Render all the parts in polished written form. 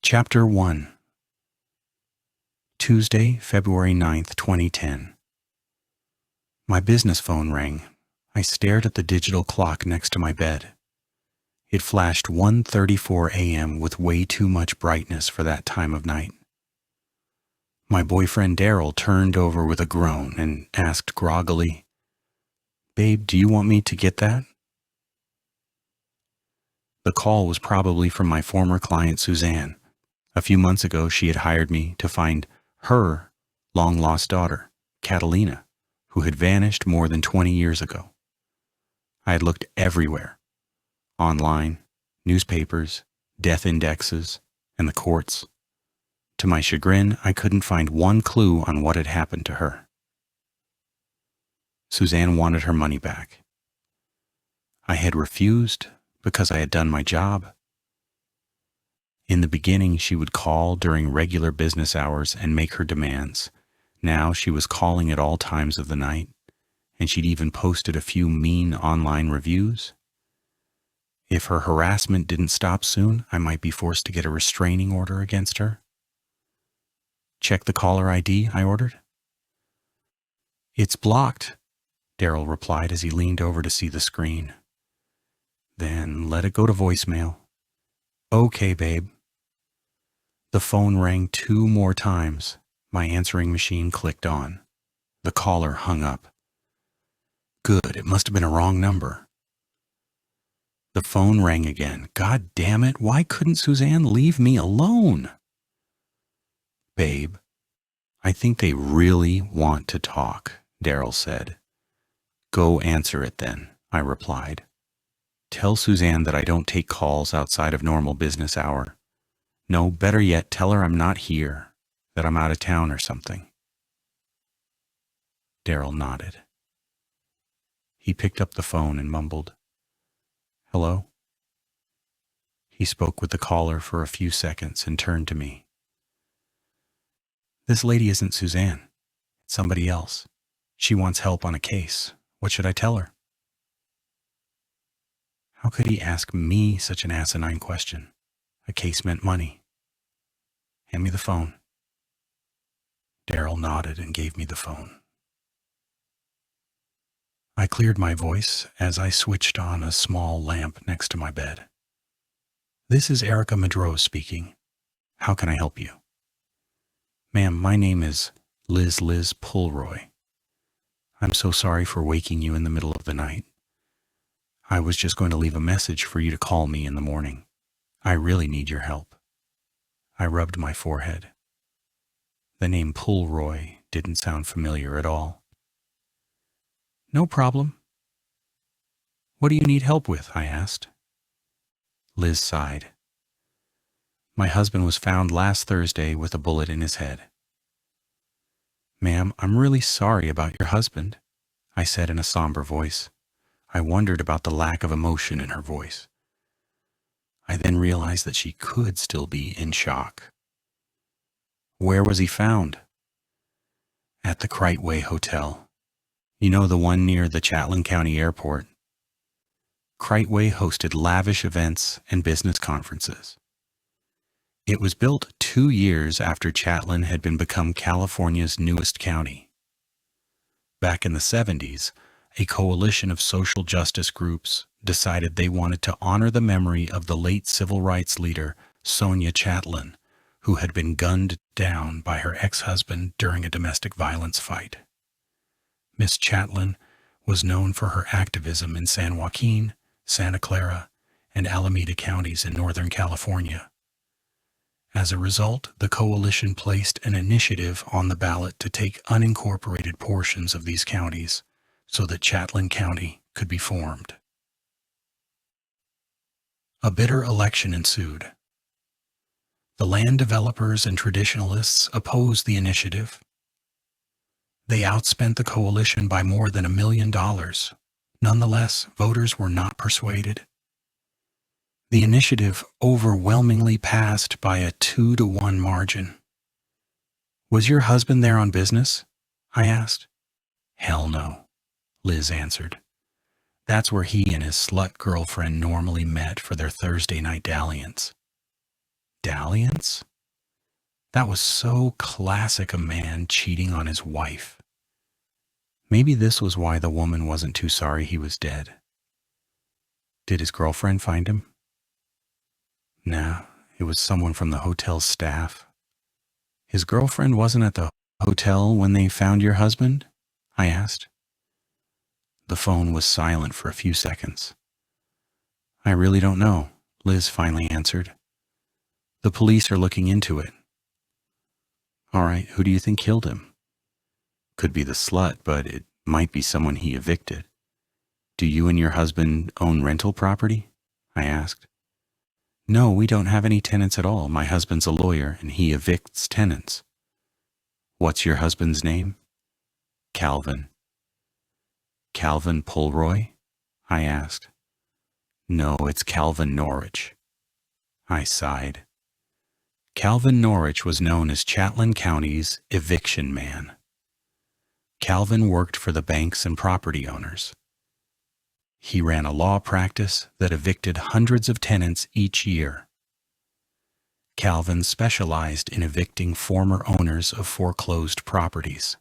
Chapter 1. Tuesday, February 9th, 2010. My business phone rang. I stared at the digital clock next to my bed. It flashed 1:34 a.m. with way too much brightness for that time of night. My boyfriend Daryl turned over with a groan and asked groggily, "Babe, do you want me to get that?" The call was probably from my former client Suzanne. A few months ago, she had hired me to find her long-lost daughter, Catalina, who had vanished more than 20 years ago. I had looked everywhere, online, newspapers, death indexes, and the courts. To my chagrin, I couldn't find one clue on what had happened to her. Suzanne wanted her money back. I had refused because I had done my job. In the beginning, she would call during regular business hours and make her demands. Now she was calling at all times of the night, and she'd even posted a few mean online reviews. If her harassment didn't stop soon, I might be forced to get a restraining order against her. "Check the caller ID," I ordered. "It's blocked," Daryl replied as he leaned over to see the screen. "Then let it go to voicemail." "Okay, babe." The phone rang 2 more times. My answering machine clicked on. The caller hung up. Good, it must have been a wrong number. The phone rang again. God damn it, why couldn't Suzanne leave me alone? "Babe, I think they really want to talk," Daryl said. "Go answer it then," I replied. "Tell Suzanne that I don't take calls outside of normal business hour. No, better yet, tell her I'm not here, that I'm out of town or something." Daryl nodded. He picked up the phone and mumbled, "Hello?" He spoke with the caller for a few seconds and turned to me. "This lady isn't Suzanne. It's somebody else. She wants help on a case. What should I tell her?" How could he ask me such an asinine question? A case meant money. "Hand me the phone." Daryl nodded and gave me the phone. I cleared my voice as I switched on a small lamp next to my bed. "This is Erika Mudrose speaking. How can I help you?" "Ma'am, my name is Liz Pulroy. I'm so sorry for waking you in the middle of the night. I was just going to leave a message for you to call me in the morning. I really need your help." I rubbed my forehead. The name Pulroy didn't sound familiar at all. "No problem." "What do you need help with?" I asked. Liz sighed. "My husband was found last Thursday with a bullet in his head." "Ma'am, I'm really sorry about your husband," I said in a somber voice. I wondered about the lack of emotion in her voice. I then realized that she could still be in shock. "Where was he found?" "At the Crichtway Hotel. You know, the one near the Chatham County Airport." Crichtway hosted lavish events and business conferences. It was built 2 years after Chatham had become California's newest county. Back in the 70s, a coalition of social justice groups decided they wanted to honor the memory of the late civil rights leader Sonia Chatlin, who had been gunned down by her ex-husband during a domestic violence fight. Miss Chatlin was known for her activism in San Joaquin, Santa Clara, and Alameda counties in Northern California. As a result, the coalition placed an initiative on the ballot to take unincorporated portions of these counties so that Chatham County could be formed. A bitter election ensued. The land developers and traditionalists opposed the initiative. They outspent the coalition by more than $1 million. Nonetheless, voters were not persuaded. The initiative overwhelmingly passed by a 2-to-1 margin. "Was your husband there on business?" I asked. "Hell no," Liz answered. "That's where he and his slut girlfriend normally met for their Thursday night dalliance." dalliance? That was so classic a man cheating on his wife. Maybe this was why the woman wasn't too sorry he was dead. Did his girlfriend find him? Nah, it was someone from the hotel staff. His girlfriend wasn't at the hotel when they found your husband? I asked. The phone was silent for a few seconds. I really don't know, Liz finally answered. The police are looking into it. All right, who do you think killed him? Could be the slut, but it might be someone he evicted. Do you and your husband own rental property? I asked. No, we don't have any tenants at all. My husband's a lawyer and he evicts tenants. What's your husband's name? Calvin. Calvin Pulroy? I asked. No, it's Calvin Norwich. I sighed. Calvin Norwich was known as Chatelain County's Eviction Man. Calvin worked for the banks and property owners. He ran a law practice that evicted hundreds of tenants each year. Calvin specialized in evicting former owners of foreclosed properties.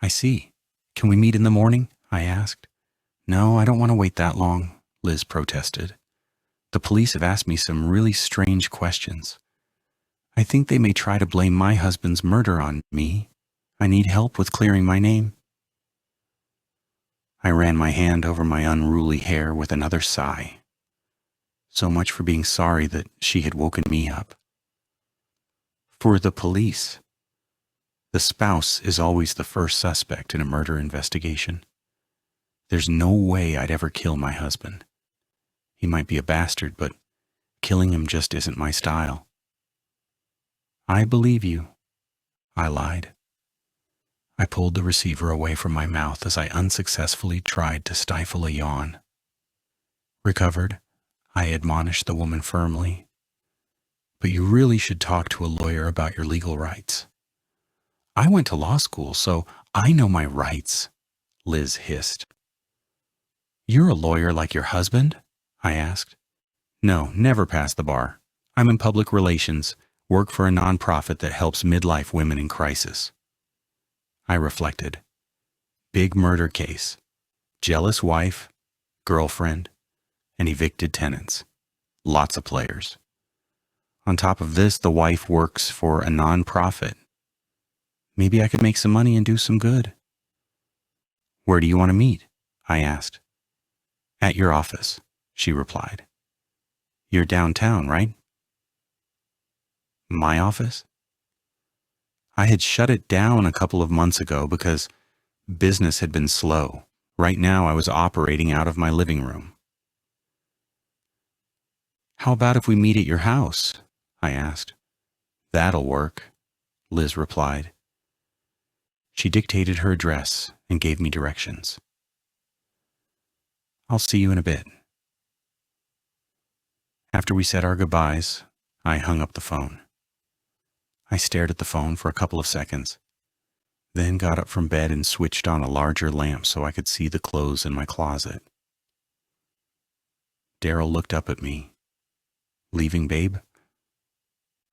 I see. Can we meet in the morning? I asked. No, I don't want to wait that long, Liz protested. The police have asked me some really strange questions. I think they may try to blame my husband's murder on me. I need help with clearing my name. I ran my hand over my unruly hair with another sigh. So much for being sorry that she had woken me up. For the police. The spouse is always the first suspect in a murder investigation. There's no way I'd ever kill my husband. He might be a bastard, but killing him just isn't my style. I believe you, I lied. I pulled the receiver away from my mouth as I unsuccessfully tried to stifle a yawn. Recovered, I admonished the woman firmly. But you really should talk to a lawyer about your legal rights. I went to law school, so I know my rights, Liz hissed. You're a lawyer like your husband? I asked. No, never passed the bar. I'm in public relations, work for a nonprofit that helps midlife women in crisis. I reflected. Big murder case. Jealous wife, girlfriend, and evicted tenants. Lots of players. On top of this, the wife works for a nonprofit. Maybe I could make some money and do some good. Where do you want to meet? I asked. At your office, she replied. You're downtown, right? My office? I had shut it down a couple of months ago because business had been slow. Right now I was operating out of my living room. How about if we meet at your house? I asked. That'll work, Liz replied. She dictated her address and gave me directions. I'll see you in a bit. After we said our goodbyes, I hung up the phone. I stared at the phone for a couple of seconds, then got up from bed and switched on a larger lamp so I could see the clothes in my closet. Daryl looked up at me. Leaving, babe?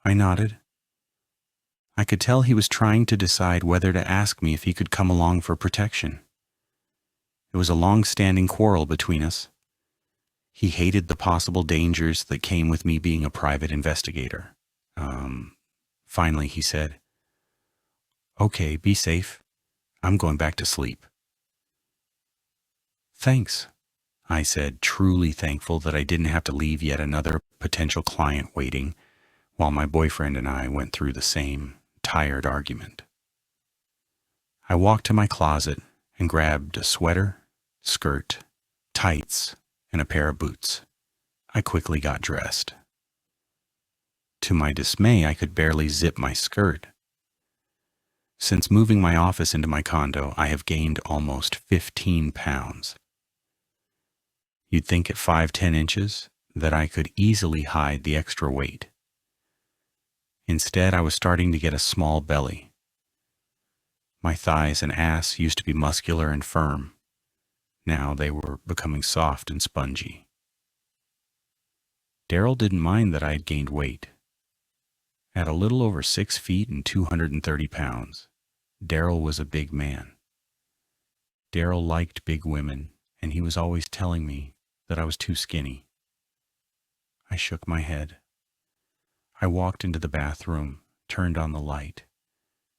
I nodded. I could tell he was trying to decide whether to ask me if he could come along for protection. It was a long-standing quarrel between us. He hated the possible dangers that came with me being a private investigator. Finally, he said, Okay, be safe. I'm going back to sleep. Thanks, I said, truly thankful that I didn't have to leave yet another potential client waiting while my boyfriend and I went through the same tired argument. I walked to my closet and grabbed a sweater, skirt, tights, and a pair of boots. I quickly got dressed. To my dismay, I could barely zip my skirt. Since moving my office into my condo, I have gained almost 15 pounds. You'd think at 5'10" inches that I could easily hide the extra weight. Instead, I was starting to get a small belly. My thighs and ass used to be muscular and firm. Now they were becoming soft and spongy. Daryl didn't mind that I had gained weight. At a little over 6 feet and 230 pounds, Daryl was a big man. Daryl liked big women, and he was always telling me that I was too skinny. I shook my head. I walked into the bathroom, turned on the light,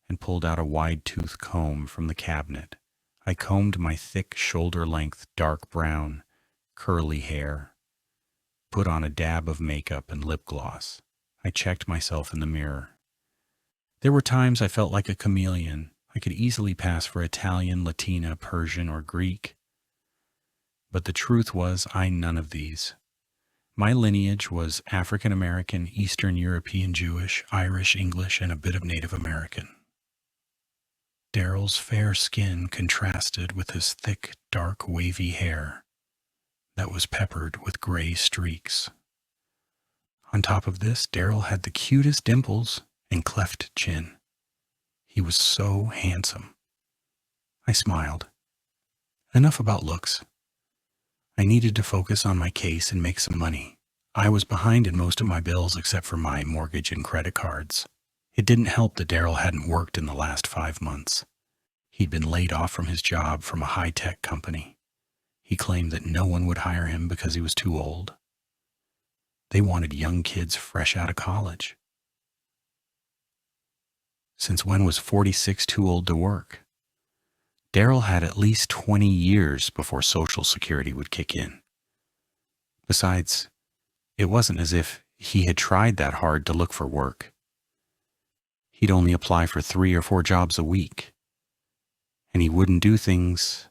and pulled out a wide-tooth comb from the cabinet. I combed my thick, shoulder-length, dark brown, curly hair, put on a dab of makeup and lip gloss. I checked myself in the mirror. There were times I felt like a chameleon. I could easily pass for Italian, Latina, Persian, or Greek. But the truth was, none of these. My lineage was African American, Eastern European Jewish, Irish, English, and a bit of Native American. Daryl's fair skin contrasted with his thick, dark, wavy hair that was peppered with gray streaks. On top of this, Daryl had the cutest dimples and cleft chin. He was so handsome. I smiled. Enough about looks. I needed to focus on my case and make some money. I was behind in most of my bills except for my mortgage and credit cards. It didn't help that Daryl hadn't worked in the last 5 months. He'd been laid off from his job from a high-tech company. He claimed that no one would hire him because he was too old. They wanted young kids fresh out of college. Since when was 46 too old to work? Daryl had at least 20 years before Social Security would kick in. Besides, it wasn't as if he had tried that hard to look for work. He'd only apply for 3 or 4 jobs a week, and he wouldn't do things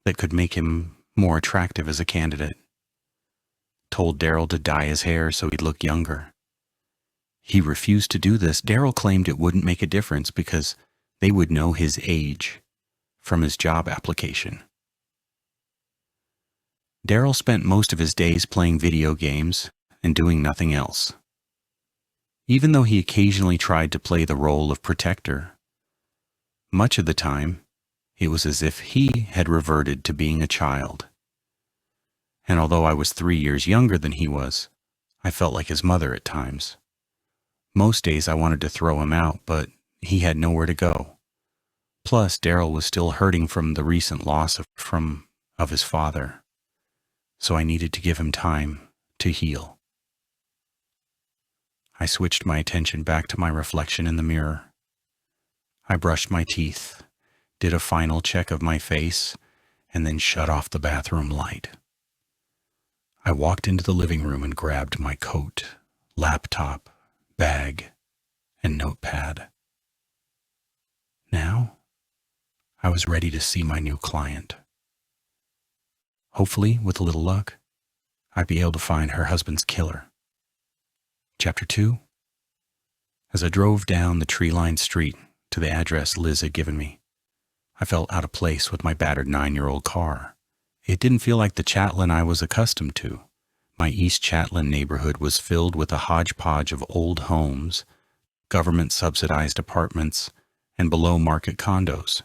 that could make him more attractive as a candidate. Told Daryl to dye his hair so he'd look younger. He refused to do this. Daryl claimed it wouldn't make a difference because they would know his age from his job application. Daryl spent most of his days playing video games and doing nothing else. Even though he occasionally tried to play the role of protector, much of the time it was as if he had reverted to being a child. And although I was 3 years younger than he was, I felt like his mother at times. Most days I wanted to throw him out, but he had nowhere to go. Plus, Daryl was still hurting from the recent loss of his father, so I needed to give him time to heal. I switched my attention back to my reflection in the mirror. I brushed my teeth, did a final check of my face, and then shut off the bathroom light. I walked into the living room and grabbed my coat, laptop, bag, and notepad. Now, I was ready to see my new client. Hopefully, with a little luck, I'd be able to find her husband's killer. Chapter 2. As I drove down the tree-lined street to the address Liz had given me, I felt out of place with my battered 9-year-old car. It didn't feel like the Chatlin I was accustomed to. My East Chatlin neighborhood was filled with a hodgepodge of old homes, government-subsidized apartments, and below-market condos.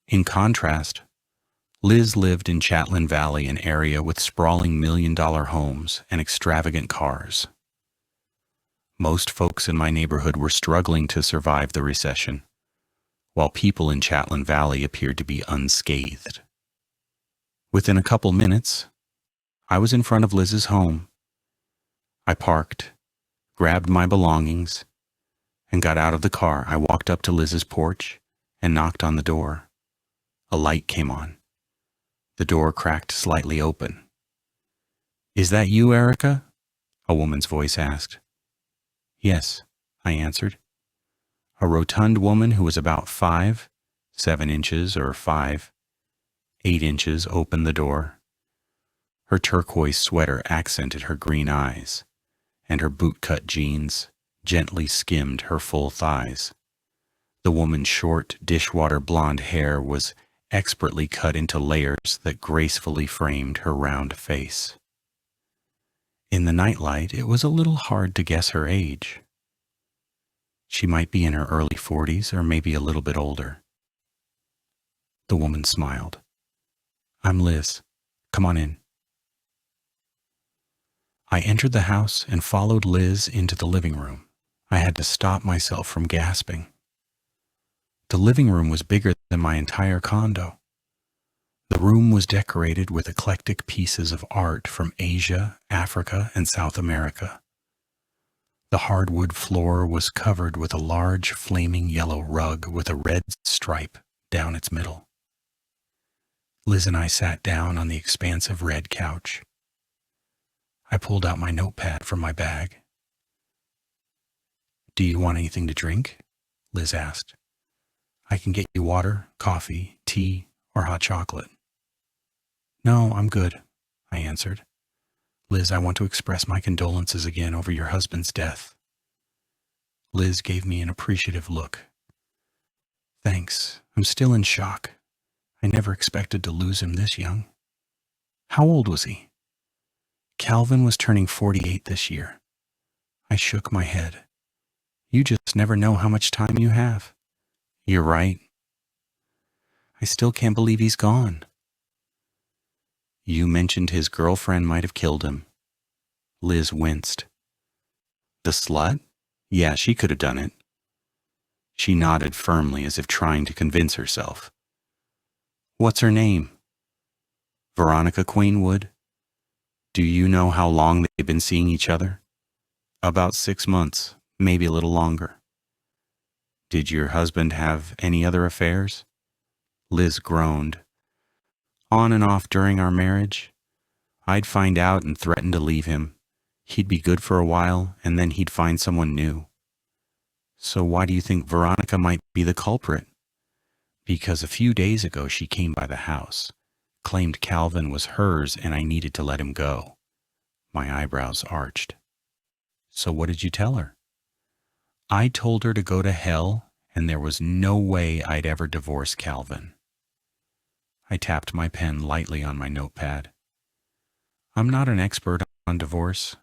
In contrast, Liz lived in Chatlin Valley, an area with sprawling million-dollar homes and extravagant cars. Most folks in my neighborhood were struggling to survive the recession, while people in Chatlin Valley appeared to be unscathed. Within a couple minutes, I was in front of Liz's home. I parked, grabbed my belongings, and got out of the car. I walked up to Liz's porch and knocked on the door. A light came on. The door cracked slightly open. "Is that you, Erika?" a woman's voice asked. "Yes," I answered. A rotund woman who was about 5'7" or 5'8" opened the door. Her turquoise sweater accented her green eyes, and her bootcut jeans gently skimmed her full thighs. The woman's short, dishwater blonde hair was expertly cut into layers that gracefully framed her round face. In the nightlight, it was a little hard to guess her age. She might be in her early 40s or maybe a little bit older. The woman smiled. "I'm Liz. Come on in." I entered the house and followed Liz into the living room. I had to stop myself from gasping. The living room was bigger than my entire condo. The room was decorated with eclectic pieces of art from Asia, Africa, and South America. The hardwood floor was covered with a large flaming yellow rug with a red stripe down its middle. Liz and I sat down on the expansive red couch. I pulled out my notepad from my bag. "Do you want anything to drink?" Liz asked. "I can get you water, coffee, tea, or hot chocolate." "No, I'm good," I answered. "Liz, I want to express my condolences again over your husband's death." Liz gave me an appreciative look. "Thanks. I'm still in shock. I never expected to lose him this young." "How old was he?" "Calvin was turning 48 this year." I shook my head. "You just never know how much time you have." "You're right." "I still can't believe he's gone." "You mentioned his girlfriend might have killed him." Liz winced. "The slut? Yeah, she could have done it." She nodded firmly as if trying to convince herself. "What's her name?" "Veronica Queenwood." "Do you know how long they've been seeing each other?" "About 6 months, maybe a little longer." "Did your husband have any other affairs?" Liz groaned. "On and off during our marriage. I'd find out and threaten to leave him. He'd be good for a while, and then he'd find someone new." "So why do you think Veronica might be the culprit?" "Because a few days ago she came by the house, claimed Calvin was hers and I needed to let him go." My eyebrows arched. "So what did you tell her?" "I told her to go to hell, and there was no way I'd ever divorce Calvin." I tapped my pen lightly on my notepad. "I'm not an expert on divorce,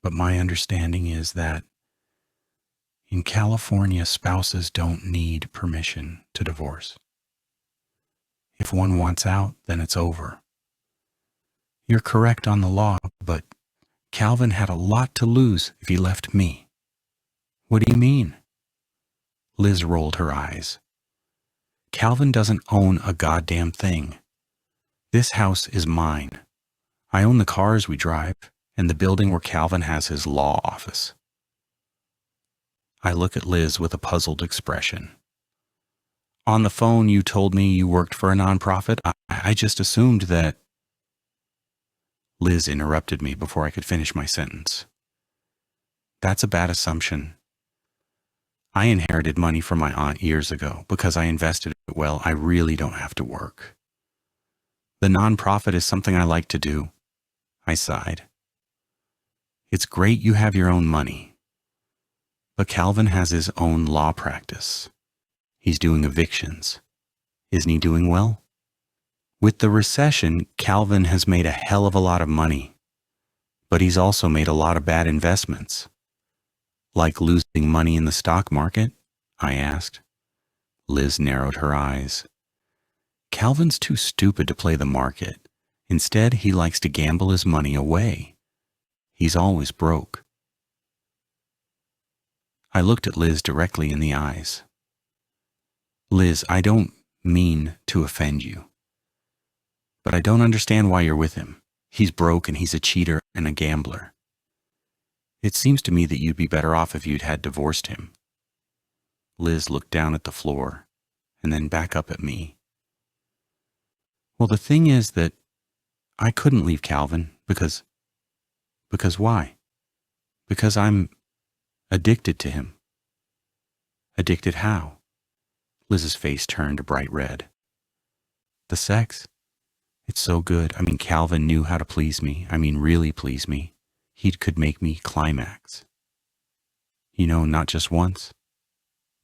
but my understanding is that in California, spouses don't need permission to divorce. If one wants out, then it's over. You're correct on the law, but Calvin had a lot to lose if he left me." "What do you mean?" Liz rolled her eyes. "Calvin doesn't own a goddamn thing. This house is mine. I own the cars we drive and the building where Calvin has his law office." I look at Liz with a puzzled expression. "On the phone, you told me you worked for a nonprofit. I just assumed that—" Liz interrupted me before I could finish my sentence. "That's a bad assumption. I inherited money from my aunt years ago. Because I invested it well, I really don't have to work. The nonprofit is something I like to do." I sighed. "It's great you have your own money. But Calvin has his own law practice. He's doing evictions. Isn't he doing well? With the recession, Calvin has made a hell of a lot of money. But he's also made a lot of bad investments." "Like losing money in the stock market?" I asked. Liz narrowed her eyes. "Calvin's too stupid to play the market. Instead, he likes to gamble his money away. He's always broke." I looked at Liz directly in the eyes. "Liz, I don't mean to offend you, but I don't understand why you're with him. He's broke and he's a cheater and a gambler. It seems to me that you'd be better off if you'd had divorced him." Liz looked down at the floor and then back up at me. "Well, the thing is that I couldn't leave Calvin because why? Because I'm addicted to him." "Addicted how?" Liz's face turned a bright red. "The sex. It's so good. I mean, Calvin knew how to please me. I mean, really please me. He could make me climax. You know, not just once,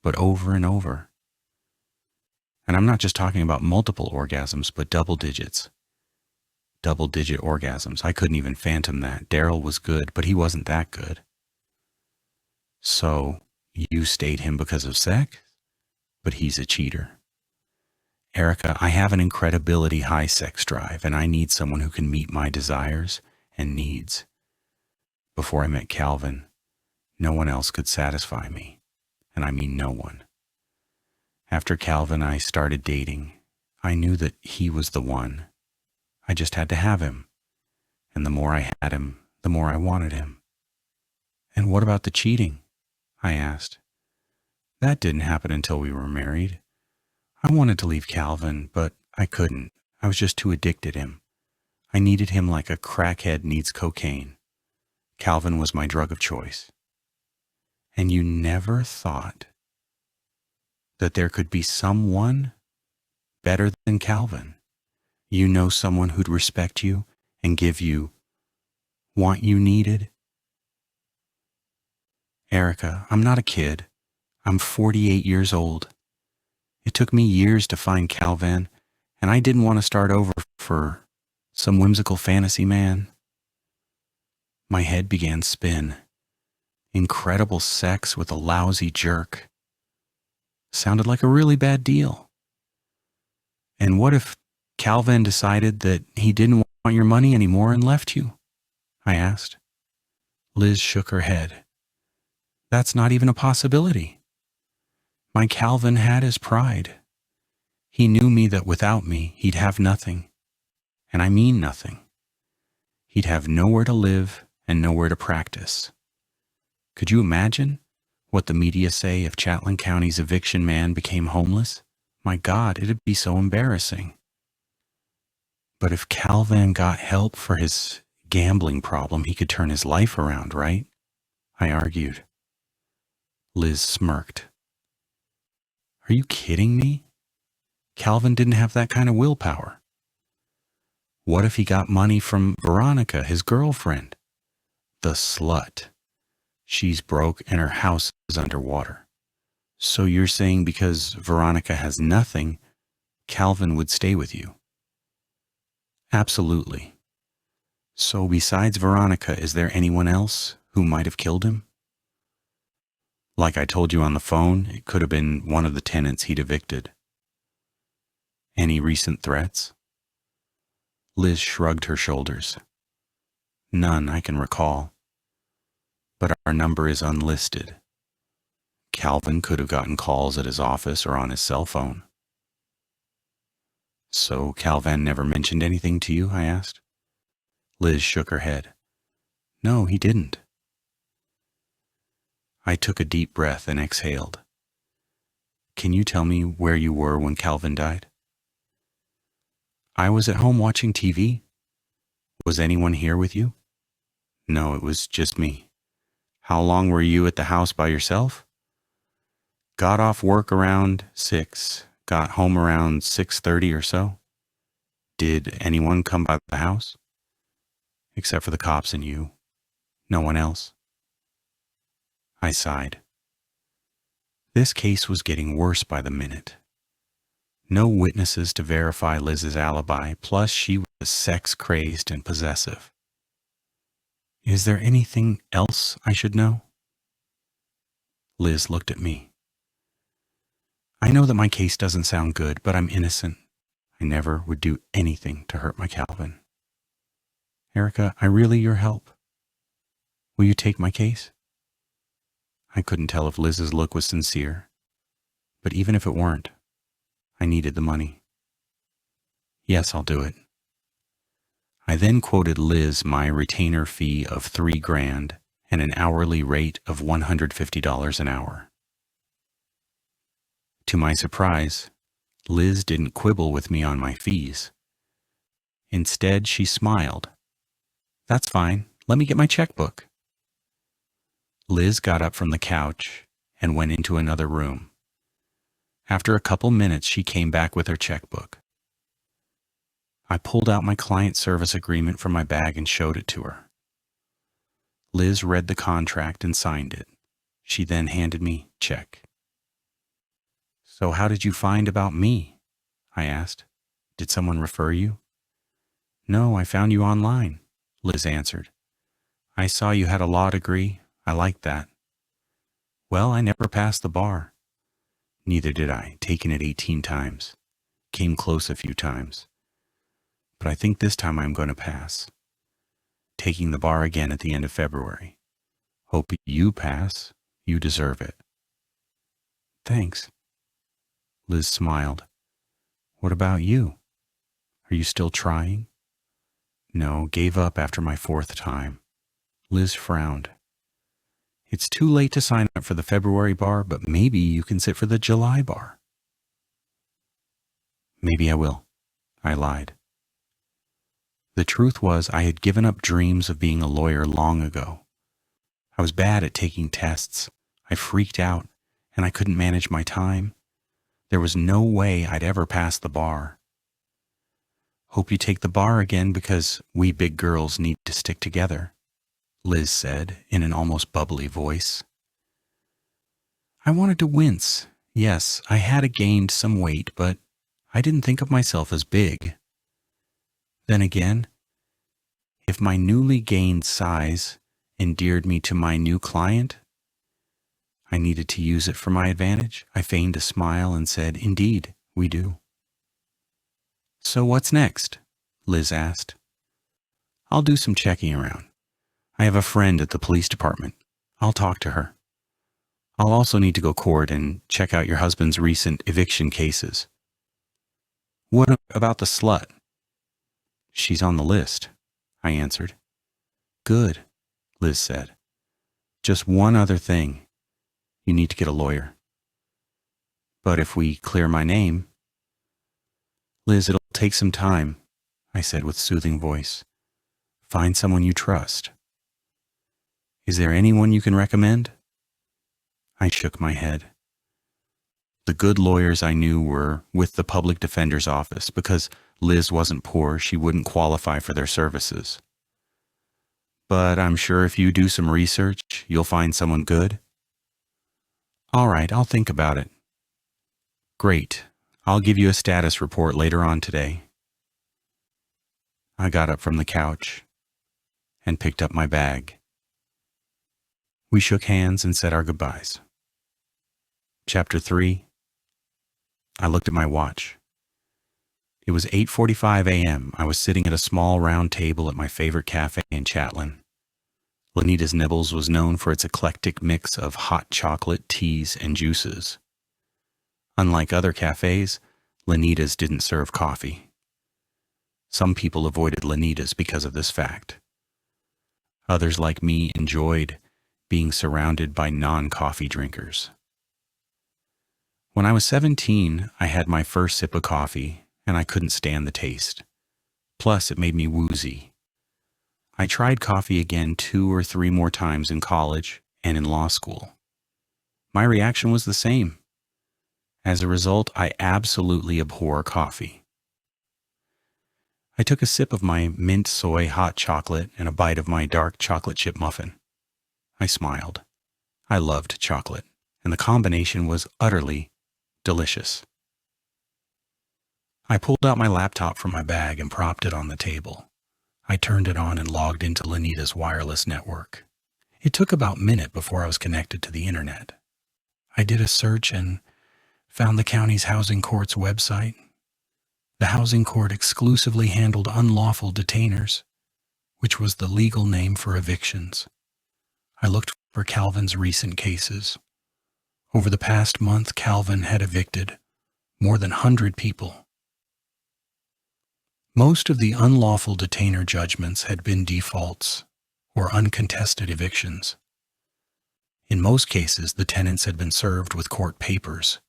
but over and over. And I'm not just talking about multiple orgasms, but double digits. Double-digit orgasms. I couldn't even phantom that. Daryl was good, but he wasn't that good." "So, you stayed him because of sex? But he's a cheater." "Erika, I have an incredibility high sex drive, and I need someone who can meet my desires and needs. Before I met Calvin, no one else could satisfy me, and I mean no one. After Calvin and I started dating, I knew that he was the one. I just had to have him, and the more I had him, the more I wanted him. And what about the cheating? I asked. That didn't happen until we were married. I wanted to leave Calvin, but I couldn't. I was just too addicted to him. I needed him like a crackhead needs cocaine. Calvin was my drug of choice. And you never thought that there could be someone better than Calvin? You know, someone who'd respect you and give you what you needed? Erika, I'm not a kid. I'm 48 years old. It took me years to find Calvin, and I didn't want to start over for some whimsical fantasy man. My head began to spin. Incredible sex with a lousy jerk. Sounded like a really bad deal. And what if Calvin decided that he didn't want your money anymore and left you? I asked. Liz shook her head. That's not even a possibility. My Calvin had his pride. He knew me that without me, he'd have nothing. And I mean nothing. He'd have nowhere to live and nowhere to practice. Could you imagine what the media say if Chatelain County's Eviction Man became homeless? My God, it'd be so embarrassing. But if Calvin got help for his gambling problem, he could turn his life around, right? I argued. Liz smirked. Are you kidding me? Calvin didn't have that kind of willpower. What if he got money from Veronica, his girlfriend? The slut. She's broke and her house is underwater. So you're saying because Veronica has nothing, Calvin would stay with you? Absolutely. So besides Veronica, is there anyone else who might have killed him? Like I told you on the phone, it could have been one of the tenants he'd evicted. Any recent threats? Liz shrugged her shoulders. None I can recall. But our number is unlisted. Calvin could have gotten calls at his office or on his cell phone. So Calvin never mentioned anything to you? I asked. Liz shook her head. No, he didn't. I took a deep breath and exhaled. Can you tell me where you were when Calvin died? I was at home watching TV. Was anyone here with you? No, it was just me. How long were you at the house by yourself? Got off work around 6, got home around 6:30 or so. Did anyone come by the house? Except for the cops and you. No one else. I sighed. This case was getting worse by the minute. No witnesses to verify Liz's alibi, plus she was sex-crazed and possessive. Is there anything else I should know? Liz looked at me. I know that my case doesn't sound good, but I'm innocent. I never would do anything to hurt my Calvin. Erika, I really need your help. Will you take my case? I couldn't tell if Liz's look was sincere, but even if it weren't, I needed the money. Yes, I'll do it. I then quoted Liz my retainer fee of $3,000 and an hourly rate of $150 an hour. To my surprise, Liz didn't quibble with me on my fees. Instead, she smiled. That's fine. Let me get my checkbook. Liz got up from the couch and went into another room. After a couple minutes, she came back with her checkbook. I pulled out my client service agreement from my bag and showed it to her. Liz read the contract and signed it. She then handed me check. So how did you find about me? I asked. Did someone refer you? No, I found you online, Liz answered. I saw you had a law degree. I liked that. Well, I never passed the bar. Neither did I, taken it 18 times. Came close a few times. But I think this time I'm going to pass. taking the bar again at the end of February. Hope you pass. You deserve it. Thanks. Liz smiled. What about you? Are you still trying? No, gave up after my 4th time. Liz frowned. It's too late to sign up for the February bar, but maybe you can sit for the July bar. Maybe I will. I lied. The truth was I had given up dreams of being a lawyer long ago. I was bad at taking tests. I freaked out, and I couldn't manage my time. There was no way I'd ever pass the bar. Hope you take the bar again because we big girls need to stick together, Liz said in an almost bubbly voice. I wanted to wince. Yes, I had gained some weight, but I didn't think of myself as big. Then again, if my newly gained size endeared me to my new client, I needed to use it for my advantage. I feigned a smile and said, Indeed, we do. So what's next? Liz asked. I'll do some checking around. I have a friend at the police department. I'll talk to her. I'll also need to go court and check out your husband's recent eviction cases. What about the slut? She's on the list, I answered. Good, Liz said. Just one other thing. You need to get a lawyer. But if we clear my name... Liz, it'll take some time, I said with soothing voice. Find someone you trust. Is there anyone you can recommend? I shook my head. The good lawyers I knew were with the public defender's office. Because Liz wasn't poor, she wouldn't qualify for their services. But I'm sure if you do some research, you'll find someone good. All right, I'll think about it. Great. I'll give you a status report later on today. I got up from the couch and picked up my bag. We shook hands and said our goodbyes. Chapter 3. I looked at my watch. It was 8:45 a.m. I was sitting at a small round table at my favorite cafe in Chatlin. Lanita's Nibbles was known for its eclectic mix of hot chocolate, teas, and juices. Unlike other cafes, Lanita's didn't serve coffee. Some people avoided Lanita's because of this fact. Others, like me, enjoyed being surrounded by non-coffee drinkers. When I was 17, I had my first sip of coffee, and I couldn't stand the taste. Plus, it made me woozy. I tried coffee again 2 or 3 more times in college and in law school. My reaction was the same. As a result, I absolutely abhor coffee. I took a sip of my mint soy hot chocolate and a bite of my dark chocolate chip muffin. I smiled. I loved chocolate, and the combination was utterly delicious. I pulled out my laptop from my bag and propped it on the table. I turned it on and logged into Lanita's wireless network. It took about a minute before I was connected to the internet. I did a search and found the county's housing court's website. The housing court exclusively handled unlawful detainers, which was the legal name for evictions. I looked for Calvin's recent cases. Over the past month, Calvin had evicted more than 100 people. Most of the unlawful detainer judgments had been defaults or uncontested evictions. In most cases, the tenants had been served with court papers,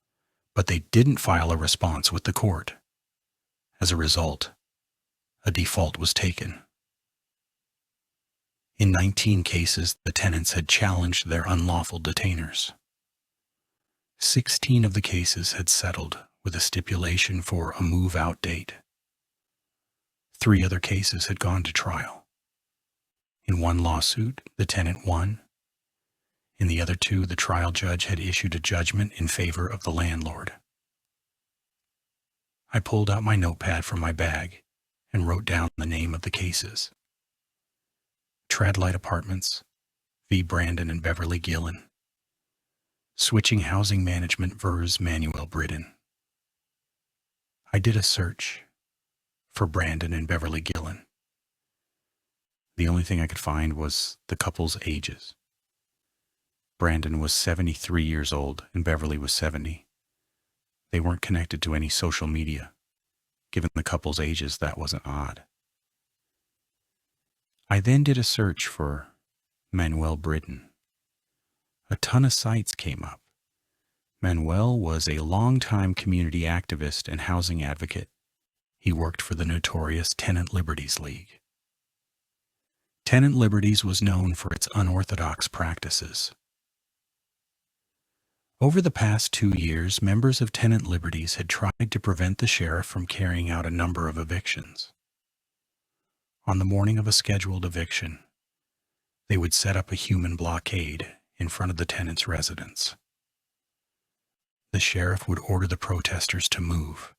but they didn't file a response with the court. As a result, a default was taken. In 19 cases, the tenants had challenged their unlawful detainers. 16 of the cases had settled with a stipulation for a move-out date. 3 other cases had gone to trial. In one lawsuit, the tenant won. In the other 2, the trial judge had issued a judgment in favor of the landlord. I pulled out my notepad from my bag and wrote down the name of the cases. Treadlight Apartments, v. Brandon and Beverly Gillen. Switching Housing Management vs. Manuel Britton. I did a search for Brandon and Beverly Gillen. The only thing I could find was the couple's ages. Brandon was 73 years old and Beverly was 70. They weren't connected to any social media. Given the couple's ages, that wasn't odd. I then did a search for Manuel Britton. A ton of sites came up. Manuel was a longtime community activist and housing advocate. He worked for the notorious Tenant Liberties League. Tenant Liberties was known for its unorthodox practices. Over the past 2 years, members of Tenant Liberties had tried to prevent the sheriff from carrying out a number of evictions. On the morning of a scheduled eviction, they would set up a human blockade in front of the tenant's residence. The sheriff would order the protesters to move.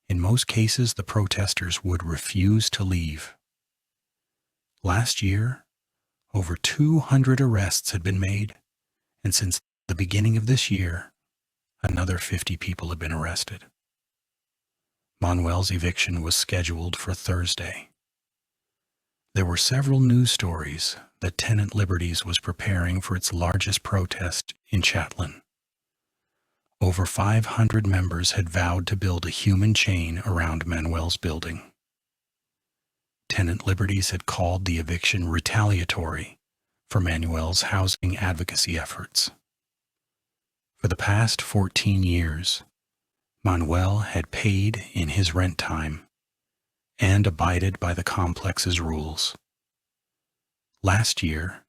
In most cases, the protesters would refuse to leave. Last year, over 200 arrests had been made, and since the beginning of this year, another 50 people have been arrested. Manuel's eviction was scheduled for Thursday. There were several news stories that Tenant Liberties was preparing for its largest protest in Chatelain. Over 500 members had vowed to build a human chain around Manuel's building. Tenant Liberties had called the eviction retaliatory for Manuel's housing advocacy efforts. For the past 14 years, Manuel had paid in his rent time and abided by the complex's rules. Last year,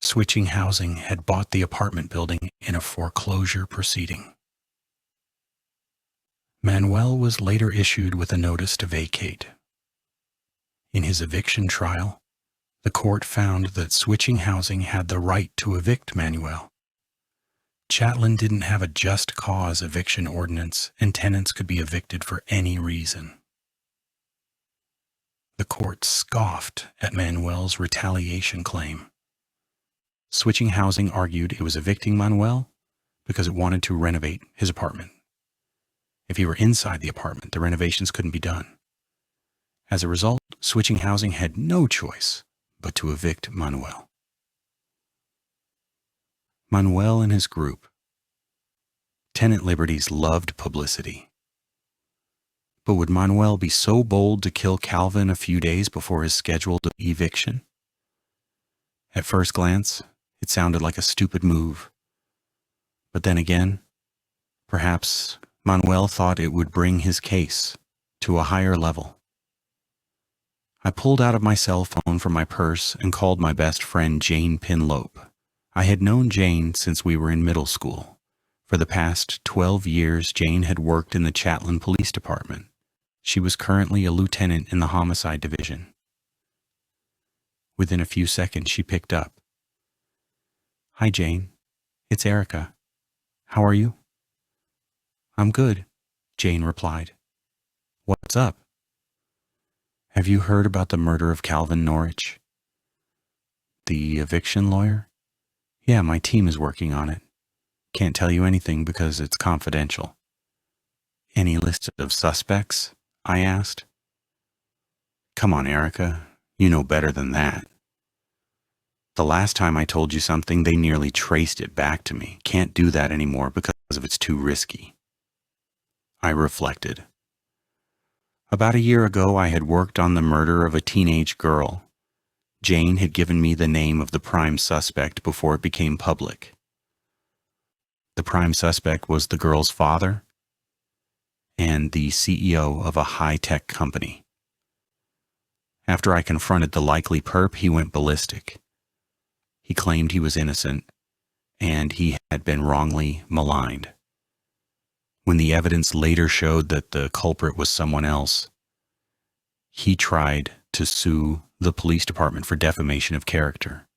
Switching Housing had bought the apartment building in a foreclosure proceeding. Manuel was later issued with a notice to vacate. In his eviction trial, the court found that Switching Housing had the right to evict Manuel. Chatelain didn't have a just cause eviction ordinance, and tenants could be evicted for any reason. The court scoffed at Manuel's retaliation claim. Switching Housing argued it was evicting Manuel because it wanted to renovate his apartment. If he were inside the apartment, the renovations couldn't be done. As a result, Switching Housing had no choice but to evict Manuel. Manuel and his group. Tenant Liberties loved publicity. But would Manuel be so bold to kill Calvin a few days before his scheduled eviction? At first glance, it sounded like a stupid move. But then again, perhaps Manuel thought it would bring his case to a higher level. I pulled out of my cell phone from my purse and called my best friend Jane Pinlope. I had known Jane since we were in middle school. For the past 12 years, Jane had worked in the Chatelain Police Department. She was currently a lieutenant in the homicide division. Within a few seconds, she picked up. "Hi, Jane. It's Erika. How are you?" "I'm good," Jane replied. "What's up?" "Have you heard about the murder of Calvin Norwich?" "The eviction lawyer?" "Yeah, my team is working on it. Can't tell you anything because it's confidential." "Any list of suspects?" I asked. "Come on, Erika. You know better than that. The last time I told you something, they nearly traced it back to me. Can't do that anymore because it's too risky." I reflected. About a year ago, I had worked on the murder of a teenage girl. Jane had given me the name of the prime suspect before it became public. The prime suspect was the girl's father and the CEO of a high-tech company. After I confronted the likely perp, he went ballistic. He claimed he was innocent, and he had been wrongly maligned. When the evidence later showed that the culprit was someone else, he tried to sue the police department for defamation of character.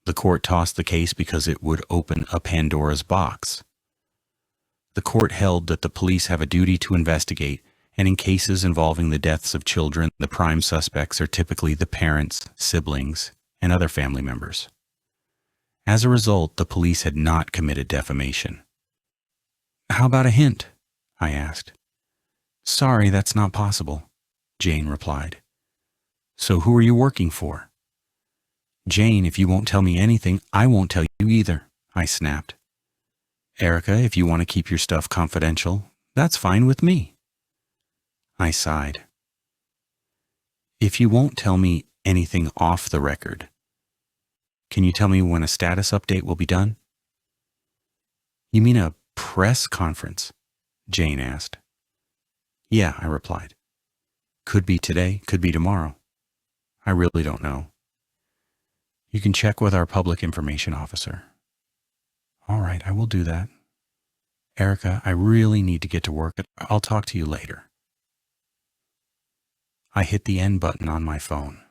The court tossed the case because it would open a Pandora's box. The court held that the police have a duty to investigate, and in cases involving the deaths of children, the prime suspects are typically the parents, siblings, and other family members. As a result, the police had not committed defamation. "How about a hint?" I asked. "Sorry, that's not possible," Jane replied. So who are you working for? Jane, if you won't tell me anything, I won't tell you either, I snapped. Erika, if you want to keep your stuff confidential, that's fine with me. I sighed. If you won't tell me anything off the record, can you tell me when a status update will be done? You mean a press conference? Jane asked. Yeah, I replied. Could be today, could be tomorrow. I really don't know. You can check with our public information officer. All right, I will do that. Erika, I really need to get to work. I'll talk to you later. I hit the end button on my phone.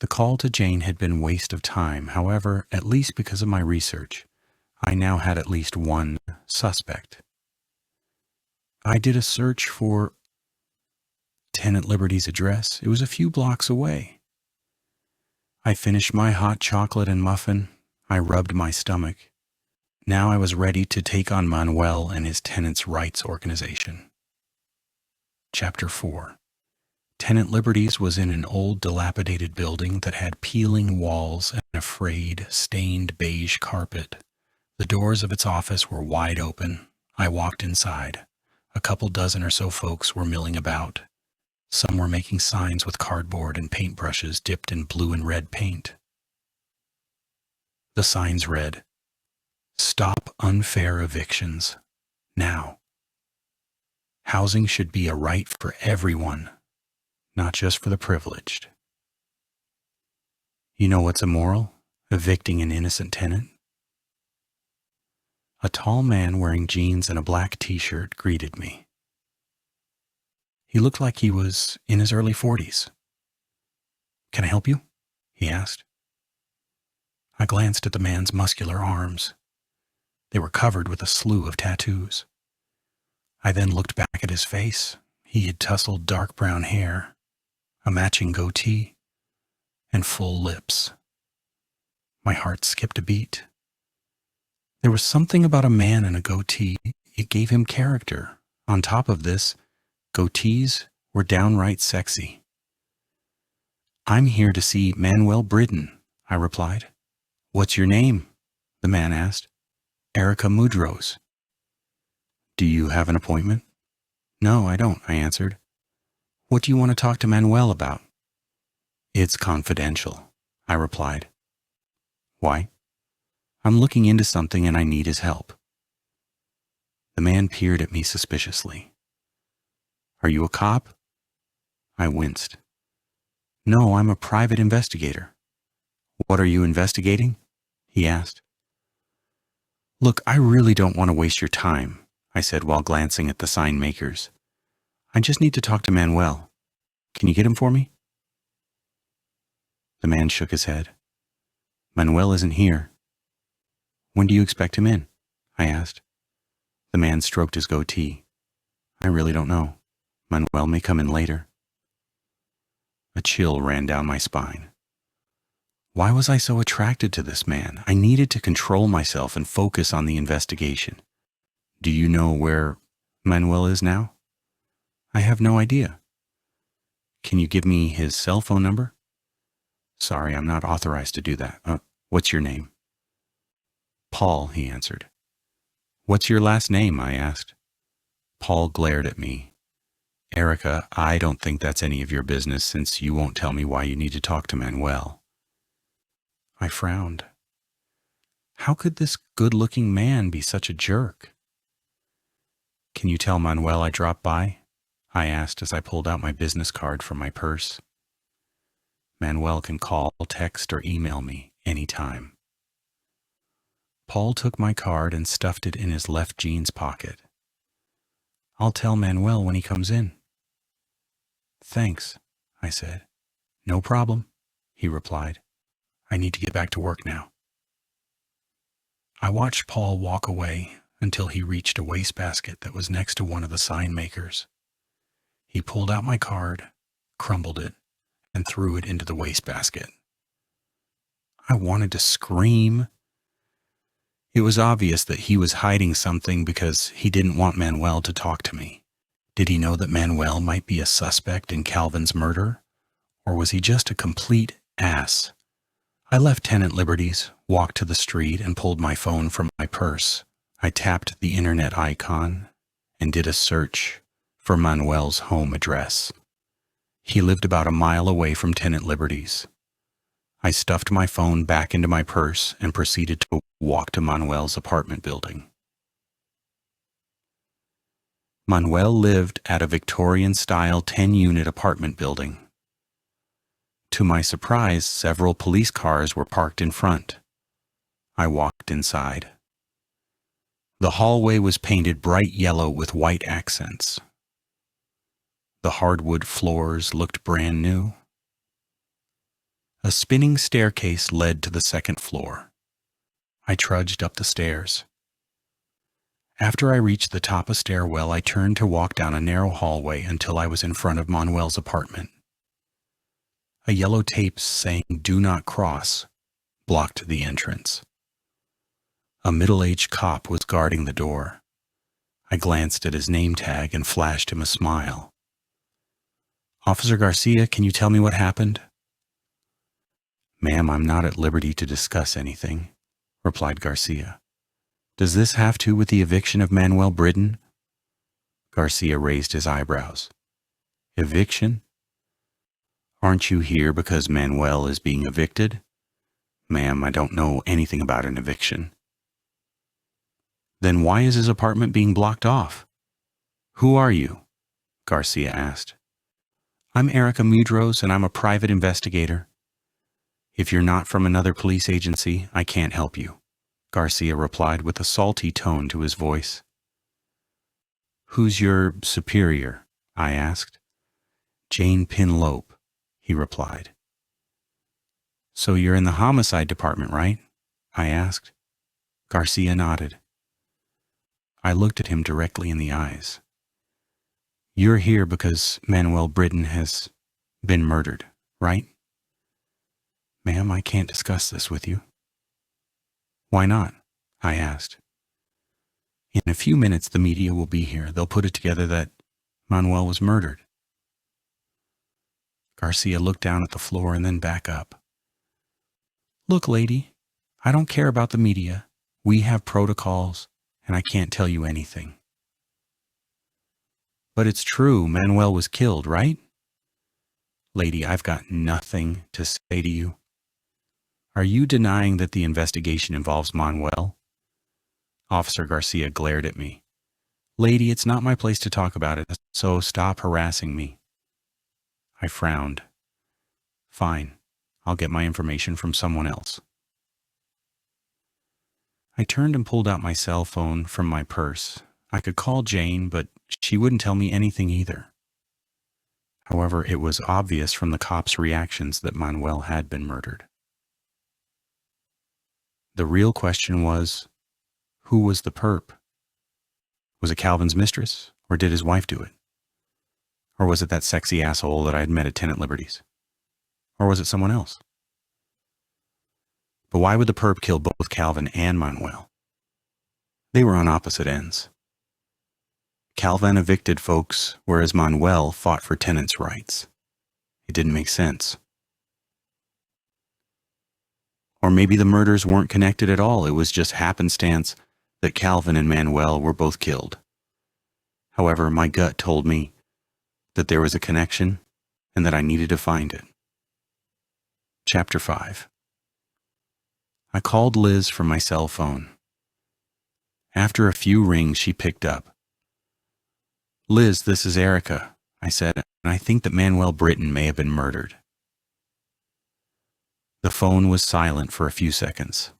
The call to Jane had been a waste of time. However, at least because of my research, I now had at least one suspect. I did a search for Tenant Liberty's address. It was a few blocks away. I finished my hot chocolate and muffin. I rubbed my stomach. Now I was ready to take on Manuel and his tenants' rights organization. Chapter 4. Tenant Liberty's was in an old, dilapidated building that had peeling walls and a frayed, stained beige carpet. The doors of its office were wide open. I walked inside. A couple dozen or so folks were milling about. Some were making signs with cardboard and paintbrushes dipped in blue and red paint. The signs read, "Stop unfair evictions, now. Housing should be a right for everyone, not just for the privileged." You know what's immoral? Evicting an innocent tenant? A tall man wearing jeans and a black t-shirt greeted me. He looked like he was in his early 40s. "Can I help you?" he asked. I glanced at the man's muscular arms. They were covered with a slew of tattoos. I then looked back at his face. He had tousled dark brown hair, a matching goatee, and full lips. My heart skipped a beat. There was something about a man in a goatee. It gave him character. On top of this, goatees were downright sexy. "I'm here to see Manuel Britton," I replied. "What's your name?" the man asked. "Erika Mudrose." "Do you have an appointment?" "No, I don't," I answered. "What do you want to talk to Manuel about?" "It's confidential," I replied. "Why?" "I'm looking into something and I need his help." The man peered at me suspiciously. "Are you a cop?" I winced. "No, I'm a private investigator." "What are you investigating?" he asked. "Look, I really don't want to waste your time," I said while glancing at the sign makers. "I just need to talk to Manuel. Can you get him for me?" The man shook his head. "Manuel isn't here." "When do you expect him in?" I asked. The man stroked his goatee. "I really don't know. Manuel may come in later." A chill ran down my spine. Why was I so attracted to this man? I needed to control myself and focus on the investigation. "Do you know where Manuel is now?" "I have no idea." "Can you give me his cell phone number?" "Sorry, I'm not authorized to do that. What's your name?" "Paul," he answered. "What's your last name?" I asked. Paul glared at me. "Erika, I don't think that's any of your business since you won't tell me why you need to talk to Manuel." I frowned. How could this good-looking man be such a jerk? "Can you tell Manuel I dropped by?" I asked as I pulled out my business card from my purse. "Manuel can call, text, or email me anytime." Paul took my card and stuffed it in his left jeans pocket. "I'll tell Manuel when he comes in." "Thanks," I said. "No problem," he replied. "I need to get back to work now." I watched Paul walk away until he reached a wastebasket that was next to one of the sign makers. He pulled out my card, crumbled it, and threw it into the wastebasket. I wanted to scream. It was obvious that he was hiding something because he didn't want Manuel to talk to me. Did he know that Manuel might be a suspect in Calvin's murder? Or was he just a complete ass? I left tenant liberties, walked to the street, and pulled my phone from my purse. I tapped the internet icon and did a search for Manuel's home address. He lived about a mile away from tenant liberties. I stuffed my phone back into my purse and proceeded to walk to Manuel's apartment building. Manuel lived at a Victorian-style 10-unit apartment building. To my surprise, several police cars were parked in front. I walked inside. The hallway was painted bright yellow with white accents. The hardwood floors looked brand new. A spinning staircase led to the second floor. I trudged up the stairs. After I reached the top of a stairwell, I turned to walk down a narrow hallway until I was in front of Manuel's apartment. A yellow tape saying "Do Not Cross" blocked the entrance. A middle-aged cop was guarding the door. I glanced at his name tag and flashed him a smile. "Officer Garcia, can you tell me what happened?" "Ma'am, I'm not at liberty to discuss anything," replied Garcia. "Does this have to do with the eviction of Manuel Britton?" Garcia raised his eyebrows. "Eviction? Aren't you here because Manuel is being evicted?" "Ma'am, I don't know anything about an eviction." "Then why is his apartment being blocked off?" "Who are you?" Garcia asked. "I'm Erika Mudrose, and I'm a private investigator." "If you're not from another police agency, I can't help you," Garcia replied with a salty tone to his voice. "Who's your superior?" I asked. "Jane Pinlope," he replied. "So you're in the homicide department, right?" I asked. Garcia nodded. I looked at him directly in the eyes. "You're here because Manuel Britton has been murdered, right?" "Ma'am, I can't discuss this with you." "Why not?" I asked. "In a few minutes the media will be here. They'll put it together that Manuel was murdered." Garcia looked down at the floor and then back up. "Look, lady, I don't care about the media. We have protocols, and I can't tell you anything." "But it's true, Manuel was killed, right?" "Lady, I've got nothing to say to you. Are you denying that the investigation involves Manuel?" Officer Garcia glared at me. "Lady, it's not my place to talk about it, so stop harassing me." I frowned. "Fine, I'll get my information from someone else." I turned and pulled out my cell phone from my purse. I could call Jane, but she wouldn't tell me anything either. However, it was obvious from the cops' reactions that Manuel had been murdered. The real question was, who was the perp? Was it Calvin's mistress, or did his wife do it? Or was it that sexy asshole that I had met at Tenant Liberties? Or was it someone else? But why would the perp kill both Calvin and Manuel? They were on opposite ends. Calvin evicted folks, whereas Manuel fought for tenants' rights. It didn't make sense. Or maybe the murders weren't connected at all. It was just happenstance that Calvin and Manuel were both killed. However, my gut told me that there was a connection and that I needed to find it. Chapter 5. I called Liz from my cell phone. After a few rings, she picked up. "Liz, this is Erika," I said, "and I think that Manuel Britton may have been murdered." The phone was silent for a few seconds.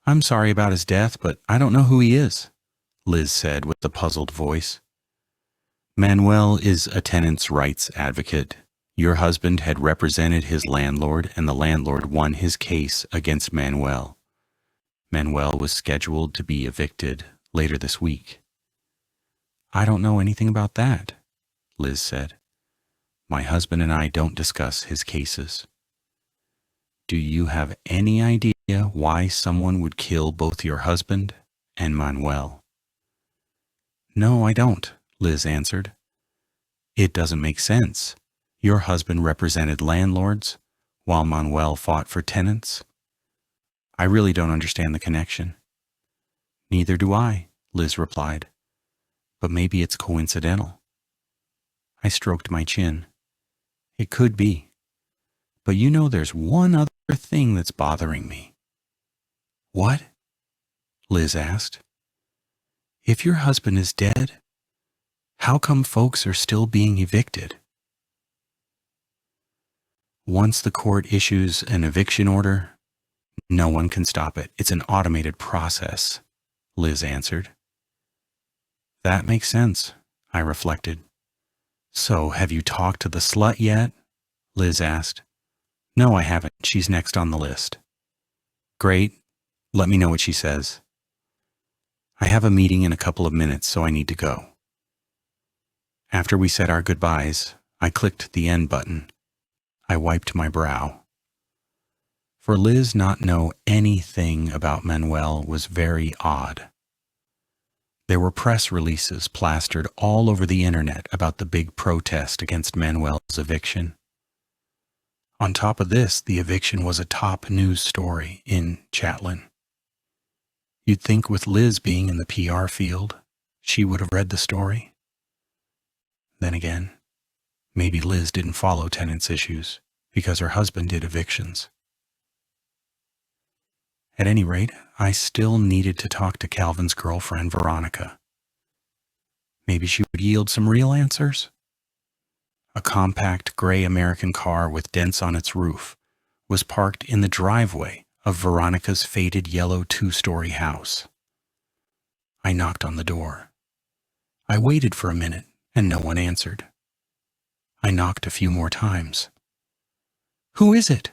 "I'm sorry about his death, but I don't know who he is," Liz said with a puzzled voice. "Manuel is a tenants' rights advocate. Your husband had represented his landlord, and the landlord won his case against Manuel. Manuel was scheduled to be evicted later this week." "I don't know anything about that," Liz said. "My husband and I don't discuss his cases." "Do you have any idea why someone would kill both your husband and Manuel?" "No, I don't," Liz answered. "It doesn't make sense. Your husband represented landlords, while Manuel fought for tenants? I really don't understand the connection. Neither do I, Liz replied. But maybe it's coincidental. I stroked my chin. It could be. But you know there's one other thing that's bothering me. What? Liz asked. If your husband is dead, how come folks are still being evicted? Once the court issues an eviction order, no one can stop it. It's an automated process, Liz answered. That makes sense, I reflected. So, have you talked to the slut yet? Liz asked. No, I haven't. She's next on the list. Great. Let me know what she says. I have a meeting in a couple of minutes, so I need to go. After we said our goodbyes, I clicked the end button. I wiped my brow. For Liz not know anything about Manuel was very odd. There were press releases plastered all over the internet about the big protest against Manuel's eviction. On top of this, the eviction was a top news story in Chatlin. You'd think with Liz being in the PR field, she would have read the story. Then again, maybe Liz didn't follow tenants' issues because her husband did evictions. At any rate, I still needed to talk to Calvin's girlfriend, Veronica. Maybe she would yield some real answers? A compact gray American car with dents on its roof was parked in the driveway of Veronica's faded yellow 2-story house. I knocked on the door. I waited for a minute, and no one answered. I knocked a few more times. Who is it?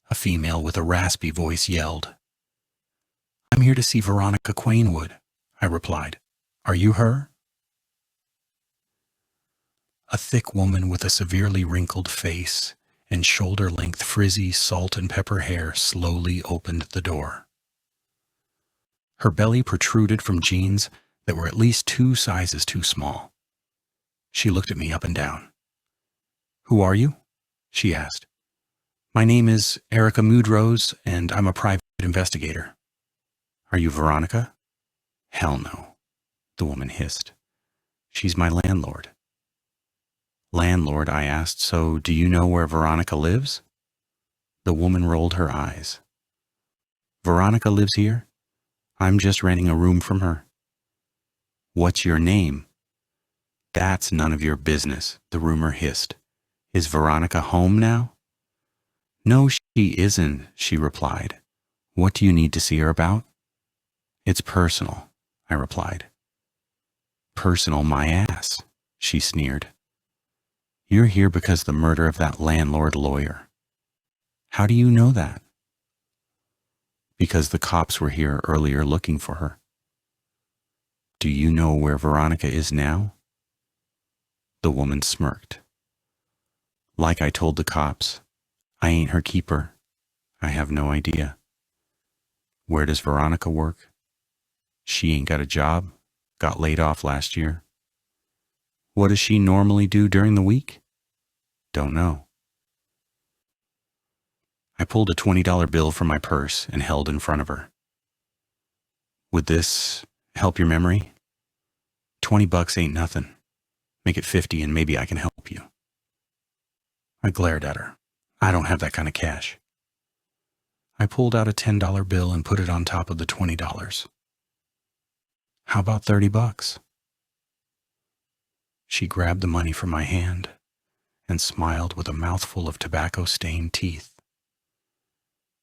A female with a raspy voice yelled. I'm here to see Veronica Quainwood, I replied. Are you her? A thick woman with a severely wrinkled face and shoulder-length frizzy salt and pepper hair slowly opened the door. Her belly protruded from jeans that were at least 2 sizes too small. She looked at me up and down. Who are you? She asked. My name is Erika Mudrose, and I'm a private investigator. Are you Veronica? Hell no, the woman hissed. She's my landlord. Landlord, I asked, so do you know where Veronica lives? The woman rolled her eyes. Veronica lives here? I'm just renting a room from her. What's your name? That's none of your business, the roomer hissed. Is Veronica home now? No, she isn't, she replied. What do you need to see her about? It's personal, I replied. Personal my ass, she sneered. You're here because of the murder of that landlord lawyer. How do you know that? Because the cops were here earlier looking for her. Do you know where Veronica is now? The woman smirked. Like I told the cops, I ain't her keeper. I have no idea. Where does Veronica work? She ain't got a job, got laid off last year. What does she normally do during the week? Don't know. I pulled a $20 bill from my purse and held in front of her. Would this help your memory? $20 ain't nothing. Make it 50 and maybe I can help you. I glared at her. I don't have that kind of cash. I pulled out a $10 bill and put it on top of the $20. How about $30? She grabbed the money from my hand and smiled with a mouthful of tobacco-stained teeth.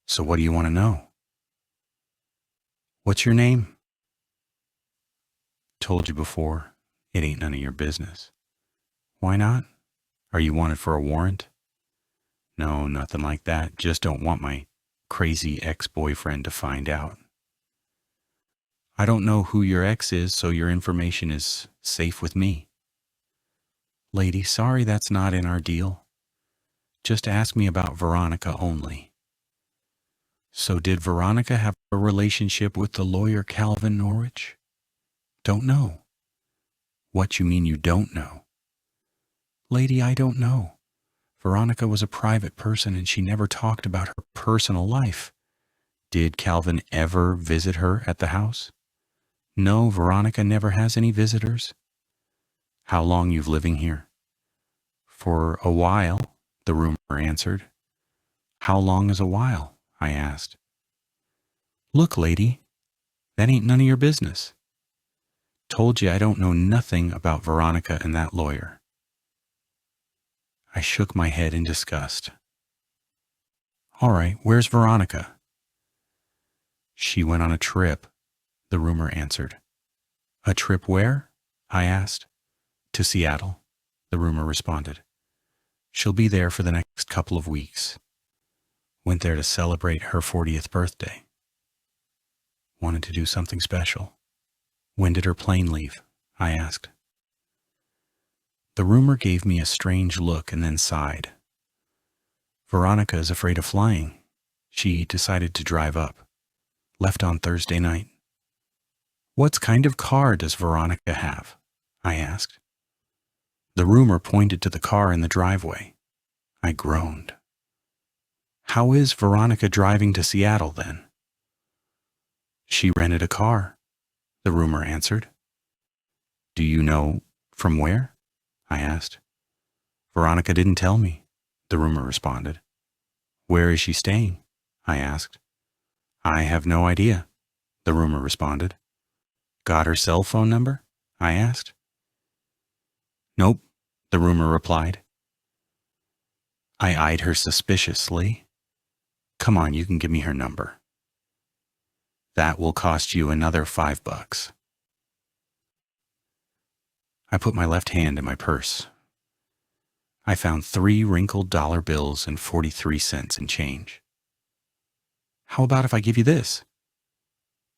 So what do you want to know? What's your name? Told you before, it ain't none of your business. Why not? Are you wanted for a warrant? No, nothing like that. Just don't want my crazy ex-boyfriend to find out. I don't know who your ex is, so your information is safe with me. Lady, sorry that's not in our deal. Just ask me about Veronica only. So did Veronica have a relationship with the lawyer Calvin Norwich? Don't know. What you mean you don't know? Lady, I don't know. Veronica was a private person and she never talked about her personal life. Did Calvin ever visit her at the house? No, Veronica never has any visitors. How long you've living here? For a while, the roomer answered. How long is a while? I asked. Look, lady, that ain't none of your business. Told you I don't know nothing about Veronica and that lawyer. I shook my head in disgust. All right, where's Veronica? She went on a trip, the roomer answered. A trip where? I asked. To Seattle, the roomer responded. She'll be there for the next couple of weeks. Went there to celebrate her 40th birthday. Wanted to do something special. When did her plane leave? I asked. The roomer gave me a strange look and then sighed. Veronica is afraid of flying. She decided to drive up. Left on Thursday night. What kind of car does Veronica have? I asked. The roomer pointed to the car in the driveway. I groaned. How is Veronica driving to Seattle then? She rented a car, the roomer answered. Do you know from where? I asked. Veronica didn't tell me, the roomer responded. Where is she staying? I asked. I have no idea, the roomer responded. Got her cell phone number? I asked. Nope, the roomer replied. I eyed her suspiciously. Come on, you can give me her number. That will cost you another $5. I put my left hand in my purse. I found 3 wrinkled dollar bills and 43 cents in change. How about if I give you this?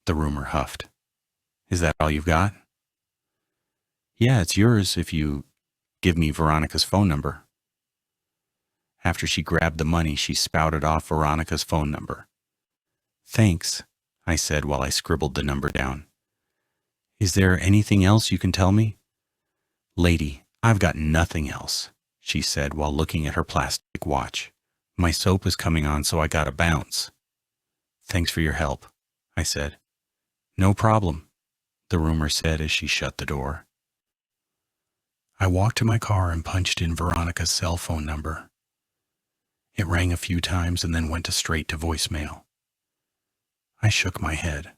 The roomer huffed. Is that all you've got? Yeah, it's yours if you give me Veronica's phone number. After she grabbed the money, she spouted off Veronica's phone number. Thanks, I said while I scribbled the number down. Is there anything else you can tell me? Lady, I've got nothing else, she said while looking at her plastic watch. My soap is coming on, so I gotta bounce. Thanks for your help, I said. No problem, the roomer said as she shut the door. I walked to my car and punched in Veronica's cell phone number. It rang a few times and then went straight to voicemail. I shook my head.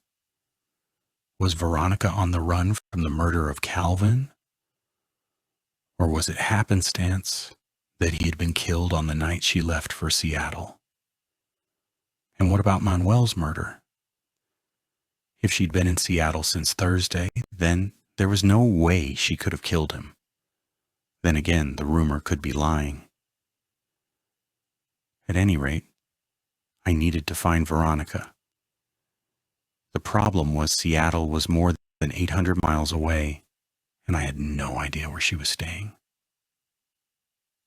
Was Veronica on the run from the murder of Calvin? Or was it happenstance that he had been killed on the night she left for Seattle? And what about Manuel's murder? If she'd been in Seattle since Thursday, then there was no way she could have killed him. Then again, the roomer could be lying. At any rate, I needed to find Veronica. The problem was Seattle was more than 800 miles away, and I had no idea where she was staying.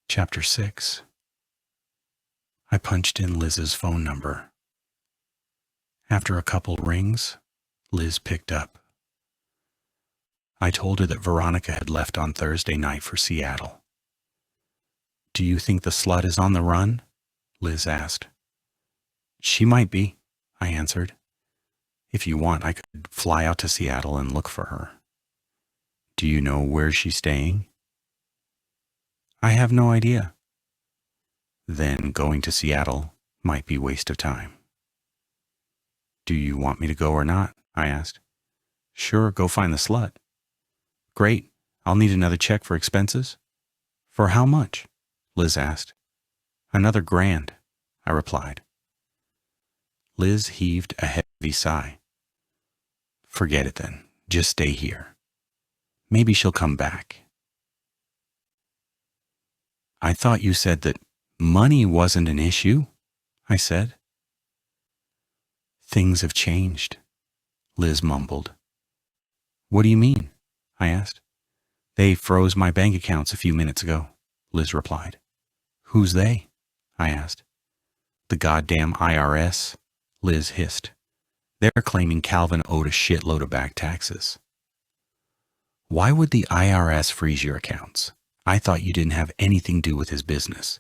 Chapter 6. I punched in Liz's phone number. After a couple rings, Liz picked up. I told her that Veronica had left on Thursday night for Seattle. Do you think the slut is on the run? Liz asked. She might be, I answered. If you want, I could fly out to Seattle and look for her. Do you know where she's staying? I have no idea. Then going to Seattle might be a waste of time. Do you want me to go or not? I asked. Sure, go find the slut. Great, I'll need another check for expenses. For how much? Liz asked. Another $1,000, I replied. Liz heaved a heavy sigh. Forget it then, just stay here. Maybe she'll come back. I thought you said that money wasn't an issue, I said. Things have changed, Liz mumbled. What do you mean? I asked. They froze my bank accounts a few minutes ago, Liz replied. Who's they? I asked. The goddamn IRS, Liz hissed. They're claiming Calvin owed a shitload of back taxes. Why would the IRS freeze your accounts? I thought you didn't have anything to do with his business.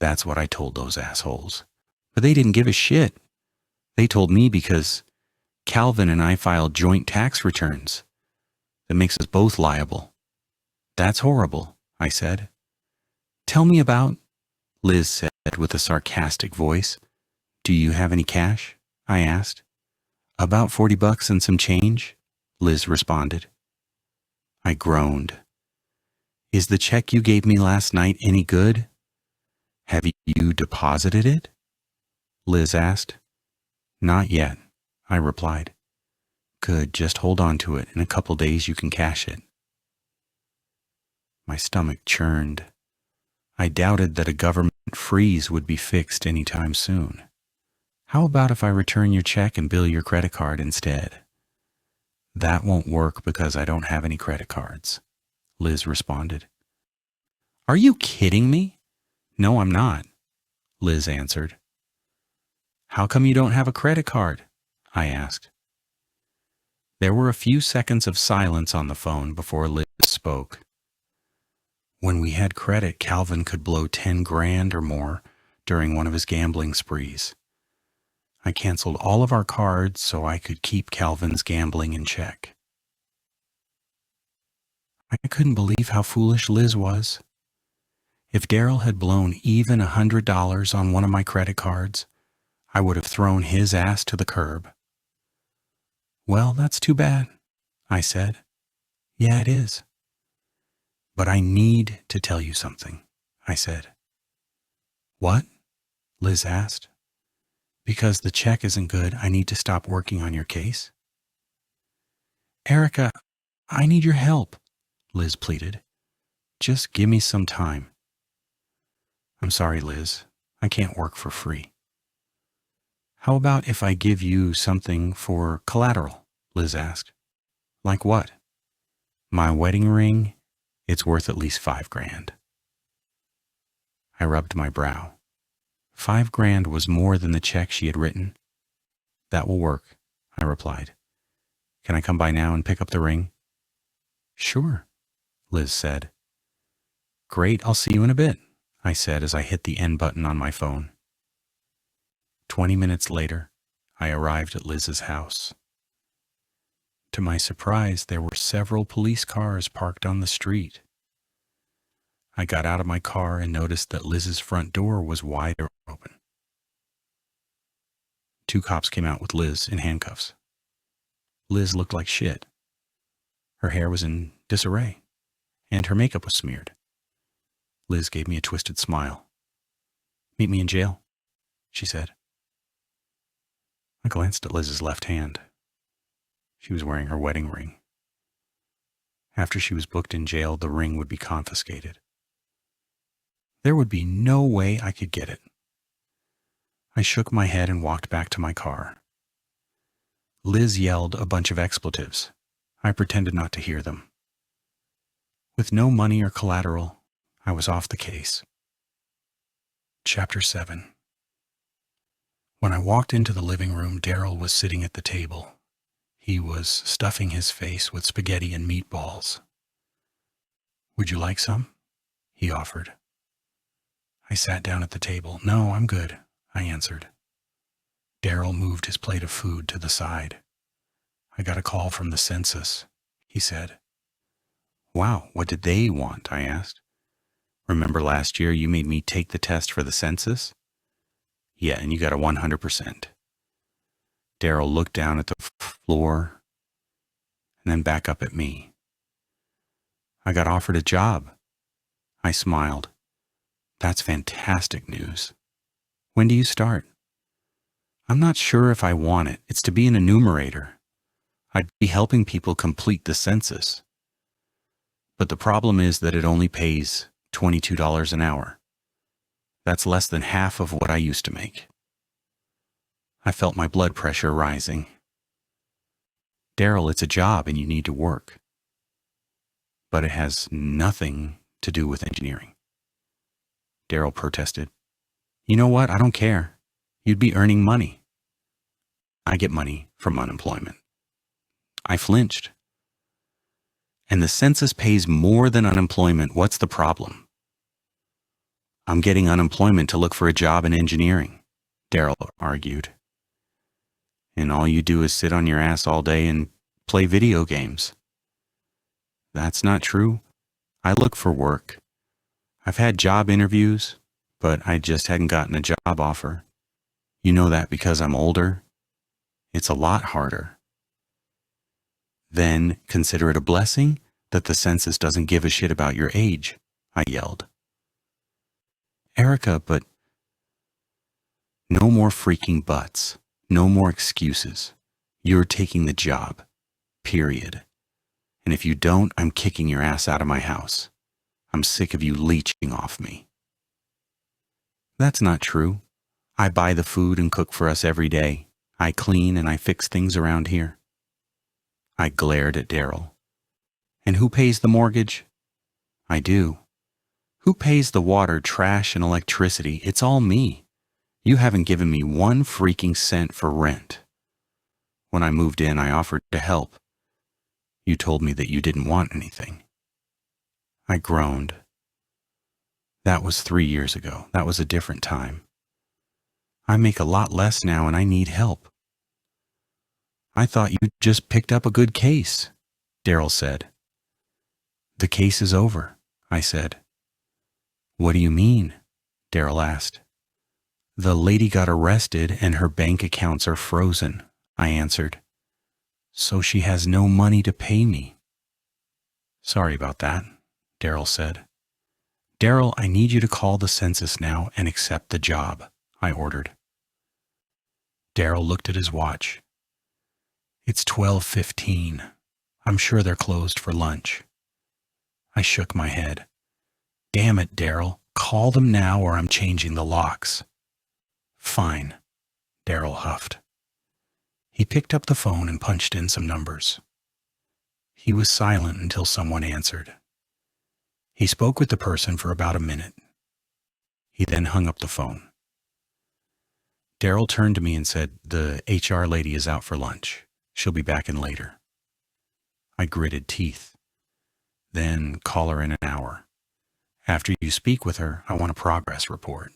That's what I told those assholes. But they didn't give a shit. They told me because Calvin and I filed joint tax returns. That makes us both liable. That's horrible, I said. Tell me about, Liz said with a sarcastic voice. Do you have any cash? I asked. About $40 and some change, Liz responded. I groaned. Is the check you gave me last night any good? Have you deposited it? Liz asked. Not yet, I replied. Good, just hold on to it. In a couple days you can cash it. My stomach churned. I doubted that a government freeze would be fixed any time soon. How about if I return your check and bill your credit card instead? That won't work because I don't have any credit cards, Liz responded. Are you kidding me? No, I'm not, Liz answered. How come you don't have a credit card? I asked. There were a few seconds of silence on the phone before Liz spoke. When we had credit, Calvin could blow 10 grand or more during one of his gambling sprees. I canceled all of our cards so I could keep Calvin's gambling in check. I couldn't believe how foolish Liz was. If Daryl had blown even $100 on one of my credit cards, I would have thrown his ass to the curb. Well, that's too bad, I said. Yeah, it is. But I need to tell you something, I said. What? Liz asked. Because the check isn't good, I need to stop working on your case? Erika, I need your help, Liz pleaded. Just give me some time. I'm sorry, Liz. I can't work for free. How about if I give you something for collateral? Liz asked. Like what? My wedding ring. It's worth at least $5 grand. I rubbed my brow. $5 grand was more than the check she had written. That will work, I replied. Can I come by now and pick up the ring? Sure, Liz said. Great, I'll see you in a bit, I said as I hit the end button on my phone. 20 minutes later, I arrived at Liz's house. To my surprise, there were several police cars parked on the street. I got out of my car and noticed that Liz's front door was wide open. 2 cops came out with Liz in handcuffs. Liz looked like shit. Her hair was in disarray, and her makeup was smeared. Liz gave me a twisted smile. Meet me in jail, she said. I glanced at Liz's left hand. She was wearing her wedding ring. After she was booked in jail, the ring would be confiscated. There would be no way I could get it. I shook my head and walked back to my car. Liz yelled a bunch of expletives. I pretended not to hear them. With no money or collateral, I was off the case. Chapter 7. When I walked into the living room, Daryl was sitting at the table. He was stuffing his face with spaghetti and meatballs. Would you like some? He offered. I sat down at the table. No, I'm good, I answered. Daryl moved his plate of food to the side. I got a call from the census, he said. Wow, what did they want? I asked. Remember last year you made me take the test for the census? Yeah, and you got a 100%. Daryl looked down at the floor and then back up at me. I got offered a job. I smiled. That's fantastic news. When do you start? I'm not sure if I want it. It's to be an enumerator. I'd be helping people complete the census. But the problem is that it only pays $22 an hour. That's less than half of what I used to make. I felt my blood pressure rising. Daryl, it's a job and you need to work. But it has nothing to do with engineering. Daryl protested. You know what? I don't care. You'd be earning money. I get money from unemployment. I flinched. And the census pays more than unemployment. What's the problem? I'm getting unemployment to look for a job in engineering, Daryl argued. And all you do is sit on your ass all day and play video games. That's not true. I look for work. I've had job interviews, but I just hadn't gotten a job offer. You know that because I'm older? It's a lot harder. Then consider it a blessing that the census doesn't give a shit about your age, I yelled. Erika, but no more freaking buts. No more excuses. You're taking the job. Period. And if you don't, I'm kicking your ass out of my house. I'm sick of you leeching off me. That's not true. I buy the food and cook for us every day. I clean and I fix things around here. I glared at Daryl. And who pays the mortgage? I do. Who pays the water, trash, and electricity? It's all me. You haven't given me one freaking cent for rent. When I moved in, I offered to help. You told me that you didn't want anything. I groaned. That was 3 years ago. That was a different time. I make a lot less now and I need help. I thought you just picked up a good case, Daryl said. The case is over, I said. What do you mean? Daryl asked. The lady got arrested and her bank accounts are frozen, I answered. So she has no money to pay me. Sorry about that, Daryl said. Daryl, I need you to call the census now and accept the job, I ordered. Daryl looked at his watch. It's 12:15. I'm sure they're closed for lunch. I shook my head. Damn it, Daryl. Call them now or I'm changing the locks. Fine, Daryl huffed. He picked up the phone and punched in some numbers. He was silent until someone answered. He spoke with the person for about a minute. He then hung up the phone. Daryl turned to me and said, The HR lady is out for lunch. She'll be back in later. I gritted teeth. Then call her in an hour. After you speak with her, I want a progress report.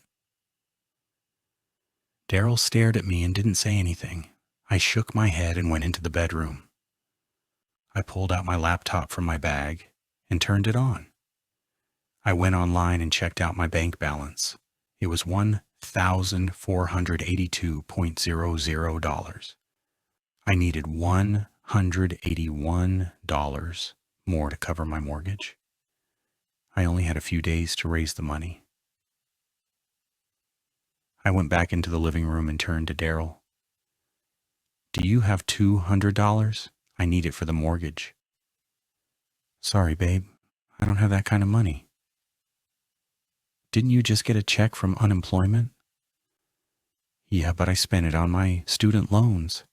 Daryl stared at me and didn't say anything. I shook my head and went into the bedroom. I pulled out my laptop from my bag and turned it on. I went online and checked out my bank balance. It was $1,482.00. I needed $181 more to cover my mortgage. I only had a few days to raise the money. I went back into the living room and turned to Daryl. Do you have $200? I need it for the mortgage. Sorry, babe. I don't have that kind of money. Didn't you just get a check from unemployment? Yeah, but I spent it on my student loans.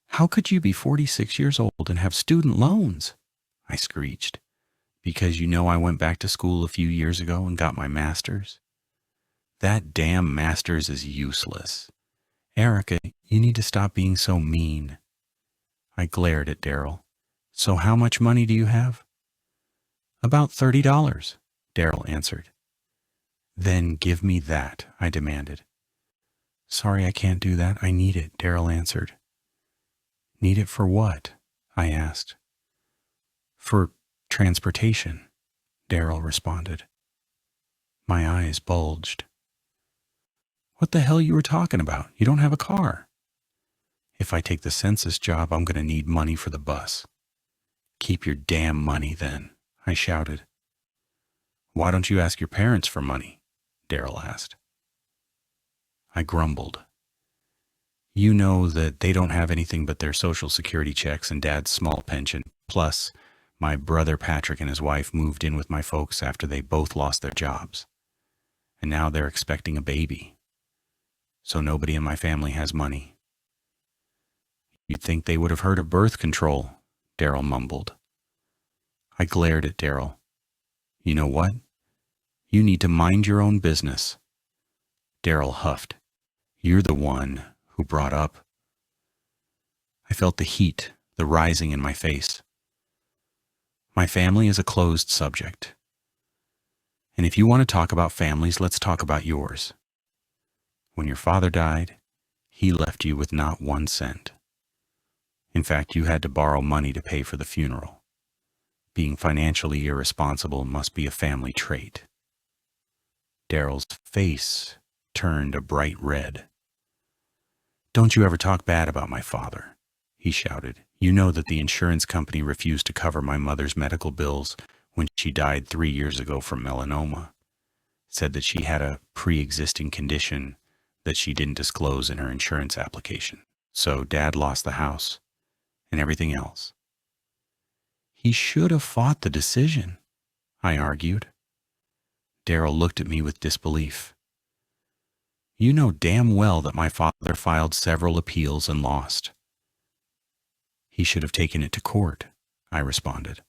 How could you be 46 years old and have student loans? I screeched. Because you know I went back to school a few years ago and got my master's? That damn master's is useless. Erika, you need to stop being so mean. I glared at Daryl. So how much money do you have? About $30, Daryl answered. Then give me that, I demanded. Sorry, I can't do that. I need it, Daryl answered. Need it for what? I asked. For transportation, Daryl responded. My eyes bulged. What the hell you were talking about? You don't have a car. If I take the census job, I'm going to need money for the bus. Keep your damn money then, I shouted. Why don't you ask your parents for money? Daryl asked. I grumbled. You know that they don't have anything but their Social Security checks and Dad's small pension. Plus, my brother Patrick and his wife moved in with my folks after they both lost their jobs. And now they're expecting a baby. So nobody in my family has money. You'd think they would have heard of birth control, Daryl mumbled. I glared at Daryl. You know what? You need to mind your own business. Daryl huffed. You're the one who brought up. I felt the heat, the rising in my face. My family is a closed subject. And if you want to talk about families, let's talk about yours. When your father died, he left you with not 1 cent. In fact, you had to borrow money to pay for the funeral. Being financially irresponsible must be a family trait. Daryl's face turned a bright red. "Don't you ever talk bad about my father," he shouted. "You know that the insurance company refused to cover my mother's medical bills when she died 3 years ago from melanoma. Said that she had a pre-existing condition that she didn't disclose in her insurance application. So Dad lost the house and everything else." "He should have fought the decision," I argued. Daryl looked at me with disbelief. "You know damn well that my father filed several appeals and lost." "He should have taken it to court," I responded.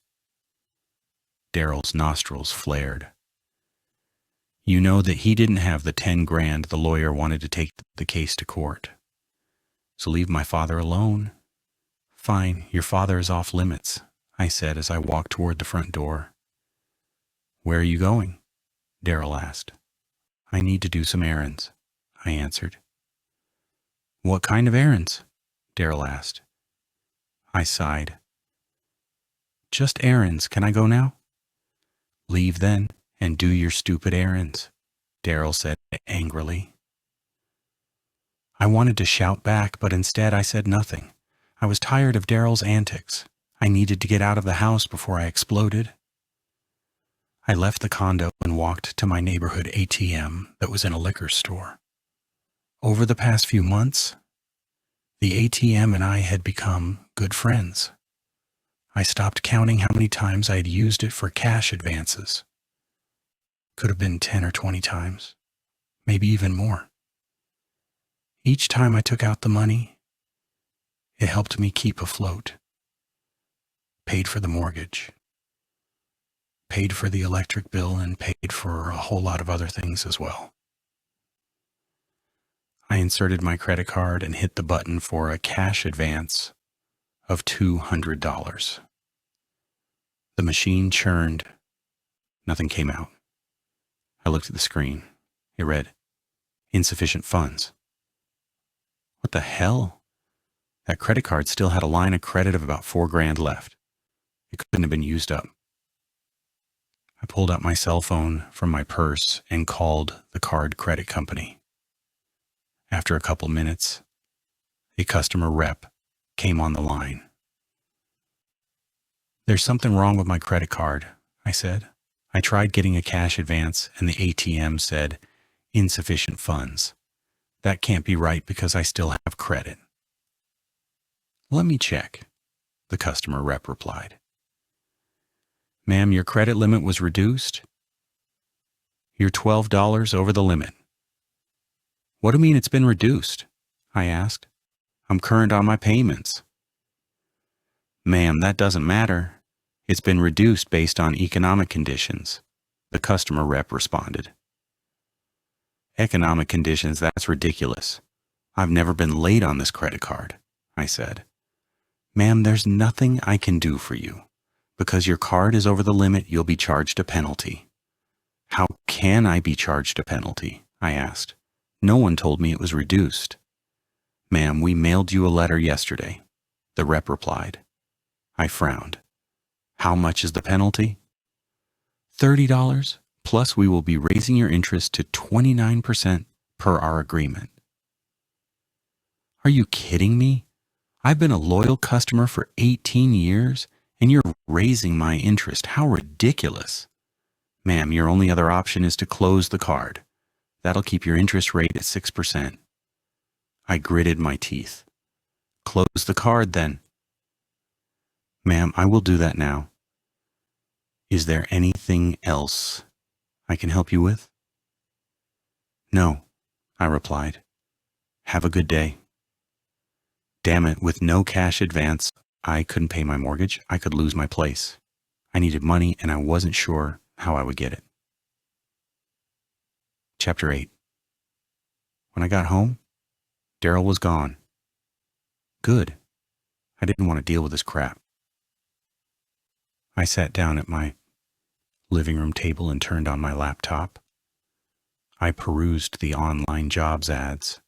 Daryl's nostrils flared. "You know that he didn't have the 10 grand the lawyer wanted to take the case to court. So leave my father alone." "Fine, your father is off limits," I said as I walked toward the front door. "Where are you going?" Daryl asked. "I need to do some errands," I answered. "What kind of errands?" Daryl asked. I sighed. "Just errands. Can I go now?" "Leave then and do your stupid errands," Daryl said angrily. I wanted to shout back, but instead I said nothing. I was tired of Daryl's antics. I needed to get out of the house before I exploded. I left the condo and walked to my neighborhood ATM that was in a liquor store. Over the past few months, the ATM and I had become good friends. I stopped counting how many times I had used it for cash advances. Could have been 10 or 20 times, maybe even more. Each time I took out the money, it helped me keep afloat. Paid for the mortgage, paid for the electric bill, and paid for a whole lot of other things as well. I inserted my credit card and hit the button for a cash advance of $200. The machine churned. Nothing came out. I looked at the screen. It read, "Insufficient funds." What the hell? That credit card still had a line of credit of about 4 grand left. It couldn't have been used up. I pulled out my cell phone from my purse and called the card credit company. After a couple minutes, a customer rep came on the line. "There's something wrong with my credit card," I said. "I tried getting a cash advance and the ATM said insufficient funds. That can't be right because I still have credit." "Let me check," the customer rep replied. "Ma'am, your credit limit was reduced. You're $12 over the limit." "What do you mean it's been reduced?" I asked. "I'm current on my payments." "Ma'am, that doesn't matter. It's been reduced based on economic conditions," the customer rep responded. "Economic conditions, that's ridiculous. I've never been late on this credit card," I said. "Ma'am, there's nothing I can do for you. Because your card is over the limit, you'll be charged a penalty." "How can I be charged a penalty?" I asked. "No one told me it was reduced." "Ma'am, we mailed you a letter yesterday," the rep replied. I frowned. "How much is the penalty?" $30, plus we will be raising your interest to 29% per our agreement." "Are you kidding me? I've been a loyal customer for 18 years, and you're raising my interest. How ridiculous." "Ma'am, your only other option is to close the card. That'll keep your interest rate at 6%. I gritted my teeth. "Close the card, then." "Ma'am, I will do that now. Is there anything else I can help you with?" "No," I replied. "Have a good day." Damn it, with no cash advance, I couldn't pay my mortgage. I could lose my place. I needed money, and I wasn't sure how I would get it. Chapter 8. When I got home, Daryl was gone. Good. I didn't want to deal with this crap. I sat down at my living room table and turned on my laptop. I perused the online jobs ads.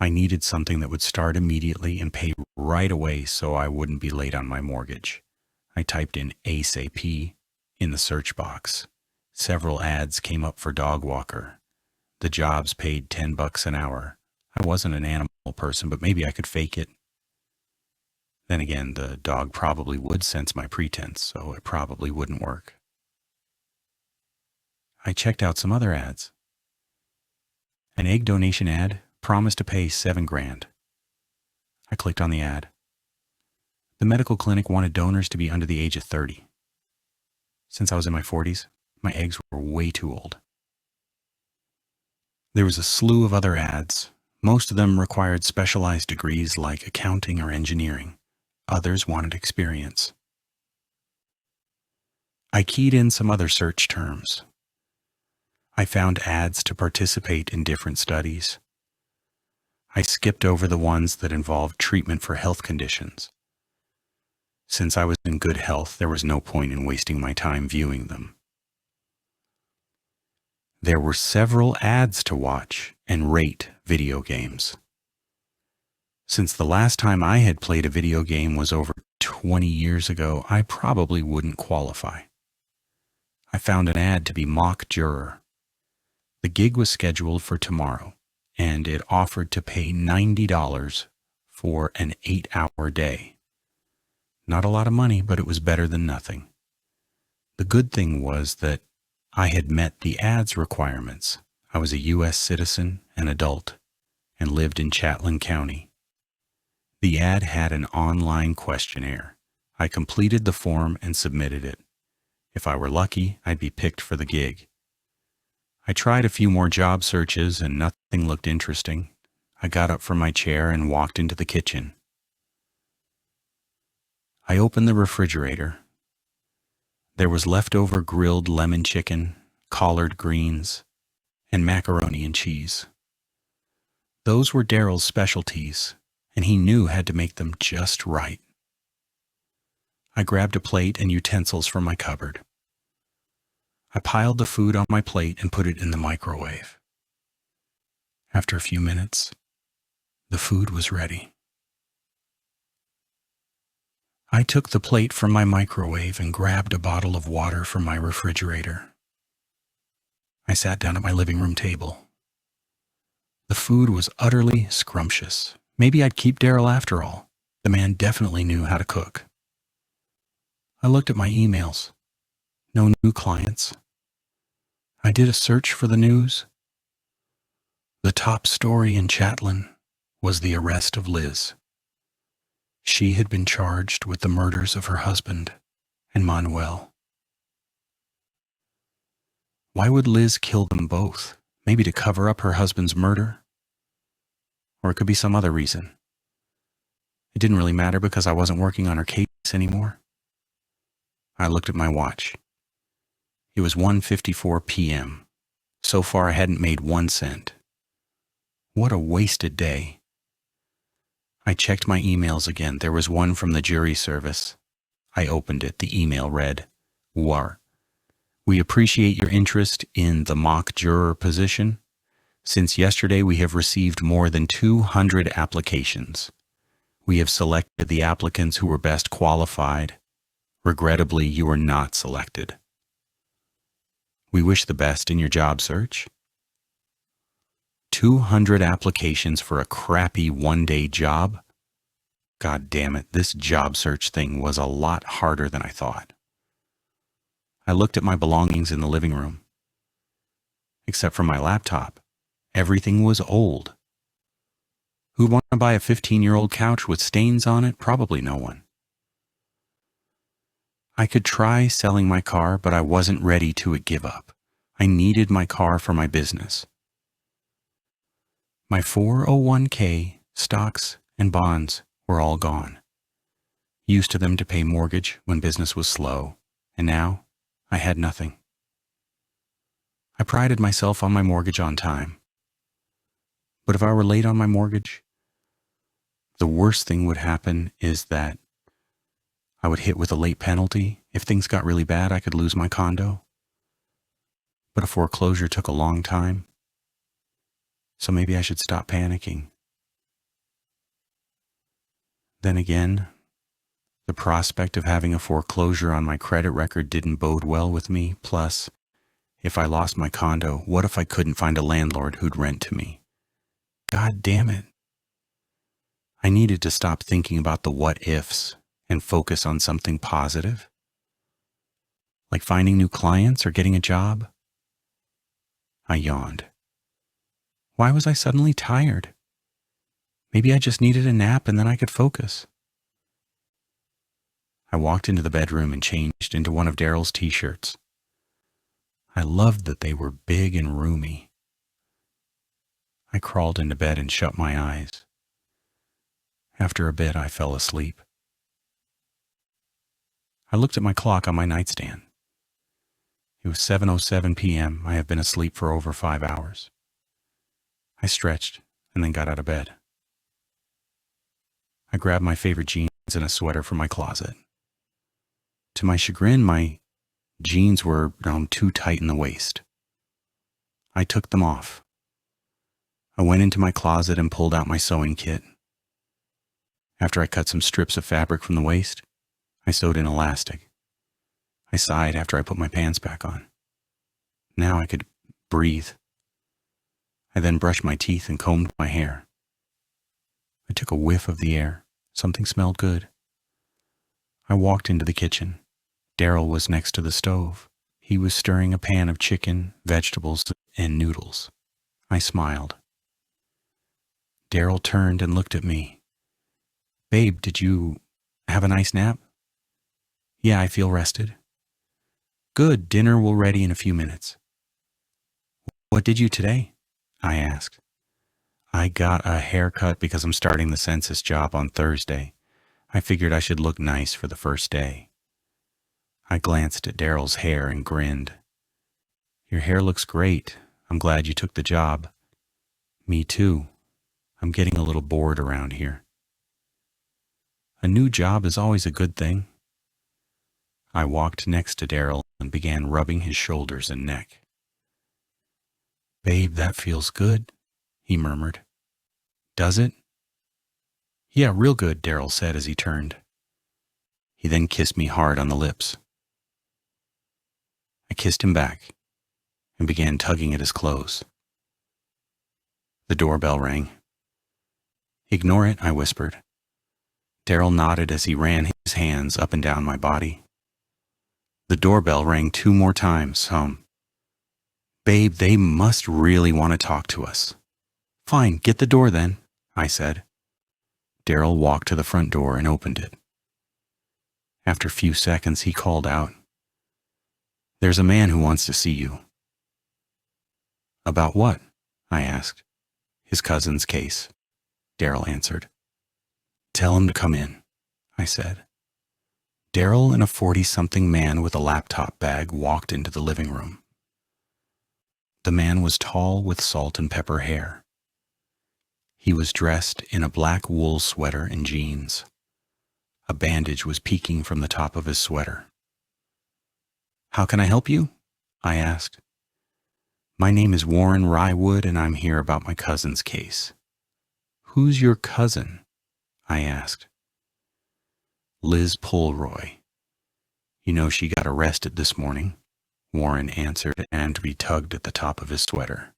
I needed something that would start immediately and pay right away so I wouldn't be late on my mortgage. I typed in ASAP in the search box. Several ads came up for dog walker. The jobs paid $10 an hour. I wasn't an animal person, but maybe I could fake it. Then again, the dog probably would sense my pretense, so it probably wouldn't work. I checked out some other ads. An egg donation ad promised to pay $7,000. I clicked on the ad. The medical clinic wanted donors to be under the age of 30. Since I was in my 40s, my eggs were way too old. There was a slew of other ads. Most of them required specialized degrees like accounting or engineering. Others wanted experience. I keyed in some other search terms. I found ads to participate in different studies. I skipped over the ones that involved treatment for health conditions. Since I was in good health, there was no point in wasting my time viewing them. There were several ads to watch and rate video games. Since the last time I had played a video game was over 20 years ago, I probably wouldn't qualify. I found an ad to be mock juror. The gig was scheduled for tomorrow, and it offered to pay $90 for an 8-hour day. Not a lot of money, but it was better than nothing. The good thing was that I had met the ad's requirements. I was a U.S. citizen, an adult, and lived in Chatham County. The ad had an online questionnaire. I completed the form and submitted it. If I were lucky, I'd be picked for the gig. I tried a few more job searches and nothing looked interesting. I got up from my chair and walked into the kitchen. I opened the refrigerator. There was leftover grilled lemon chicken, collard greens, and macaroni and cheese. Those were Daryl's specialties, and he knew had to make them just right. I grabbed a plate and utensils from my cupboard. I piled the food on my plate and put it in the microwave. After a few minutes, the food was ready. I took the plate from my microwave and grabbed a bottle of water from my refrigerator. I sat down at my living room table. The food was utterly scrumptious. Maybe I'd keep Daryl after all. The man definitely knew how to cook. I looked at my emails. No new clients. I did a search for the news. The top story in Chatham was the arrest of Liz. She had been charged with the murders of her husband and Manuel. Why would Liz kill them both? Maybe to cover up her husband's murder? Or it could be some other reason. It didn't really matter because I wasn't working on her case anymore. I looked at my watch. It was 1:54 p.m. So far I hadn't made 1 cent. What a wasted day. I checked my emails again. There was one from the jury service. I opened it. The email read, "War. We appreciate your interest in the mock juror position. Since yesterday, we have received more than 200 applications. We have selected the applicants who were best qualified. Regrettably, you were not selected. We wish the best in your job search." 200 applications for a crappy one-day job? God damn it, this job search thing was a lot harder than I thought. I looked at my belongings in the living room. Except for my laptop, everything was old. Who'd want to buy a 15-year-old couch with stains on it? Probably no one. I could try selling my car, but I wasn't ready to give up. I needed my car for my business. My 401k, stocks, and bonds were all gone. Used to them to pay mortgage when business was slow, and now I had nothing. I prided myself on my mortgage on time. But if I were late on my mortgage, the worst thing would happen is that I would hit with a late penalty If things got really bad, I could lose my condo. But a foreclosure took a long time, so maybe I should stop panicking. Then again, the prospect of having a foreclosure on my credit record didn't bode well with me. Plus, if I lost my condo, what if I couldn't find a landlord who'd rent to me? God damn it. I needed to stop thinking about the what-ifs and focus on something positive, like finding new clients or getting a job. I yawned. Why was I suddenly tired? Maybe I just needed a nap and then I could focus. I walked into the bedroom and changed into one of Daryl's t-shirts. I loved that they were big and roomy. I crawled into bed and shut my eyes. After a bit, I fell asleep. I looked at my clock on my nightstand. It was 7:07 p.m. I have been asleep for over 5 hours. I stretched and then got out of bed. I grabbed my favorite jeans and a sweater from my closet. To my chagrin, my jeans were too tight in the waist. I took them off. I went into my closet and pulled out my sewing kit. After I cut some strips of fabric from the waist, I sewed in elastic. I sighed after I put my pants back on. Now I could breathe. I then brushed my teeth and combed my hair. I took a whiff of the air. Something smelled good. I walked into the kitchen. Daryl was next to the stove. He was stirring a pan of chicken, vegetables, and noodles. I smiled. Daryl turned and looked at me. Babe, did you have a nice nap? Yeah, I feel rested. Good, dinner will ready in a few minutes. What did you today? I asked. I got a haircut because I'm starting the census job on Thursday. I figured I should look nice for the first day. I glanced at Daryl's hair and grinned. Your hair looks great. I'm glad you took the job. Me too. I'm getting a little bored around here. A new job is always a good thing. I walked next to Daryl and began rubbing his shoulders and neck. Babe, that feels good, he murmured. Does it? Yeah, real good, Daryl said as he turned. He then kissed me hard on the lips. I kissed him back and began tugging at his clothes. The doorbell rang. Ignore it, I whispered. Daryl nodded as he ran his hands up and down my body. The doorbell rang 2 more times. Babe, they must really want to talk to us. Fine, get the door then, I said. Daryl walked to the front door and opened it. After a few seconds, he called out, There's a man who wants to see you. About what? I asked. His cousin's case, Daryl answered. Tell him to come in, I said. Daryl and a 40-something man with a laptop bag walked into the living room. The man was tall with salt and pepper hair. He was dressed in a black wool sweater and jeans. A bandage was peeking from the top of his sweater. How can I help you? I asked. My name is Warren Rywood and I'm here about my cousin's case. Who's your cousin? I asked. Liz Pulroy. You know she got arrested this morning, Warren answered and he tugged at the top of his sweater.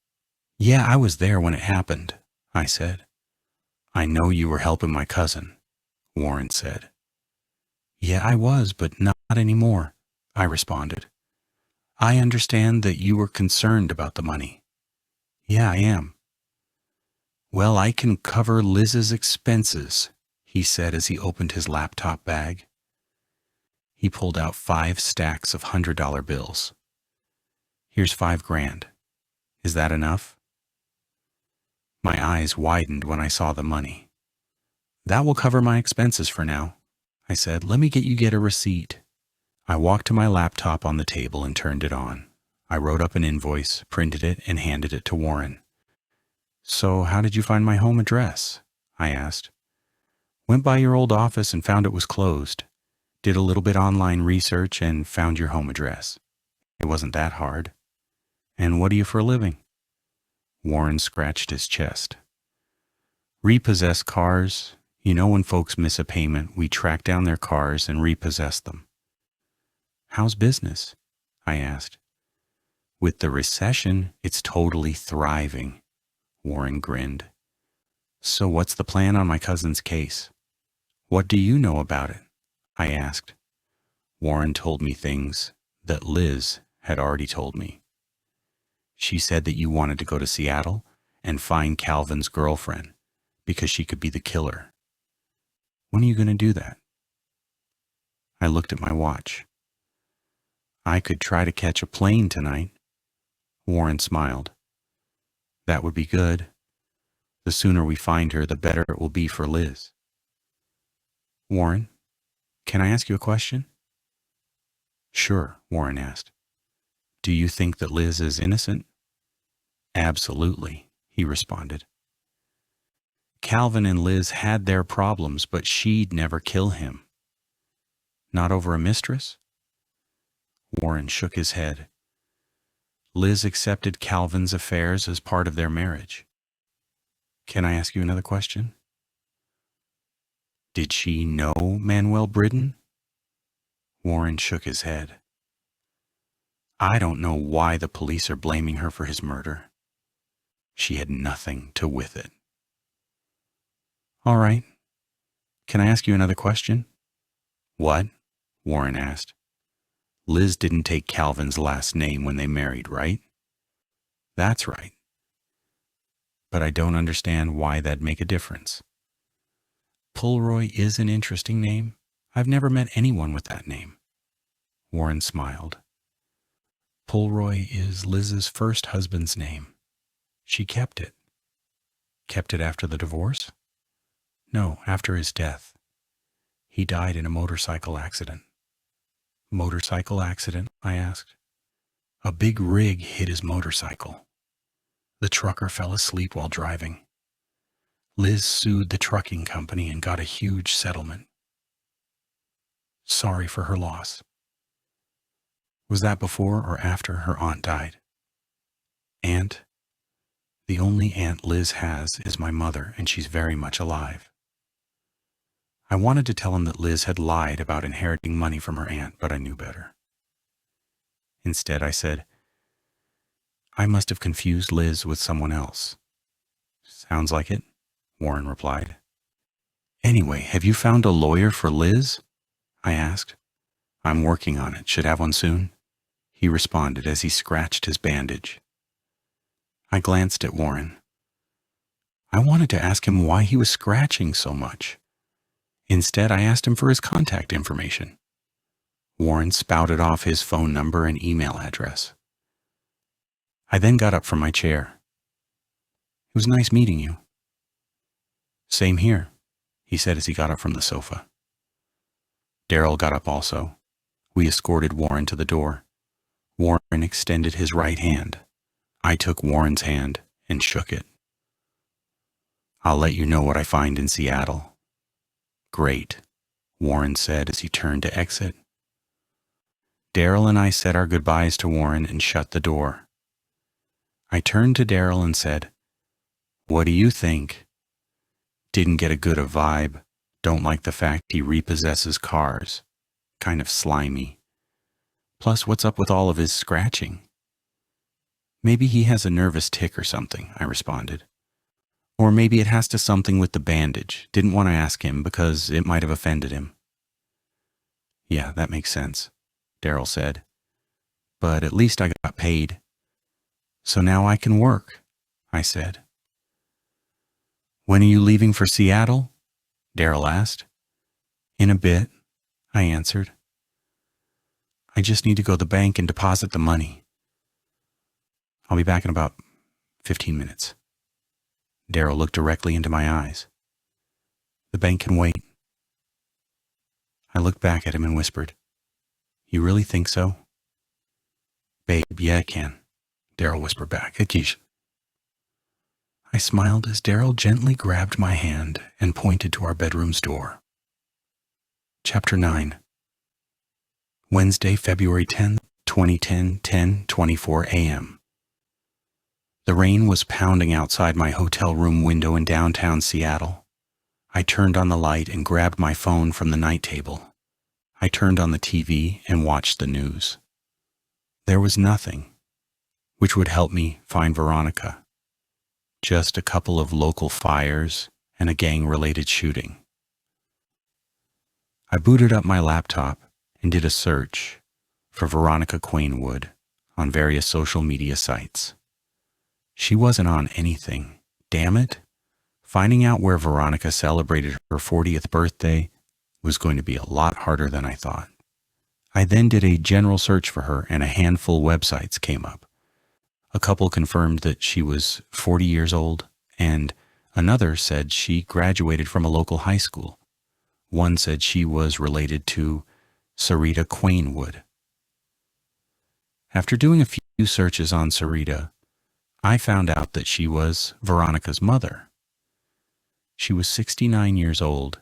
Yeah, I was there when it happened, I said. I know you were helping my cousin, Warren said. Yeah, I was, but not anymore, I responded. I understand that you were concerned about the money. Yeah, I am. Well, I can cover Liz's expenses, he said as he opened his laptop bag. He pulled out 5 stacks of $100 bills. Here's $5,000. Is that enough? My eyes widened when I saw the money. That will cover my expenses for now, I said. Let me get a receipt. I walked to my laptop on the table and turned it on. I wrote up an invoice, printed it, and handed it to Warren. So how did you find my home address? I asked. Went by your old office and found it was closed. Did a little bit online research and found your home address. It wasn't that hard. And what do you for a living? Warren scratched his chest. Repossess cars. You know, when folks miss a payment, we track down their cars and repossess them. How's business? I asked. With the recession, it's totally thriving. Warren grinned. So what's the plan on my cousin's case? What do you know about it? I asked. Warren told me things that Liz had already told me. She said that you wanted to go to Seattle and find Calvin's girlfriend because she could be the killer. When are you going to do that? I looked at my watch. I could try to catch a plane tonight. Warren smiled. That would be good. The sooner we find her, the better it will be for Liz. Warren, can I ask you a question? Sure, Warren asked. Do you think that Liz is innocent? Absolutely, he responded. Calvin and Liz had their problems, but she'd never kill him. Not over a mistress? Warren shook his head. Liz accepted Calvin's affairs as part of their marriage. Can I ask you another question? Did she know Manuel Britton? Warren shook his head. I don't know why the police are blaming her for his murder. She had nothing to with it. All right. Can I ask you another question? What? Warren asked. Liz didn't take Calvin's last name when they married, right? That's right. But I don't understand why that'd make a difference. Pulroy is an interesting name. I've never met anyone with that name. Warren smiled. Pulroy is Liz's first husband's name. She kept it. Kept it after the divorce? No, after his death. He died in a motorcycle accident. Motorcycle accident? I asked. A big rig hit his motorcycle. The trucker fell asleep while driving. Liz sued the trucking company and got a huge settlement. Sorry for her loss. Was that before or after her aunt died? Aunt? The only aunt Liz has is my mother, and she's very much alive. I wanted to tell him that Liz had lied about inheriting money from her aunt, but I knew better. Instead, I said, I must have confused Liz with someone else. Sounds like it, Warren replied. Anyway, have you found a lawyer for Liz? I asked. I'm working on it. Should have one soon, he responded as he scratched his bandage. I glanced at Warren. I wanted to ask him why he was scratching so much. Instead, I asked him for his contact information. Warren spouted off his phone number and email address. I then got up from my chair. It was nice meeting you. Same here, he said as he got up from the sofa. Daryl got up also. We escorted Warren to the door. Warren extended his right hand. I took Warren's hand and shook it. I'll let you know what I find in Seattle. Great, Warren said as he turned to exit. Daryl and I said our goodbyes to Warren and shut the door. I turned to Daryl and said, What do you think? Didn't get a good a vibe. Don't like the fact he repossesses cars. Kind of slimy. Plus, what's up with all of his scratching? Maybe he has a nervous tic or something, I responded. Or maybe it has to something with the bandage. Didn't want to ask him because it might have offended him. Yeah, that makes sense, Daryl said. But at least I got paid. So now I can work, I said. When are you leaving for Seattle? Daryl asked. In a bit, I answered. I just need to go to the bank and deposit the money. I'll be back in about 15 minutes. Daryl looked directly into my eyes. The bank can wait. I looked back at him and whispered, You really think so? Babe, yeah, it can, Daryl whispered back. Akish. I smiled as Daryl gently grabbed my hand and pointed to our bedroom's door. Chapter 9. Wednesday, February 10th, 2010, 10:24 a.m. The rain was pounding outside my hotel room window in downtown Seattle. I turned on the light and grabbed my phone from the night table. I turned on the TV and watched the news. There was nothing, which would help me find Veronica. Just a couple of local fires and a gang-related shooting. I booted up my laptop and did a search for Veronica Quainwood on various social media sites. She wasn't on anything. Damn it. Finding out where Veronica celebrated her 40th birthday was going to be a lot harder than I thought. I then did a general search for her and a handful of websites came up. A couple confirmed that she was 40 years old, and another said she graduated from a local high school. One said she was related to Sarita Quainwood. After doing a few searches on Sarita, I found out that she was Veronica's mother. She was 69 years old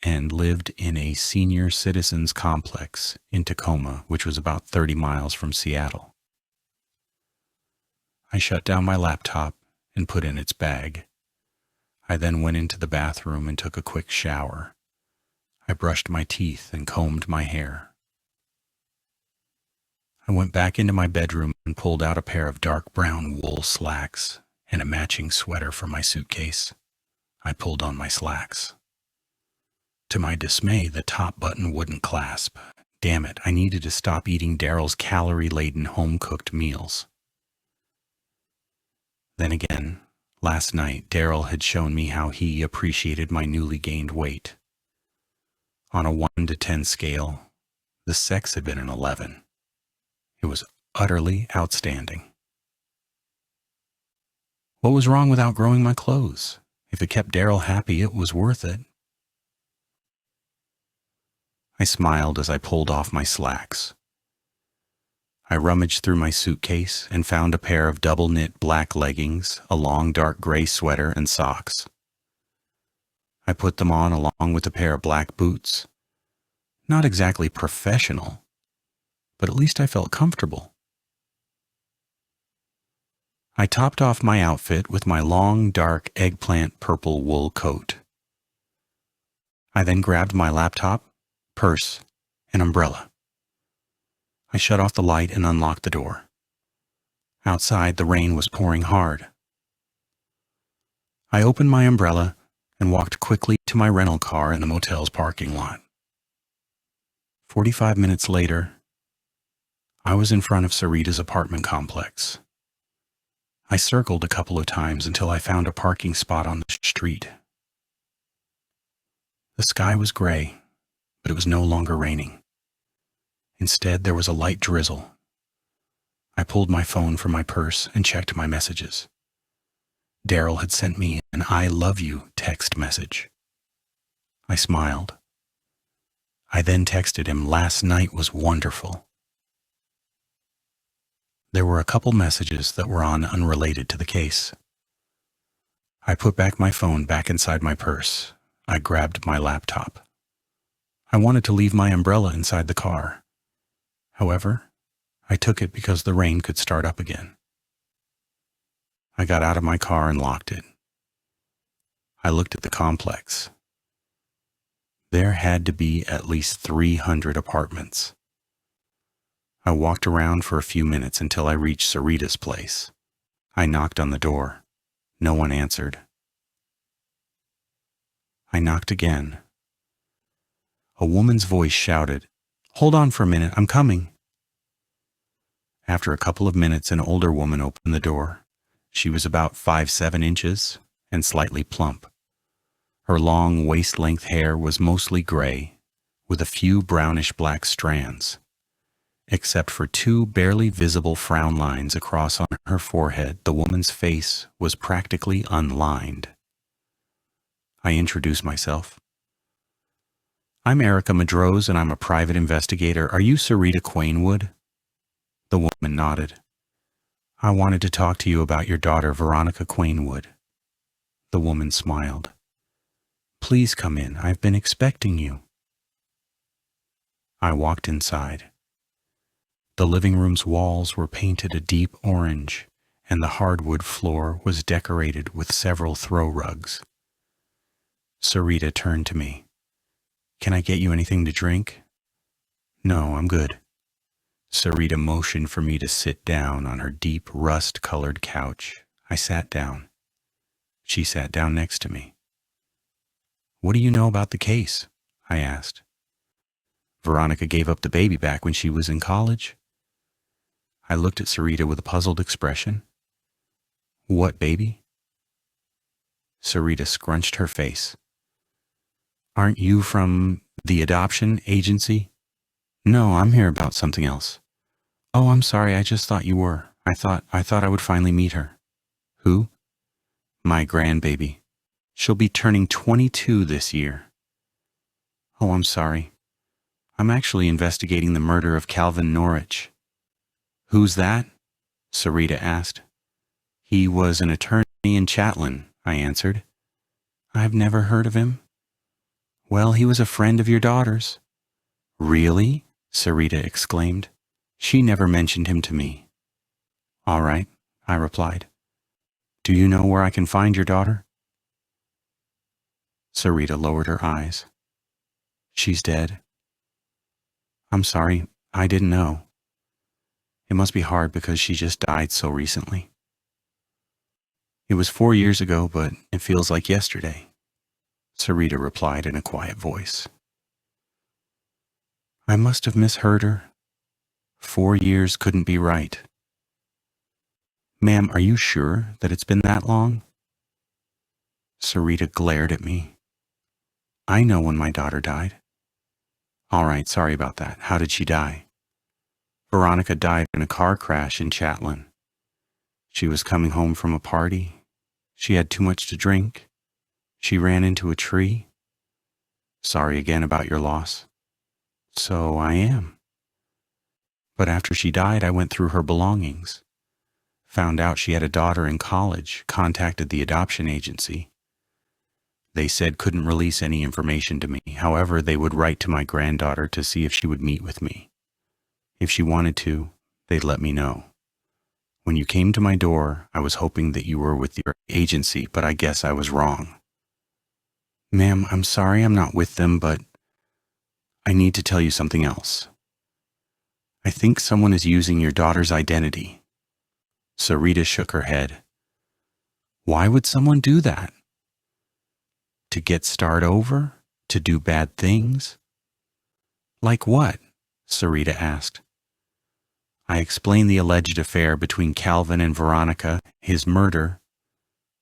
and lived in a senior citizens complex in Tacoma, which was about 30 miles from Seattle. I shut down my laptop and put in its bag. I then went into the bathroom and took a quick shower. I brushed my teeth and combed my hair. I went back into my bedroom and pulled out a pair of dark brown wool slacks and a matching sweater from my suitcase. I pulled on my slacks. To my dismay, the top button wouldn't clasp. Damn it, I needed to stop eating Daryl's calorie-laden home-cooked meals. Then again, last night, Daryl had shown me how he appreciated my newly gained weight. On a 1 to 10 scale, the sex had been an 11. It was utterly outstanding. What was wrong with outgrowing my clothes? If it kept Daryl happy, it was worth it. I smiled as I pulled off my slacks. I rummaged through my suitcase and found a pair of double-knit black leggings, a long dark gray sweater, and socks. I put them on along with a pair of black boots. Not exactly professional, but at least I felt comfortable. I topped off my outfit with my long, dark, eggplant purple wool coat. I then grabbed my laptop, purse, and umbrella. I shut off the light and unlocked the door. Outside, the rain was pouring hard. I opened my umbrella and walked quickly to my rental car in the motel's parking lot. 45 minutes later, I was in front of Sarita's apartment complex. I circled a couple of times until I found a parking spot on the street. The sky was gray, but it was no longer raining. Instead, there was a light drizzle. I pulled my phone from my purse and checked my messages. Daryl had sent me an "I love you" text message. I smiled. I then texted him, "Last night was wonderful." There were a couple messages that were unrelated to the case. I put back my phone back inside my purse. I grabbed my laptop. I wanted to leave my umbrella inside the car. However, I took it because the rain could start up again. I got out of my car and locked it. I looked at the complex. There had to be at least 300 apartments. I walked around for a few minutes until I reached Sarita's place. I knocked on the door. No one answered. I knocked again. A woman's voice shouted, "Hold on for a minute, I'm coming." After a couple of minutes, an older woman opened the door. She was about 5'7" inches and slightly plump. Her long waist-length hair was mostly gray, with a few brownish-black strands. Except for two barely visible frown lines across on her forehead, the woman's face was practically unlined. I introduced myself. "I'm Erika Mudrose, and I'm a private investigator. Are you Sarita Quainwood?" The woman nodded. "I wanted to talk to you about your daughter, Veronica Quainwood." The woman smiled. "Please come in. I've been expecting you." I walked inside. The living room's walls were painted a deep orange, and the hardwood floor was decorated with several throw rugs. Sarita turned to me. "Can I get you anything to drink?" "No, I'm good." Sarita motioned for me to sit down on her deep rust-colored couch. I sat down. She sat down next to me. "What do you know about the case?" I asked. "Veronica gave up the baby back when she was in college." I looked at Sarita with a puzzled expression. "What baby?" Sarita scrunched her face. "Aren't you from the adoption agency?" "No, I'm here about something else." "Oh, I'm sorry, I just thought you were. I thought I would finally meet her." "Who?" "My grandbaby. She'll be turning 22 this year." "Oh, I'm sorry. I'm actually investigating the murder of Calvin Norwich." "Who's that?" Sarita asked. "He was an attorney in Chatelain," I answered. "I've never heard of him." "Well, he was a friend of your daughter's." "Really?" Sarita exclaimed. "She never mentioned him to me." "All right," I replied. "Do you know where I can find your daughter?" Sarita lowered her eyes. "She's dead." "I'm sorry, I didn't know. It must be hard because she just died so recently." "It was 4 years ago, but it feels like yesterday," Sarita replied in a quiet voice. "I must have misheard her. 4 years couldn't be right." "Ma'am, are you sure that it's been that long?" Sarita glared at me. "I know when my daughter died." "All right, sorry about that. How did she die?" "Veronica died in a car crash in Chatelain. She was coming home from a party. She had too much to drink. She ran into a tree." "Sorry again about your loss." "So I am. But after she died, I went through her belongings. Found out she had a daughter in college, contacted the adoption agency. They said couldn't release any information to me. However, they would write to my granddaughter to see if she would meet with me. If she wanted to, they'd let me know. When you came to my door, I was hoping that you were with your agency, but I guess I was wrong." "Ma'am, I'm sorry I'm not with them, but I need to tell you something else. I think someone is using your daughter's identity." Sarita shook her head. "Why would someone do that? To get started over? To do bad things?" "Like what?" Sarita asked. I explained the alleged affair between Calvin and Veronica, his murder,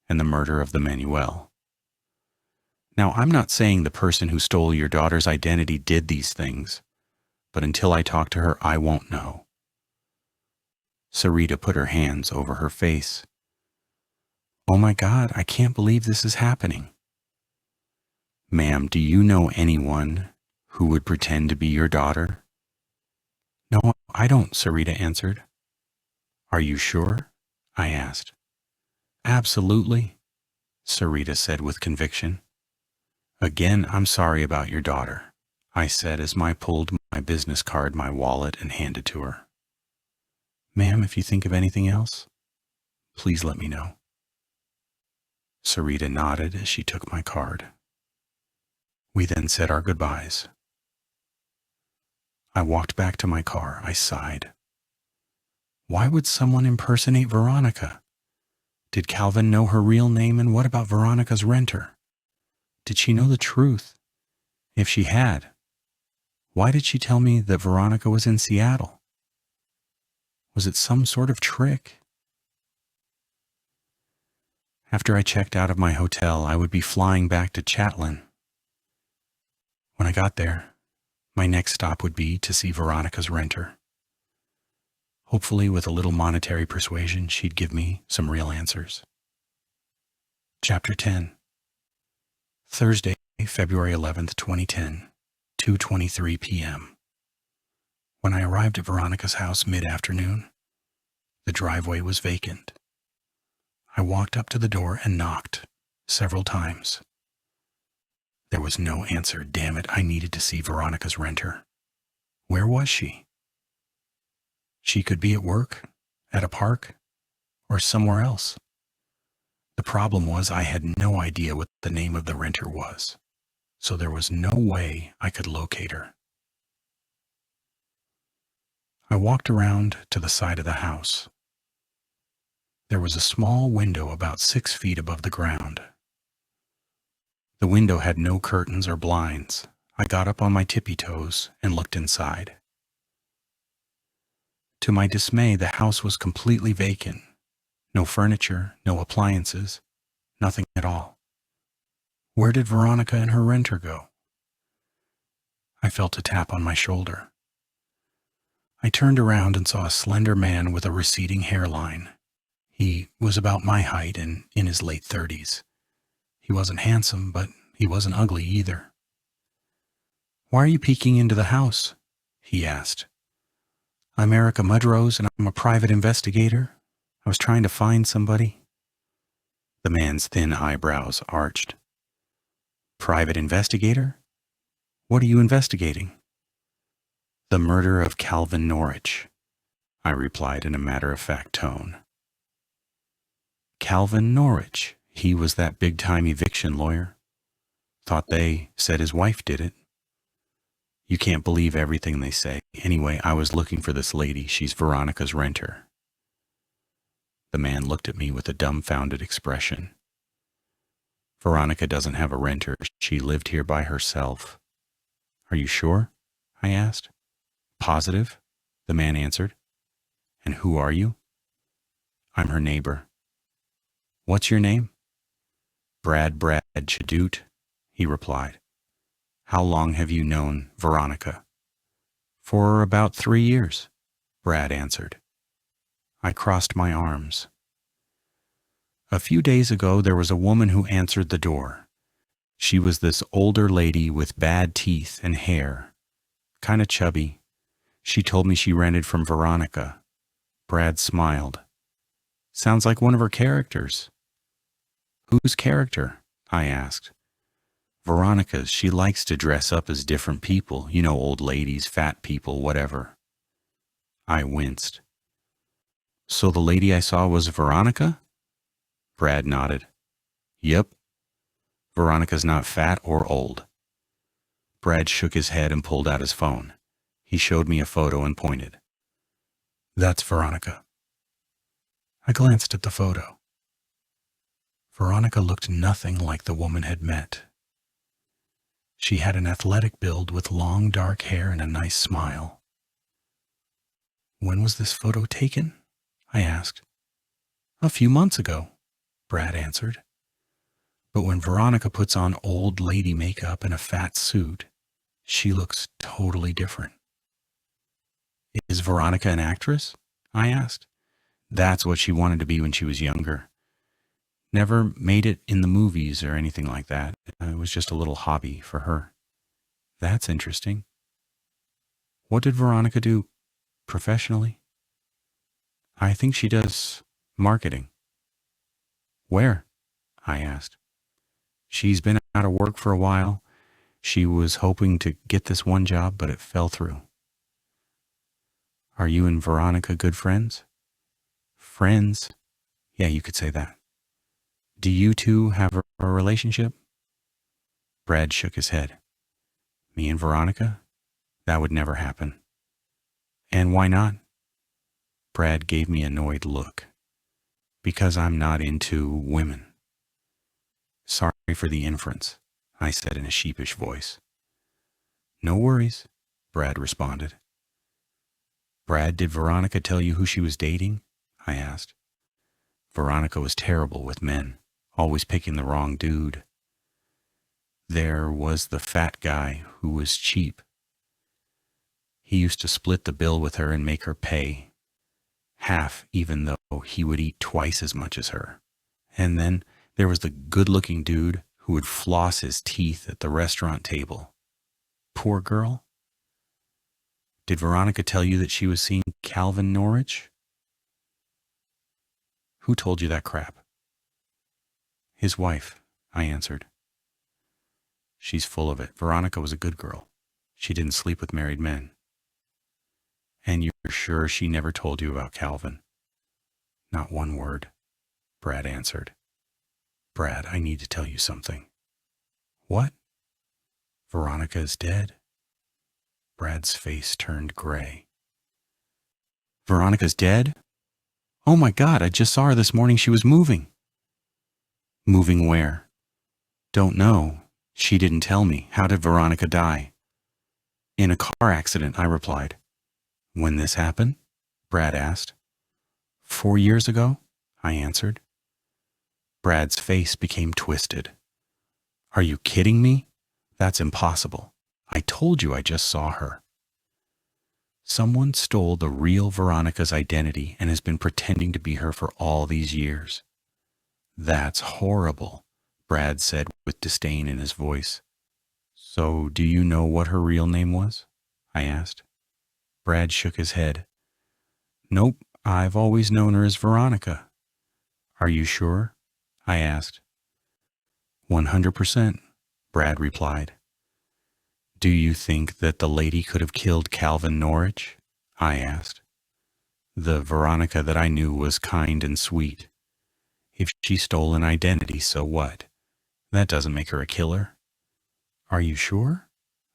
and the murder of the Manuel. Now, I'm not saying the person who stole your daughter's identity did these things, but until I talk to her, I won't know. Sarita put her hands over her face. "Oh my God, I can't believe this is happening." "Ma'am, do you know anyone who would pretend to be your daughter?" "No, I don't," Sarita answered. "Are you sure?" I asked. "Absolutely," Sarita said with conviction. "Again, I'm sorry about your daughter," I said as I pulled my business card, my wallet, and handed to her. "Ma'am, if you think of anything else, please let me know." Sarita nodded as she took my card. We then said our goodbyes. I walked back to my car. I sighed. Why would someone impersonate Veronica? Did Calvin know her real name, and what about Veronica's renter? Did she know the truth? If she had, why did she tell me that Veronica was in Seattle? Was it some sort of trick? After I checked out of my hotel, I would be flying back to Chatelain. When I got there, my next stop would be to see Veronica's renter. Hopefully, with a little monetary persuasion, she'd give me some real answers. Chapter 10. Thursday, February 11th, 2010, 2:23 p.m. When I arrived at Veronica's house mid-afternoon, the driveway was vacant. I walked up to the door and knocked several times. There was no answer. Damn it, I needed to see Veronica's renter. Where was she? She could be at work, at a park, or somewhere else. The problem was I had no idea what the name of the renter was, so there was no way I could locate her. I walked around to the side of the house. There was a small window about 6 feet above the ground. The window had no curtains or blinds. I got up on my tippy toes and looked inside. To my dismay, the house was completely vacant. No furniture, no appliances, nothing at all. Where did Veronica and her renter go? I felt a tap on my shoulder. I turned around and saw a slender man with a receding hairline. He was about my height and in his late 30s. He wasn't handsome, but he wasn't ugly either. "Why are you peeking into the house?" he asked. "I'm Erika Mudrose, and I'm a private investigator. I was trying to find somebody." The man's thin eyebrows arched. "Private investigator? What are you investigating?" "The murder of Calvin Norwich," I replied in a matter-of-fact tone. Calvin Norwich. He was that big-time eviction lawyer. Thought they said his wife did it. You can't believe everything they say. Anyway, I was looking for this lady. She's Veronica's renter. The man looked at me with a dumbfounded expression. "Veronica doesn't have a renter. She lived here by herself." "Are you sure?" I asked. "Positive," the man answered. "And who are you?" "I'm her neighbor." "What's your name?" Brad Chadoot," he replied. "How long have you known Veronica?" "For about 3 years," Brad answered. I crossed my arms. A few days ago, there was a woman who answered the door. She was this older lady with bad teeth and hair, kind of chubby. She told me she rented from Veronica. Brad smiled. "Sounds like one of her characters." "Whose character?" I asked. "Veronica's. She likes to dress up as different people, you know, old ladies, fat people, whatever." I winced. "So the lady I saw was Veronica?" Brad nodded. "Yep. Veronica's not fat or old." Brad shook his head and pulled out his phone. He showed me a photo and pointed. "That's Veronica." I glanced at the photo. Veronica looked nothing like the woman had met. She had an athletic build with long dark hair and a nice smile. "When was this photo taken?" I asked. "A few months ago," Brad answered. "But when Veronica puts on old lady makeup and a fat suit, she looks totally different." "Is Veronica an actress?" I asked. "That's what she wanted to be when she was younger. Never made it in the movies or anything like that. It was just a little hobby for her." "That's interesting. What did Veronica do professionally?" "I think she does marketing." "Where?" I asked. "She's been out of work for a while. She was hoping to get this one job, but it fell through." "Are you and Veronica good friends?" "Friends? Yeah, you could say that." "Do you two have a relationship?" Brad shook his head. "Me and Veronica? That would never happen." "And why not?" Brad gave me an annoyed look. "Because I'm not into women." "Sorry for the inference," I said in a sheepish voice. "No worries," Brad responded. "Brad, did Veronica tell you who she was dating?" I asked. "Veronica was terrible with men, always picking the wrong dude. There was the fat guy who was cheap. He used to split the bill with her and make her pay half, even though he would eat twice as much as her. And then there was the good-looking dude who would floss his teeth at the restaurant table. Poor girl." "Did Veronica tell you that she was seeing Calvin Norwich?" "Who told you that crap?" "His wife," I answered. "She's full of it. Veronica was a good girl. She didn't sleep with married men." And you're sure she never told you about Calvin? Not one word, Brad answered. Brad, I need to tell you something. What? Veronica is dead? Brad's face turned gray. Veronica's dead? Oh my God, I just saw her this morning. She was moving. Moving where? Don't know. She didn't tell me. How did Veronica die? In a car accident, I replied. When this happened? Brad asked. 4 years ago, I answered. Brad's face became twisted. Are you kidding me? That's impossible. I told you I just saw her. Someone stole the real Veronica's identity and has been pretending to be her for all these years. That's horrible, Brad said with disdain in his voice. So, do you know what her real name was? I asked. Brad shook his head. Nope, I've always known her as Veronica. Are you sure? I asked. 100%, Brad replied. Do you think that the lady could have killed Calvin Norwich? I asked. The Veronica that I knew was kind and sweet. If she stole an identity, so what? That doesn't make her a killer. Are you sure?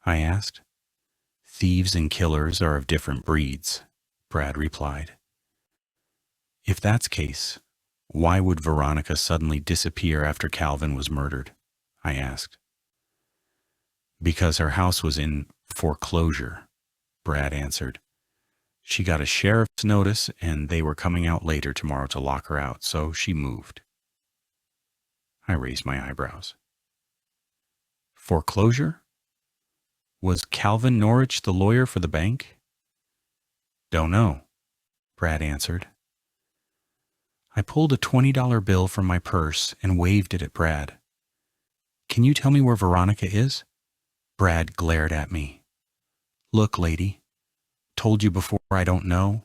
I asked. Thieves and killers are of different breeds, Brad replied. If that's the case, why would Veronica suddenly disappear after Calvin was murdered? I asked. Because her house was in foreclosure, Brad answered. She got a sheriff's notice and they were coming out later tomorrow to lock her out, so she moved. I raised my eyebrows. Foreclosure? Was Calvin Norwich the lawyer for the bank? Don't know, Brad answered. I pulled a $20 bill from my purse and waved it at Brad. Can you tell me where Veronica is? Brad glared at me. Look, lady, told you before I don't know.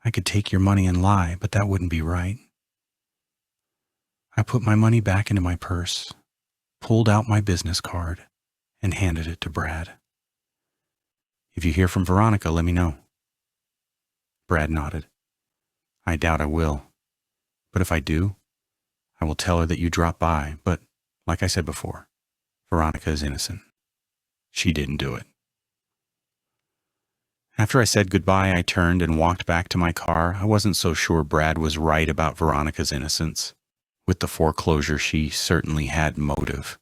I could take your money and lie, but that wouldn't be right. I put my money back into my purse, pulled out my business card, and handed it to Brad. If you hear from Veronica, let me know. Brad nodded. I doubt I will, but if I do, I will tell her that you dropped by, but like I said before, Veronica is innocent. She didn't do it. After I said goodbye, I turned and walked back to my car. I wasn't so sure Brad was right about Veronica's innocence. With the foreclosure, she certainly had motive.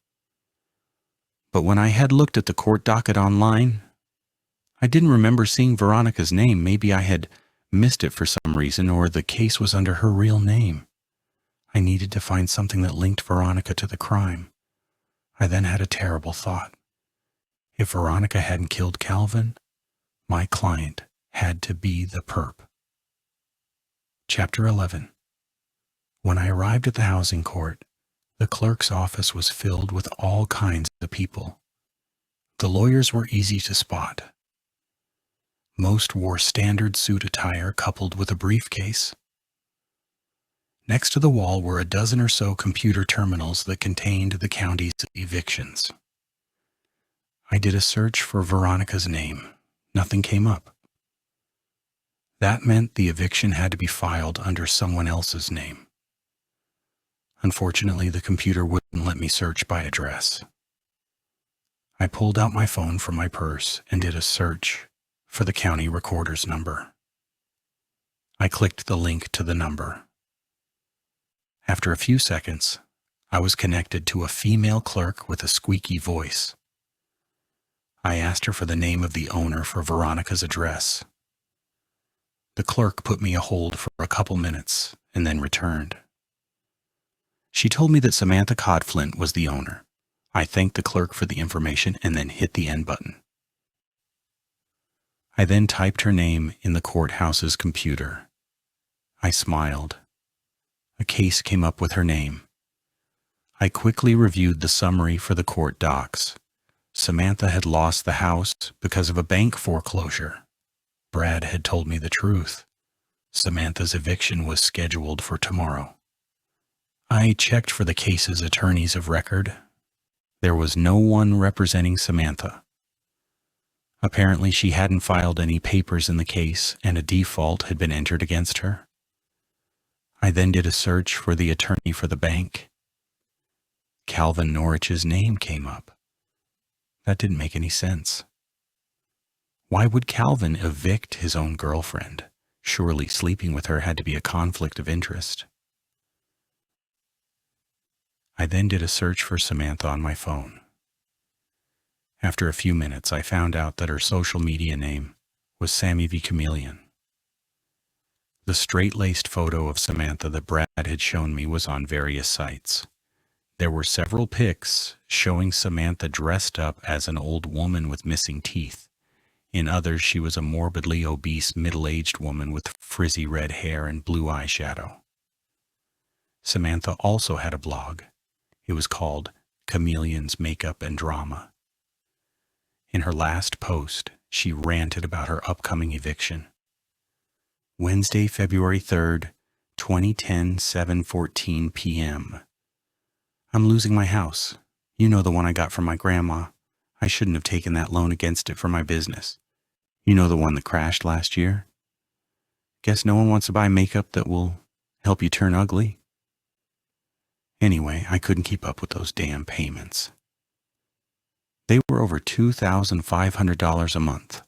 But when I had looked at the court docket online, I didn't remember seeing Veronica's name. Maybe I had missed it for some reason, or the case was under her real name. I needed to find something that linked Veronica to the crime. I then had a terrible thought. If Veronica hadn't killed Calvin, my client had to be the perp. Chapter 11. When I arrived at the housing court, the clerk's office was filled with all kinds of people. The lawyers were easy to spot. Most wore standard suit attire coupled with a briefcase. Next to the wall were a dozen or so computer terminals that contained the county's evictions. I did a search for Veronica's name. Nothing came up. That meant the eviction had to be filed under someone else's name. Unfortunately, the computer wouldn't let me search by address. I pulled out my phone from my purse and did a search for the county recorder's number. I clicked the link to the number. After a few seconds, I was connected to a female clerk with a squeaky voice. I asked her for the name of the owner for Veronica's address. The clerk put me on hold for a couple minutes and then returned. She told me that Samantha Codflint was the owner. I thanked the clerk for the information and then hit the end button. I then typed her name in the courthouse's computer. I smiled. A case came up with her name. I quickly reviewed the summary for the court docs. Samantha had lost the house because of a bank foreclosure. Brad had told me the truth. Samantha's eviction was scheduled for tomorrow. I checked for the case's attorneys of record. There was no one representing Samantha. Apparently, she hadn't filed any papers in the case, and a default had been entered against her. I then did a search for the attorney for the bank. Calvin Norwich's name came up. That didn't make any sense. Why would Calvin evict his own girlfriend? Surely sleeping with her had to be a conflict of interest. I then did a search for Samantha on my phone. After a few minutes, I found out that her social media name was Sammy V. Chameleon. The straight-laced photo of Samantha that Brad had shown me was on various sites. There were several pics showing Samantha dressed up as an old woman with missing teeth. In others, she was a morbidly obese middle-aged woman with frizzy red hair and blue eyeshadow. Samantha also had a blog. It was called Chameleon's Makeup and Drama. In her last post, she ranted about her upcoming eviction. Wednesday, February 3rd, 2010, 7:14 p.m. I'm losing my house. You know, the one I got from my grandma. I shouldn't have taken that loan against it for my business. You know, the one that crashed last year. Guess no one wants to buy makeup that will help you turn ugly. Anyway, I couldn't keep up with those damn payments. They were over $2,500 a month.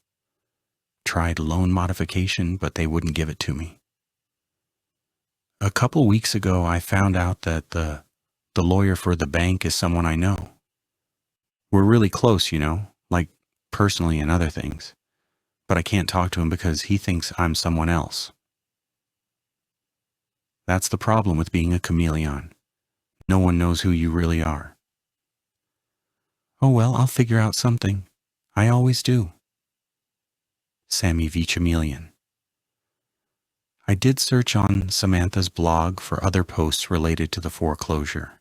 Tried loan modification, but they wouldn't give it to me. A couple weeks ago, I found out that the lawyer for the bank is someone I know. We're really close, you know, like personally and other things. But I can't talk to him because he thinks I'm someone else. That's the problem with being a chameleon. No one knows who you really are. Oh well, I'll figure out something. I always do. Sammy V. Chameleon. I did search on Samantha's blog for other posts related to the foreclosure.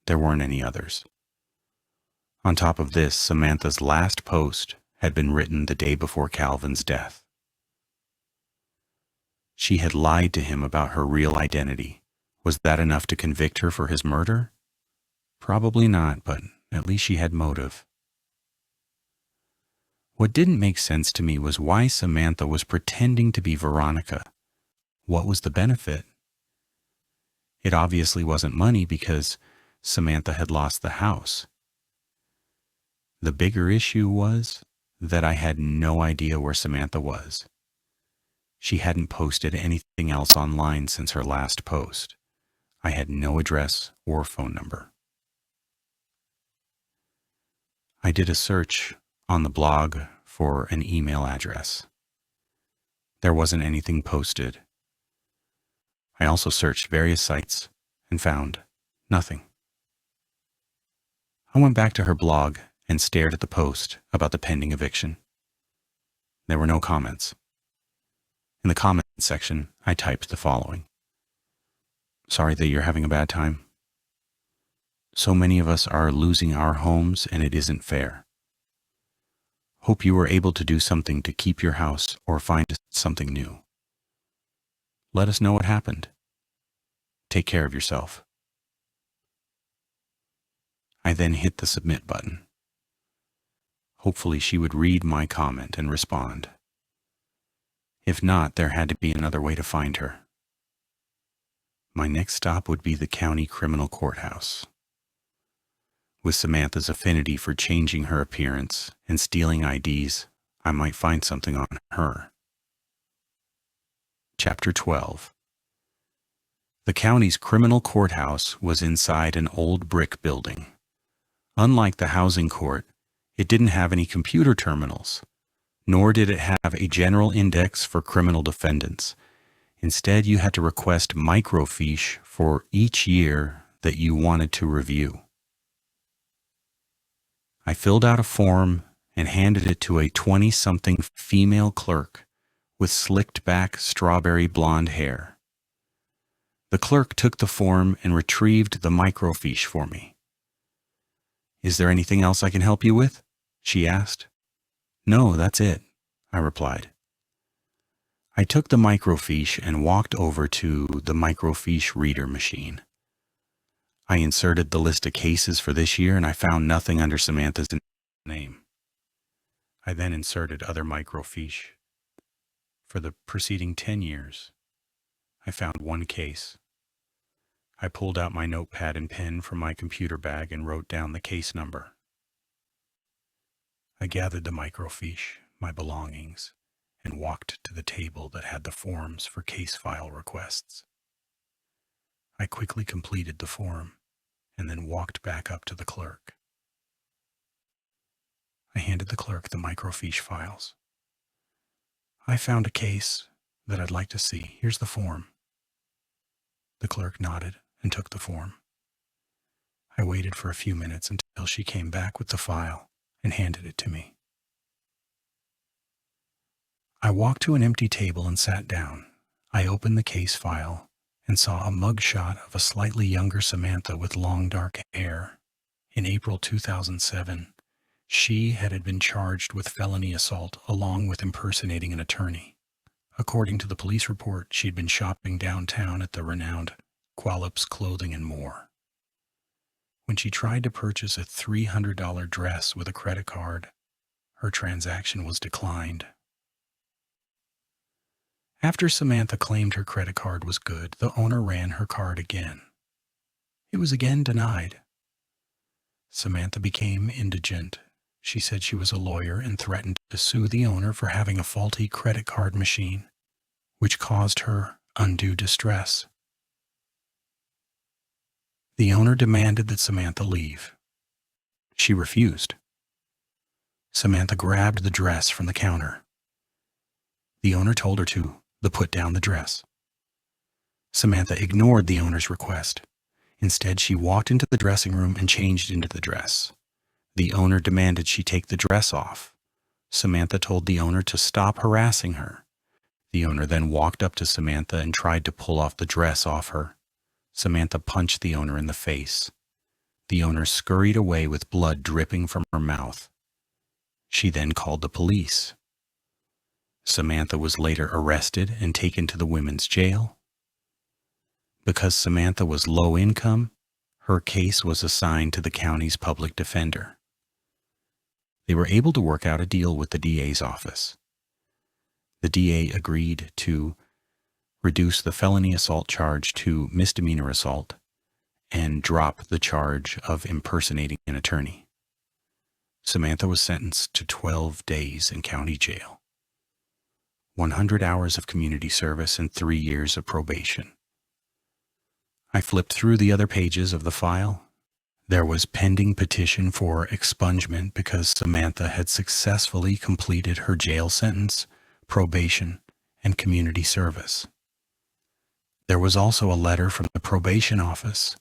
There weren't any others. On top of this, Samantha's last post had been written the day before Calvin's death. She had lied to him about her real identity. Was that enough to convict her for his murder? Probably not, but at least she had motive. What didn't make sense to me was why Samantha was pretending to be Veronica. What was the benefit? It obviously wasn't money because Samantha had lost the house. The bigger issue was that I had no idea where Samantha was. She hadn't posted anything else online since her last post. I had no address or phone number. I did a search on the blog for an email address. There wasn't anything posted. I also searched various sites and found nothing. I went back to her blog and stared at the post about the pending eviction. There were no comments. In the comments section, I typed the following. Sorry that you're having a bad time. So many of us are losing our homes and it isn't fair. Hope you were able to do something to keep your house or find something new. Let us know what happened. Take care of yourself. I then hit the submit button. Hopefully she would read my comment and respond. If not, there had to be another way to find her. My next stop would be the county criminal courthouse. With Samantha's affinity for changing her appearance and stealing IDs, I might find something on her. Chapter 12. The county's criminal courthouse was inside an old brick building. Unlike the housing court, it didn't have any computer terminals, nor did it have a general index for criminal defendants. Instead, you had to request microfiche for each year that you wanted to review. I filled out a form and handed it to a 20-something female clerk with slicked-back strawberry blonde hair. The clerk took the form and retrieved the microfiche for me. "Is there anything else I can help you with?" she asked. "No, that's it," I replied. I took the microfiche and walked over to the microfiche reader machine. I inserted the list of cases for this year and I found nothing under Samantha's name. I then inserted other microfiche. For the preceding 10 years, I found one case. I pulled out my notepad and pen from my computer bag and wrote down the case number. I gathered the microfiche, my belongings, and walked to the table that had the forms for case file requests. I quickly completed the form and then walked back up to the clerk. I handed the clerk the microfiche files. I found a case that I'd like to see. Here's the form. The clerk nodded and took the form. I waited for a few minutes until she came back with the file and handed it to me. I walked to an empty table and sat down. I opened the case file and saw a mugshot of a slightly younger Samantha with long dark hair. In April 2007, she had been charged with felony assault along with impersonating an attorney. According to the police report, she'd been shopping downtown at the renowned Qualip's Clothing and More. When she tried to purchase a $300 dress with a credit card, her transaction was declined. After Samantha claimed her credit card was good, the owner ran her card again. It was again denied. Samantha became indigent. She said she was a lawyer and threatened to sue the owner for having a faulty credit card machine, which caused her undue distress. The owner demanded that Samantha leave. She refused. Samantha grabbed the dress from the counter. The owner told her to put down the dress. Samantha ignored the owner's request. Instead, she walked into the dressing room and changed into the dress. The owner demanded she take the dress off. Samantha told the owner to stop harassing her. The owner then walked up to Samantha and tried to pull off the dress off her. Samantha punched the owner in the face. The owner scurried away with blood dripping from her mouth. She then called the police. Samantha was later arrested and taken to the women's jail. Because Samantha was low income, her case was assigned to the county's public defender. They were able to work out a deal with the DA's office. The DA agreed to reduce the felony assault charge to misdemeanor assault and drop the charge of impersonating an attorney. Samantha was sentenced to 12 days in county jail, 100 hours of community service, and 3 years of probation. I flipped through the other pages of the file. There was pending petition for expungement because Samantha had successfully completed her jail sentence, probation, and community service. There was also a letter from the probation office.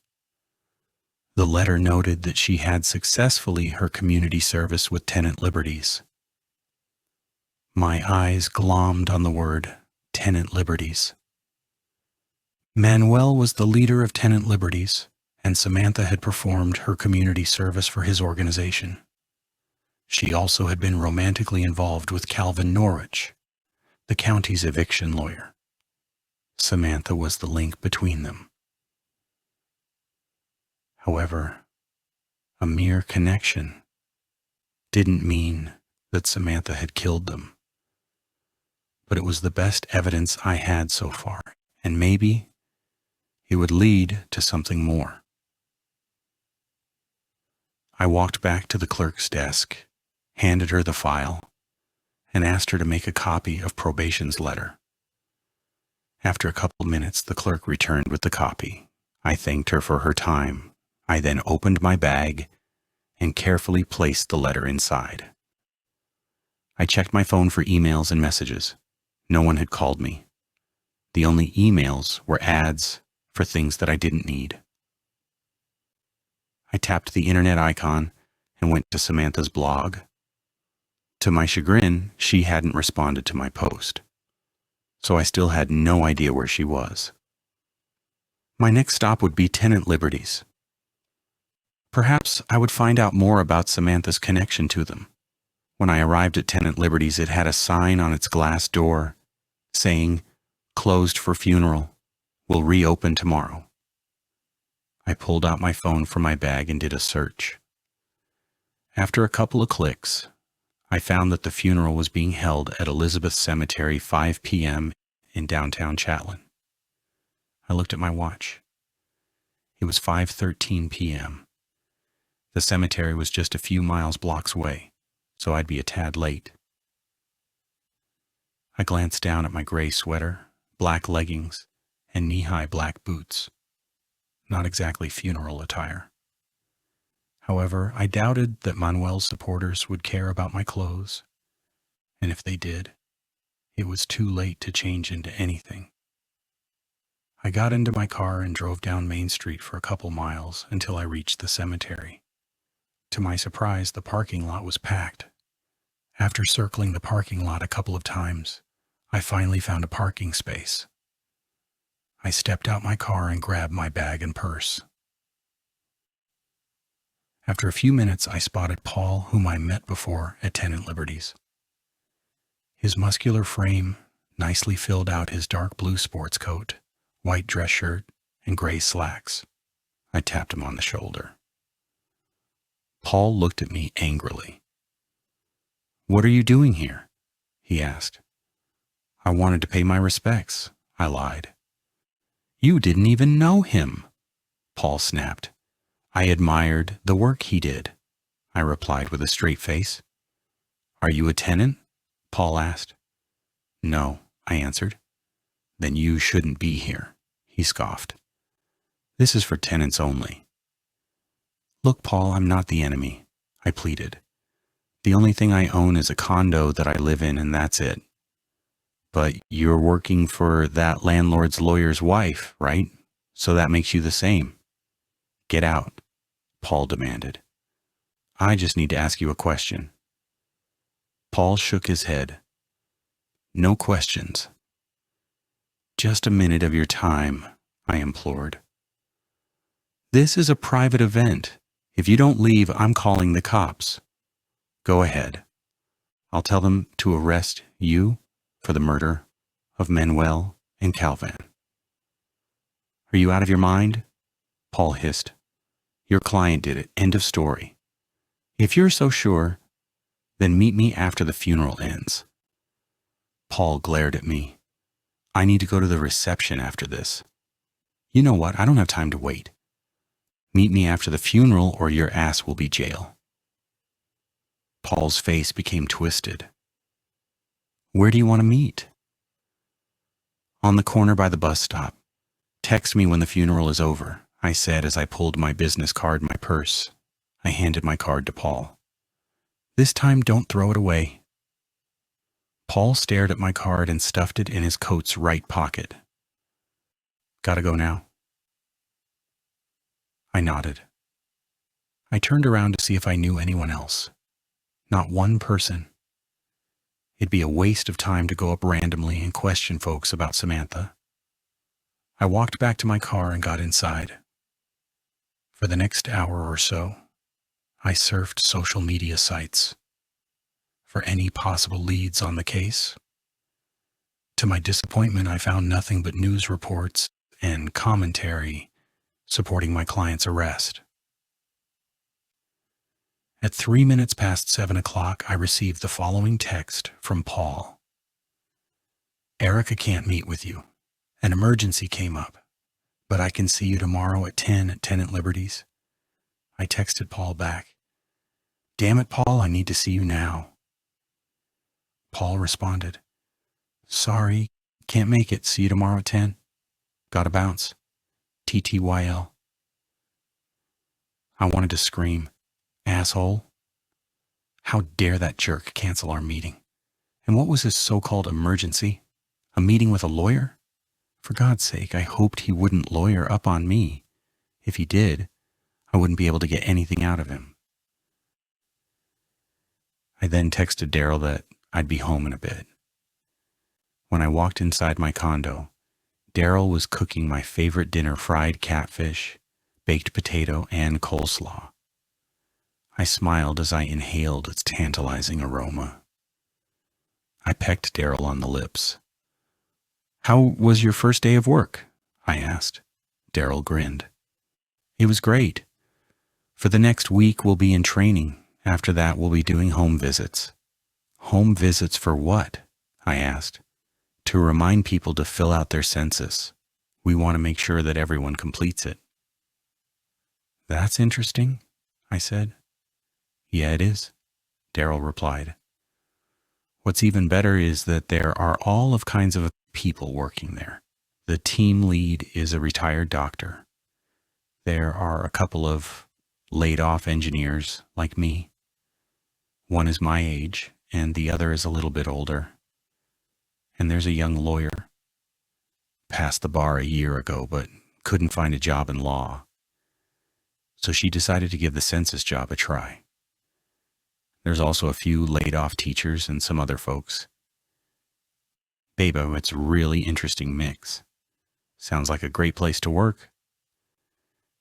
The letter noted that she had successfully her community service with tenant liberties. My eyes glommed on the word tenant liberties. Manuel was the leader of tenant liberties, and Samantha had performed her community service for his organization. She also had been romantically involved with Calvin Norwich, the county's eviction lawyer. Samantha was the link between them. However, a mere connection didn't mean that Samantha had killed them. But it was the best evidence I had so far, and maybe it would lead to something more. I walked back to the clerk's desk, handed her the file, and asked her to make a copy of probation's letter. After a couple minutes, the clerk returned with the copy. I thanked her for her time. I then opened my bag and carefully placed the letter inside. I checked my phone for emails and messages. No one had called me. The only emails were ads for things that I didn't need. I tapped the internet icon and went to Samantha's blog. To my chagrin, she hadn't responded to my post, so I still had no idea where she was. My next stop would be tenant liberties. Perhaps I would find out more about Samantha's connection to them. When I arrived at Tenant Liberties, it had a sign on its glass door saying, "Closed for funeral. Will reopen tomorrow." I pulled out my phone from my bag and did a search. After a couple of clicks, I found that the funeral was being held at Elizabeth Cemetery, 5 p.m. in downtown Chatelain. I looked at my watch. It was 5:13 p.m. The cemetery was just a few blocks away, so I'd be a tad late. I glanced down at my gray sweater, black leggings, and knee-high black boots. Not exactly funeral attire. However, I doubted that Manuel's supporters would care about my clothes, and if they did, it was too late to change into anything. I got into my car and drove down Main Street for a couple miles until I reached the cemetery. To my surprise, the parking lot was packed. After circling the parking lot a couple of times, I finally found a parking space. I stepped out my car and grabbed my bag and purse. After a few minutes, I spotted Paul, whom I met before at Tenant Liberties. His muscular frame nicely filled out his dark blue sports coat, white dress shirt, and gray slacks. I tapped him on the shoulder. Paul looked at me angrily. "What are you doing here?" he asked. "I wanted to pay my respects," I lied. "You didn't even know him," Paul snapped. "I admired the work he did," I replied with a straight face. "Are you a tenant?" Paul asked. "No," I answered. "Then you shouldn't be here," he scoffed. "This is for tenants only." "Look, Paul, I'm not the enemy," I pleaded. "The only thing I own is a condo that I live in, and that's it." "But you're working for that landlord's lawyer's wife, right? So that makes you the same." "Get out," Paul demanded. "I just need to ask you a question." Paul shook his head. "No questions." "Just a minute of your time," I implored. "This is a private event. If you don't leave, I'm calling the cops." "Go ahead. I'll tell them to arrest you for the murder of Manuel and Calvin." "Are you out of your mind?" Paul hissed. "Your client did it. End of story. If you're so sure, then meet me after the funeral ends." Paul glared at me. "I need to go to the reception after this." "You know what? I don't have time to wait. Meet me after the funeral or your ass will be jail." Paul's face became twisted. "Where do you want to meet?" "On the corner by the bus stop. Text me when the funeral is over," I said as I pulled my business card in my purse. I handed my card to Paul. "This time, don't throw it away." Paul stared at my card and stuffed it in his coat's right pocket. "Gotta go now?" I nodded. I turned around to see if I knew anyone else. Not one person. It'd be a waste of time to go up randomly and question folks about Samantha. I walked back to my car and got inside. For the next hour or so, I surfed social media sites for any possible leads on the case. To my disappointment, I found nothing but news reports and commentary supporting my client's arrest. At 3 minutes past 7 o'clock, I received the following text from Paul. "Erika can't meet with you. An emergency came up, but I can see you tomorrow at 10 at Tenant Liberties." I texted Paul back. "Damn it, Paul, I need to see you now." Paul responded, "Sorry, can't make it. See you tomorrow at 10. Gotta bounce. TTYL. I wanted to scream, "Asshole. How dare that jerk cancel our meeting? And what was his so-called emergency? A meeting with a lawyer? For God's sake, I hoped he wouldn't lawyer up on me. If he did, I wouldn't be able to get anything out of him." I then texted Daryl that I'd be home in a bit. When I walked inside my condo, Daryl was cooking my favorite dinner: fried catfish, baked potato, and coleslaw. I smiled as I inhaled its tantalizing aroma. I pecked Daryl on the lips. "How was your first day of work?" I asked. Daryl grinned. "It was great. For the next week, we'll be in training. After that, we'll be doing home visits. Home visits for what? I asked. To remind people to fill out their census. We want to make sure that everyone completes it. That's interesting, I said. Yeah, it is, Daryl replied. What's even better is that there are all of kinds of people working there. The team lead is a retired doctor. There are a couple of laid-off engineers like me. One is my age, and the other is a little bit older. And there's a young lawyer. Passed the bar a year ago, but couldn't find a job in law. So she decided to give the census job a try. There's also a few laid-off teachers and some other folks. Babo, it's a really interesting mix. Sounds like a great place to work.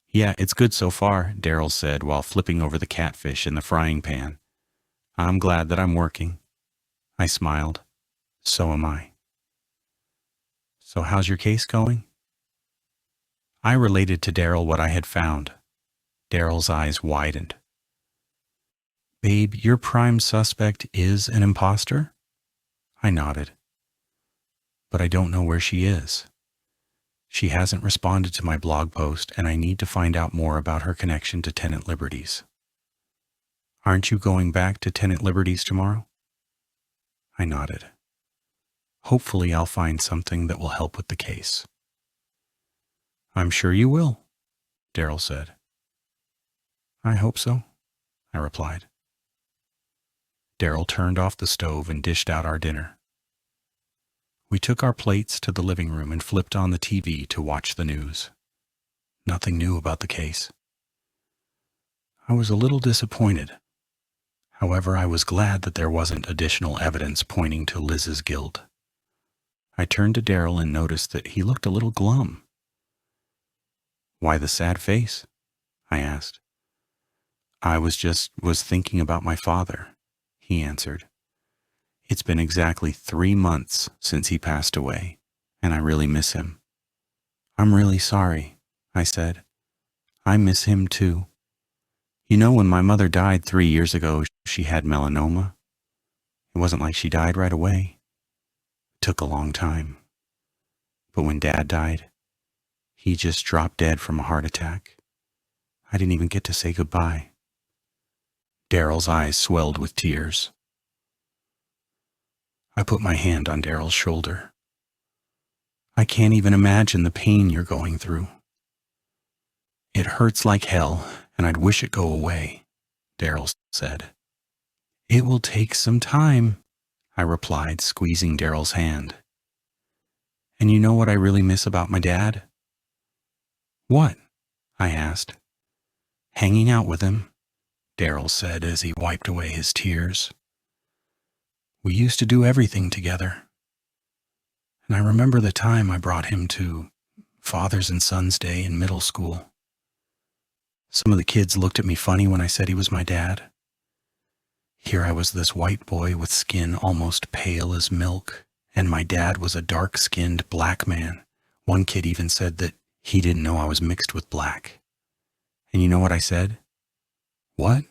Yeah, it's good so far, Daryl said while flipping over the catfish in the frying pan. I'm glad that I'm working. I smiled. So am I. So how's your case going? I related to Daryl what I had found. Daryl's eyes widened. Babe, your prime suspect is an imposter? I nodded. But I don't know where she is. She hasn't responded to my blog post, and I need to find out more about her connection to tenant liberties. Aren't you going back to tenant liberties tomorrow? I nodded. Hopefully I'll find something that will help with the case. I'm sure you will, Daryl said. I hope so, I replied. Daryl turned off the stove and dished out our dinner. We took our plates to the living room and flipped on the TV to watch the news. Nothing new about the case. I was a little disappointed. However, I was glad that there wasn't additional evidence pointing to Liz's guilt. I turned to Daryl and noticed that he looked a little glum. Why the sad face? I asked. I was thinking about my father, he answered. It's been exactly 3 months since he passed away, and I really miss him. I'm really sorry, I said. I miss him too. You know, when my mother died 3 years ago, she had melanoma. It wasn't like she died right away. It took a long time. But when Dad died, he just dropped dead from a heart attack. I didn't even get to say goodbye. Daryl's eyes swelled with tears. I put my hand on Daryl's shoulder. I can't even imagine the pain you're going through. It hurts like hell, and I'd wish it go away, Daryl said. It will take some time, I replied, squeezing Daryl's hand. And you know what I really miss about my dad? What? I asked. Hanging out with him, Daryl said as he wiped away his tears. We used to do everything together. And I remember the time I brought him to Father's and Son's Day in middle school. Some of the kids looked at me funny when I said he was my dad. Here I was, this white boy with skin almost pale as milk, and my dad was a dark-skinned black man. One kid even said that he didn't know I was mixed with black. And you know what I said? What?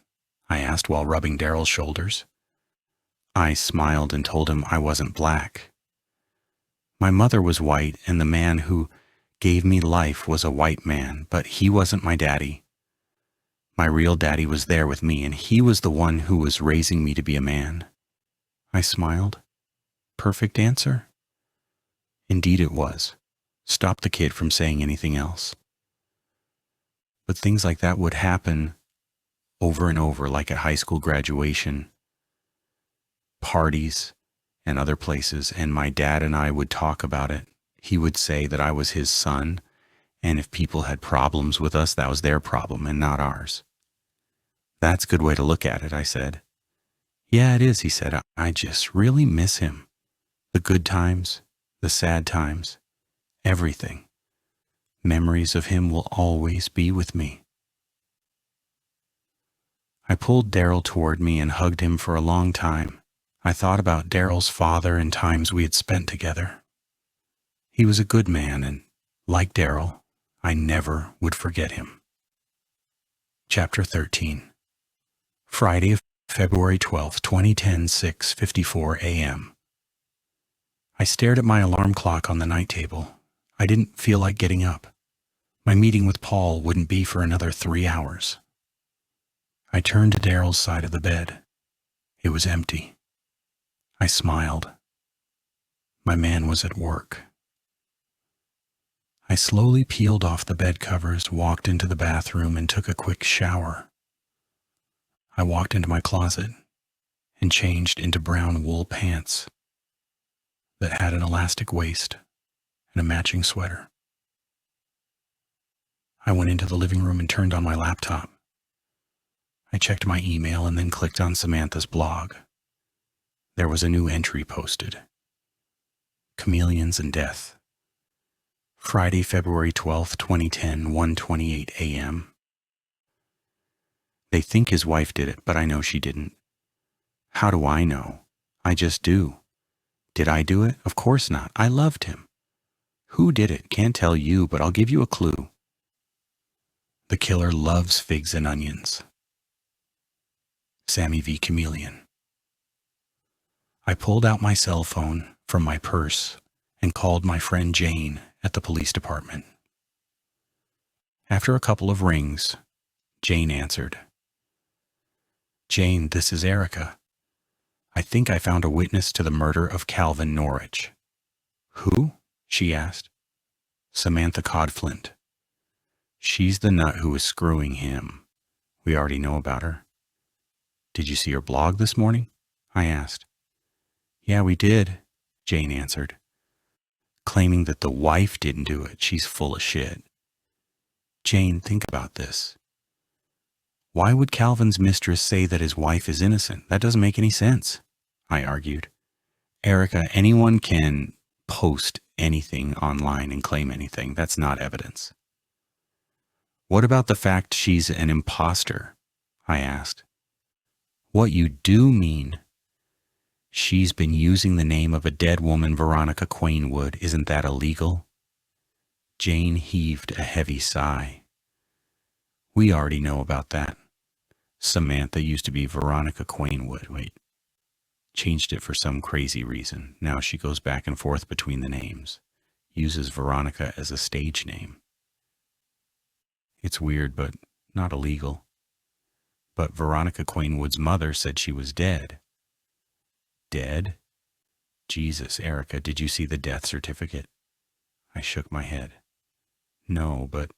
I asked while rubbing Daryl's shoulders. I smiled and told him I wasn't black. My mother was white, and the man who gave me life was a white man, but he wasn't my daddy. My real daddy was there with me, and he was the one who was raising me to be a man. I smiled. Perfect answer? Indeed it was. Stopped the kid from saying anything else. But things like that would happen over and over, like at high school graduation, parties, and other places, and my dad and I would talk about it. He would say that I was his son, and if people had problems with us, that was their problem and not ours. That's a good way to look at it, I said. Yeah, it is, he said. I just really miss him. The good times, the sad times, everything. Memories of him will always be with me. I pulled Daryl toward me and hugged him for a long time. I thought about Daryl's father and times we had spent together. He was a good man, and like Daryl, I never would forget him. Chapter 13. Friday of February 12th, 2010, 6:54 a.m. I stared at my alarm clock on the night table. I didn't feel like getting up. My meeting with Paul wouldn't be for another 3 hours. I turned to Daryl's side of the bed. It was empty. I smiled. My man was at work. I slowly peeled off the bed covers, walked into the bathroom, and took a quick shower. I walked into my closet and changed into brown wool pants that had an elastic waist and a matching sweater. I went into the living room and turned on my laptop. I checked my email and then clicked on Samantha's blog. There was a new entry posted. Chameleons and Death. Friday, February 12th, 2010, 1:28 a.m. They think his wife did it, but I know she didn't. How do I know? I just do. Did I do it? Of course not. I loved him. Who did it? Can't tell you, but I'll give you a clue. The killer loves figs and onions. Sammy v. Chameleon. I pulled out my cell phone from my purse and called my friend Jane at the police department. After a couple of rings, Jane answered. Jane, this is Erika. I think I found a witness to the murder of Calvin Norwich. Who? She asked. Samantha Codflint. She's the nut who was screwing him. We already know about her. Did you see her blog this morning? I asked. Yeah, we did, Jane answered. Claiming that the wife didn't do it. She's full of shit. Jane, think about this. Why would Calvin's mistress say that his wife is innocent? That doesn't make any sense, I argued. Erika, anyone can post anything online and claim anything. That's not evidence. What about the fact she's an imposter? I asked. What you do mean? She's been using the name of a dead woman, Veronica Quainwood. Isn't that illegal? Jane heaved a heavy sigh. We already know about that. Samantha used to be Veronica Quainwood. Wait. Changed it for some crazy reason. Now she goes back and forth between the names. Uses Veronica as a stage name. It's weird, but not illegal. But Veronica Quainwood's mother said she was dead. Dead? Jesus, Erika, did you see the death certificate? I shook my head. No, but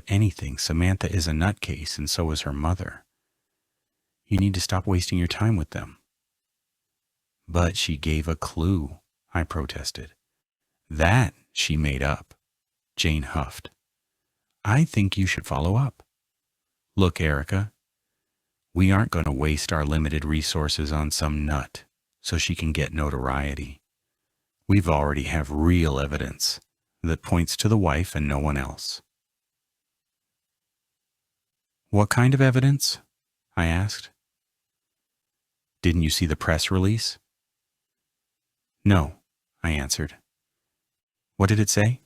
anything. Samantha is a nutcase, and so is her mother. You need to stop wasting your time with them. But she gave a clue, I protested. That she made up. Jane huffed. I think you should follow up. Look, Erika, we aren't going to waste our limited resources on some nut so she can get notoriety. We've already have real evidence that points to the wife and no one else. What kind of evidence? I asked. Didn't you see the press release? No, I answered. What did it say?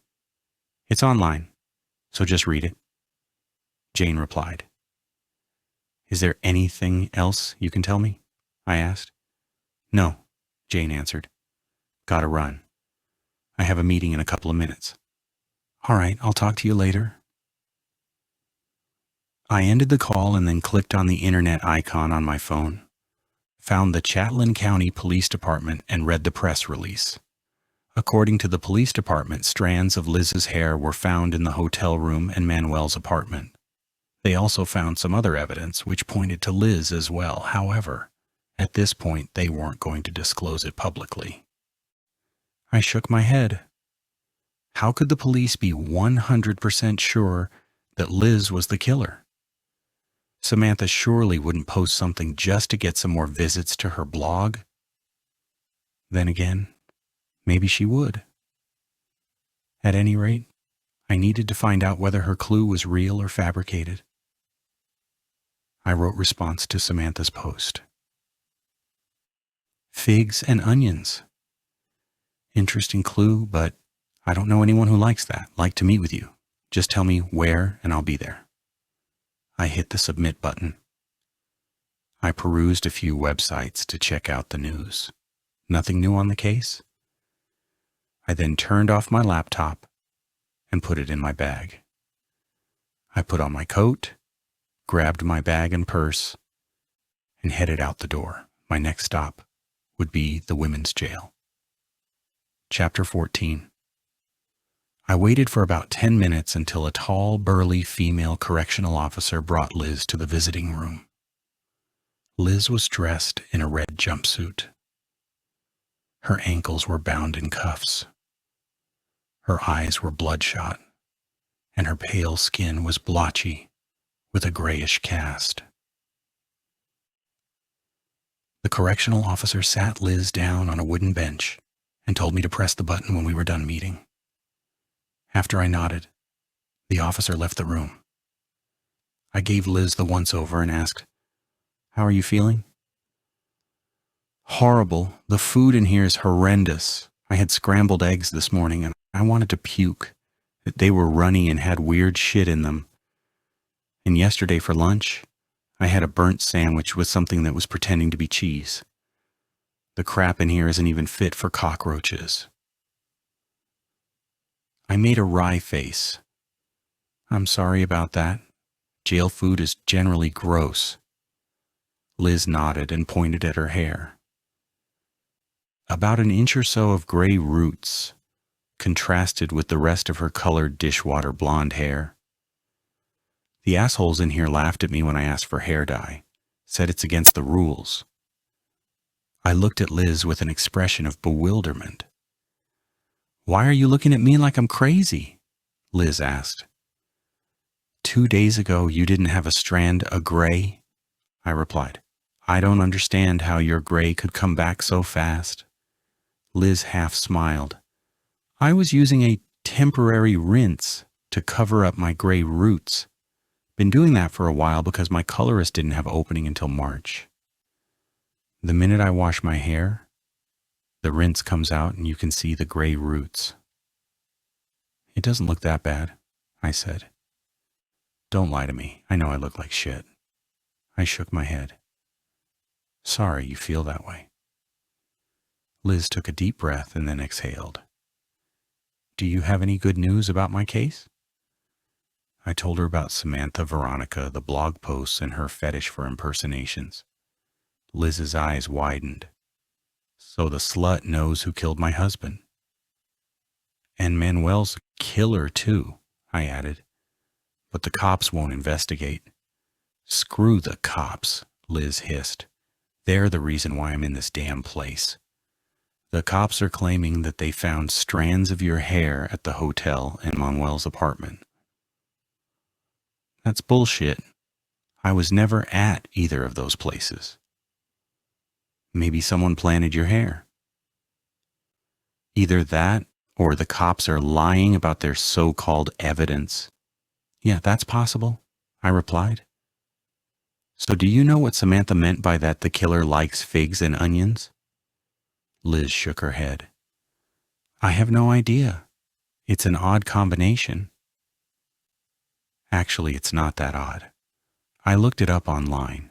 It's online, so just read it. Jane replied. Is there anything else you can tell me? I asked. No, Jane answered. Gotta run. I have a meeting in a couple of minutes. All right, I'll talk to you later. I ended the call and then clicked on the internet icon on my phone, found the Chatelain County Police Department and read the press release. According to the police department, strands of Liz's hair were found in the hotel room and Manuel's apartment. They also found some other evidence which pointed to Liz as well. However, at this point, they weren't going to disclose it publicly. I shook my head. How could the police be 100% sure that Liz was the killer? Samantha surely wouldn't post something just to get some more visits to her blog. Then again, maybe she would. At any rate, I needed to find out whether her clue was real or fabricated. I wrote response to Samantha's post. Figs and onions. Interesting clue, but I don't know anyone who likes that. Like to meet with you. Just tell me where and I'll be there. I hit the submit button. I perused a few websites to check out the news. Nothing new on the case? I then turned off my laptop and put it in my bag. I put on my coat, grabbed my bag and purse, and headed out the door. My next stop would be the women's jail. Chapter 14. I waited for about 10 minutes until a tall, burly female correctional officer brought Liz to the visiting room. Liz was dressed in a red jumpsuit. Her ankles were bound in cuffs. Her eyes were bloodshot, and her pale skin was blotchy with a grayish cast. The correctional officer sat Liz down on a wooden bench and told me to press the button when we were done meeting. After I nodded, the officer left the room. I gave Liz the once-over and asked, "How are you feeling?" "Horrible. The food in here is horrendous. I had scrambled eggs this morning and I wanted to puke. They were runny and had weird shit in them. And yesterday for lunch, I had a burnt sandwich with something that was pretending to be cheese. The crap in here isn't even fit for cockroaches." I made a wry face. "I'm sorry about that. Jail food is generally gross." Liz nodded and pointed at her hair. About an inch or so of gray roots contrasted with the rest of her colored dishwater blonde hair. The assholes in here laughed at me when I asked for hair dye, said it's against the rules. I looked at Liz with an expression of bewilderment. "Why are you looking at me like I'm crazy?" Liz asked. "2 days ago you didn't have a strand of gray," I replied. "I don't understand how your gray could come back so fast." Liz half smiled. "I was using a temporary rinse to cover up my gray roots. Been doing that for a while because my colorist didn't have opening until March. The minute I wash my hair, the rinse comes out and you can see the gray roots." "It doesn't look that bad," I said. "Don't lie to me. I know I look like shit." I shook my head. "Sorry you feel that way." Liz took a deep breath and then exhaled. "Do you have any good news about my case?" I told her about Samantha Veronica, the blog posts, and her fetish for impersonations. Liz's eyes widened. "So the slut knows who killed my husband." "And Manuel's a killer, too," I added. "But the cops won't investigate." "Screw the cops," Liz hissed. "They're the reason why I'm in this damn place. The cops are claiming that they found strands of your hair at the hotel and Manuel's apartment." "That's bullshit. I was never at either of those places." "Maybe someone planted your hair." "Either that or the cops are lying about their so-called evidence." "Yeah, that's possible," I replied. "So do you know what Samantha meant by that the killer likes figs and onions?" Liz shook her head. "I have no idea. It's an odd combination." Actually, it's not that odd. I looked it up online.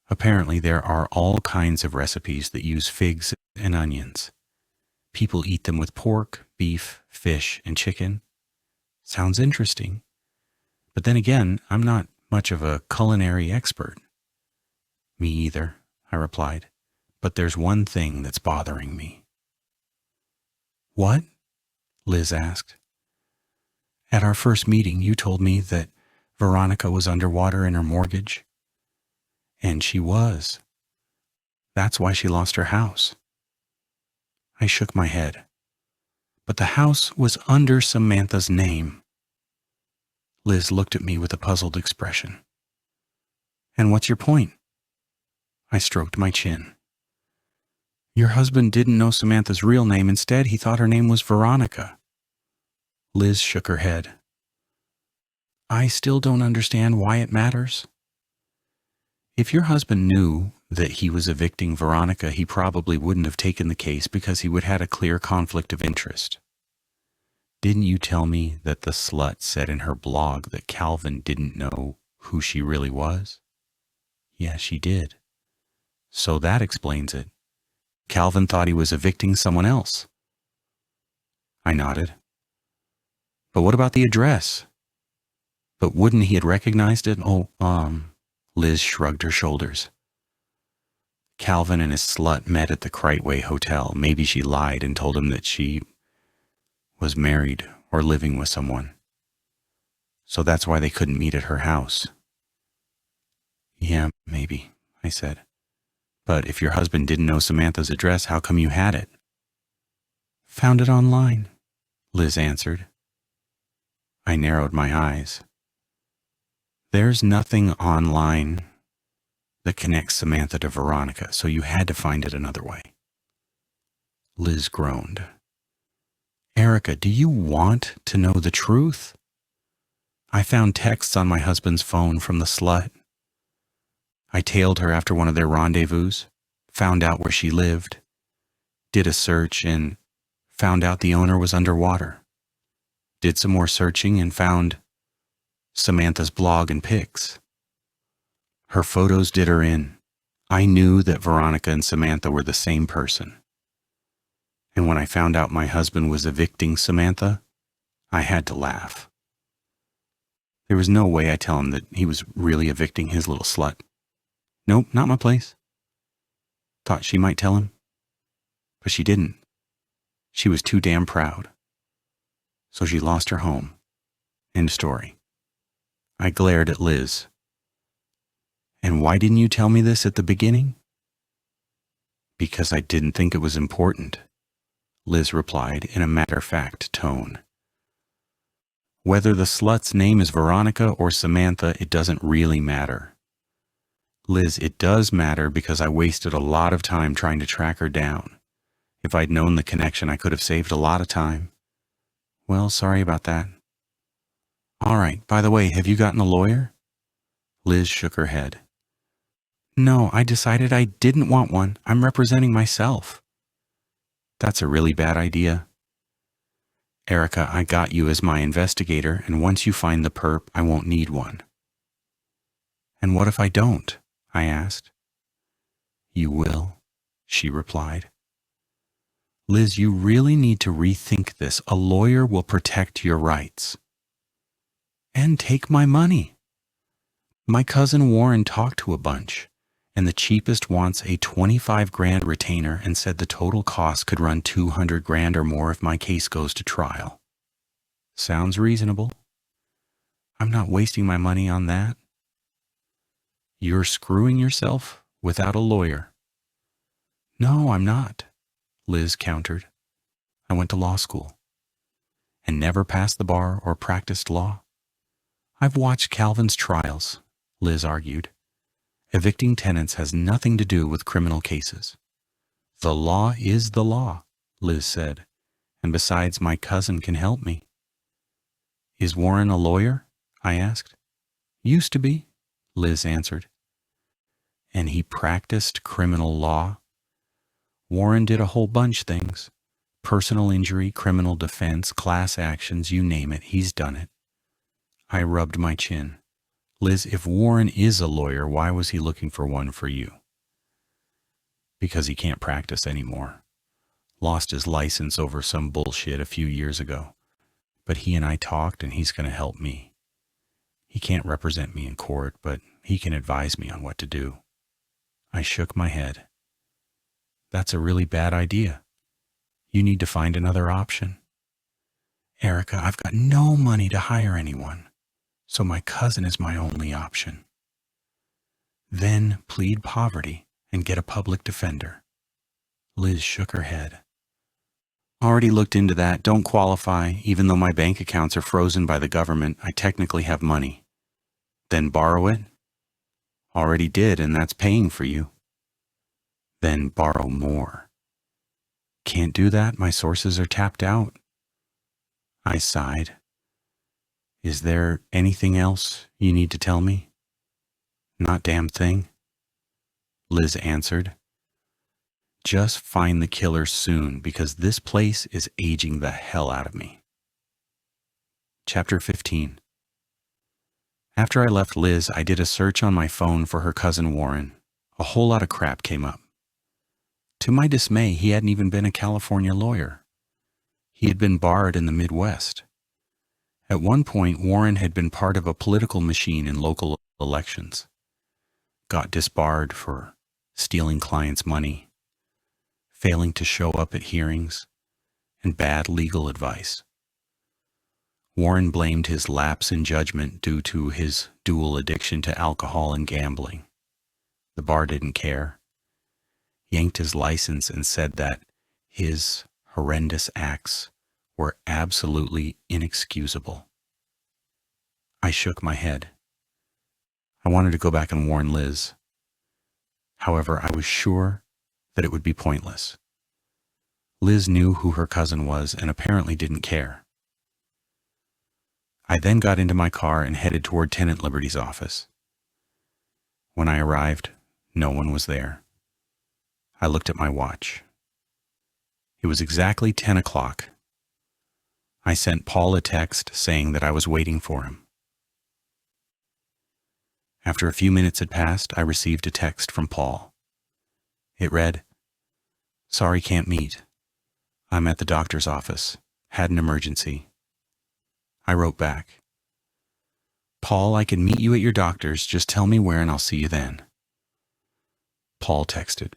Apparently, there are all kinds of recipes that use figs and onions. People eat them with pork, beef, fish, and chicken. Sounds interesting. But then again, I'm not much of a culinary expert. "Me either," I replied. "But there's one thing that's bothering me." "What?" Liz asked. "At our first meeting, you told me that Veronica was underwater in her mortgage." And she was. That's why she lost her house. I shook my head. But the house was under Samantha's name. Liz looked at me with a puzzled expression. "And what's your point?" I stroked my chin. "Your husband didn't know Samantha's real name. Instead, he thought her name was Veronica." Liz shook her head. "I still don't understand why it matters." "If your husband knew that he was evicting Veronica, he probably wouldn't have taken the case because he would have had a clear conflict of interest. Didn't you tell me that the slut said in her blog that Calvin didn't know who she really was?" "Yeah, she did." So that explains it. Calvin thought he was evicting someone else. I nodded. But what about the address? But wouldn't he have recognized it? Liz shrugged her shoulders. Calvin and his slut met at the Krightway Hotel. Maybe she lied and told him that she was married or living with someone. So that's why they couldn't meet at her house. Yeah, maybe, I said. But if your husband didn't know Samantha's address, how come you had it? Found it online, Liz answered. I narrowed my eyes. There's nothing online that connects Samantha to Veronica, so you had to find it another way. Liz groaned. Erika, do you want to know the truth? I found texts on my husband's phone from the slut. I tailed her after one of their rendezvous, found out where she lived, did a search, and found out the owner was underwater. Did some more searching and found Samantha's blog and pics. Her photos did her in. I knew that Veronica and Samantha were the same person. And when I found out my husband was evicting Samantha, I had to laugh. There was no way I'd tell him that he was really evicting his little slut. Nope, not my place. Thought she might tell him, but she didn't. She was too damn proud. So she lost her home. End story. I glared at Liz. And why didn't you tell me this at the beginning? Because I didn't think it was important, Liz replied in a matter-of-fact tone. Whether the slut's name is Veronica or Samantha, it doesn't really matter. Liz, it does matter because I wasted a lot of time trying to track her down. If I'd known the connection, I could have saved a lot of time. Well, sorry about that. All right, by the way, have you gotten a lawyer? Liz shook her head. No, I decided I didn't want one. I'm representing myself. That's a really bad idea. Erika, I got you as my investigator, and once you find the perp, I won't need one. And what if I don't? I asked. You will, she replied. Liz, you really need to rethink this. A lawyer will protect your rights. And take my money. My cousin Warren talked to a bunch, and the cheapest wants a 25 grand retainer and said the total cost could run 200 grand or more if my case goes to trial. Sounds reasonable. I'm not wasting my money on that. You're screwing yourself without a lawyer. No, I'm not, Liz countered. I went to law school and never passed the bar or practiced law. I've watched Calvin's trials, Liz argued. Evicting tenants has nothing to do with criminal cases. The law is the law, Liz said, and besides, my cousin can help me. Is Warren a lawyer? I asked. Used to be, Liz answered. And he practiced criminal law? Warren did a whole bunch things. Personal injury, criminal defense, class actions, you name it, he's done it. I rubbed my chin. Liz, if Warren is a lawyer, why was he looking for one for you? Because he can't practice anymore. Lost his license over some bullshit a few years ago. But he and I talked, and he's going to help me. He can't represent me in court, but he can advise me on what to do. I shook my head. That's a really bad idea. You need to find another option. Erika, I've got no money to hire anyone, so my cousin is my only option. Then plead poverty and get a public defender. Liz shook her head. Already looked into that, don't qualify, even though my bank accounts are frozen by the government, I technically have money. Then borrow it? Already did, and that's paying for you. Then borrow more. Can't do that, my sources are tapped out. I sighed. Is there anything else you need to tell me? Not damn thing. Liz answered. Just find the killer soon, because this place is aging the hell out of me. Chapter 15. After I left Liz, I did a search on my phone for her cousin Warren. A whole lot of crap came up. To my dismay, he hadn't even been a California lawyer. He had been barred in the Midwest. At one point, Warren had been part of a political machine in local elections. Got disbarred for stealing clients' money, failing to show up at hearings, and bad legal advice. Warren blamed his lapse in judgment due to his dual addiction to alcohol and gambling. The bar didn't care, yanked his license, and said that his horrendous acts were absolutely inexcusable. I shook my head. I wanted to go back and warn Liz. However, I was sure that it would be pointless. Liz knew who her cousin was and apparently didn't care. I then got into my car and headed toward Tenant Liberty's office. When I arrived, no one was there. I looked at my watch. It was exactly 10 o'clock. I sent Paul a text saying that I was waiting for him. After a few minutes had passed, I received a text from Paul. It read, "Sorry, can't meet. I'm at the doctor's office. Had an emergency." I wrote back, "Paul, I can meet you at your doctor's. Just tell me where and I'll see you then." Paul texted,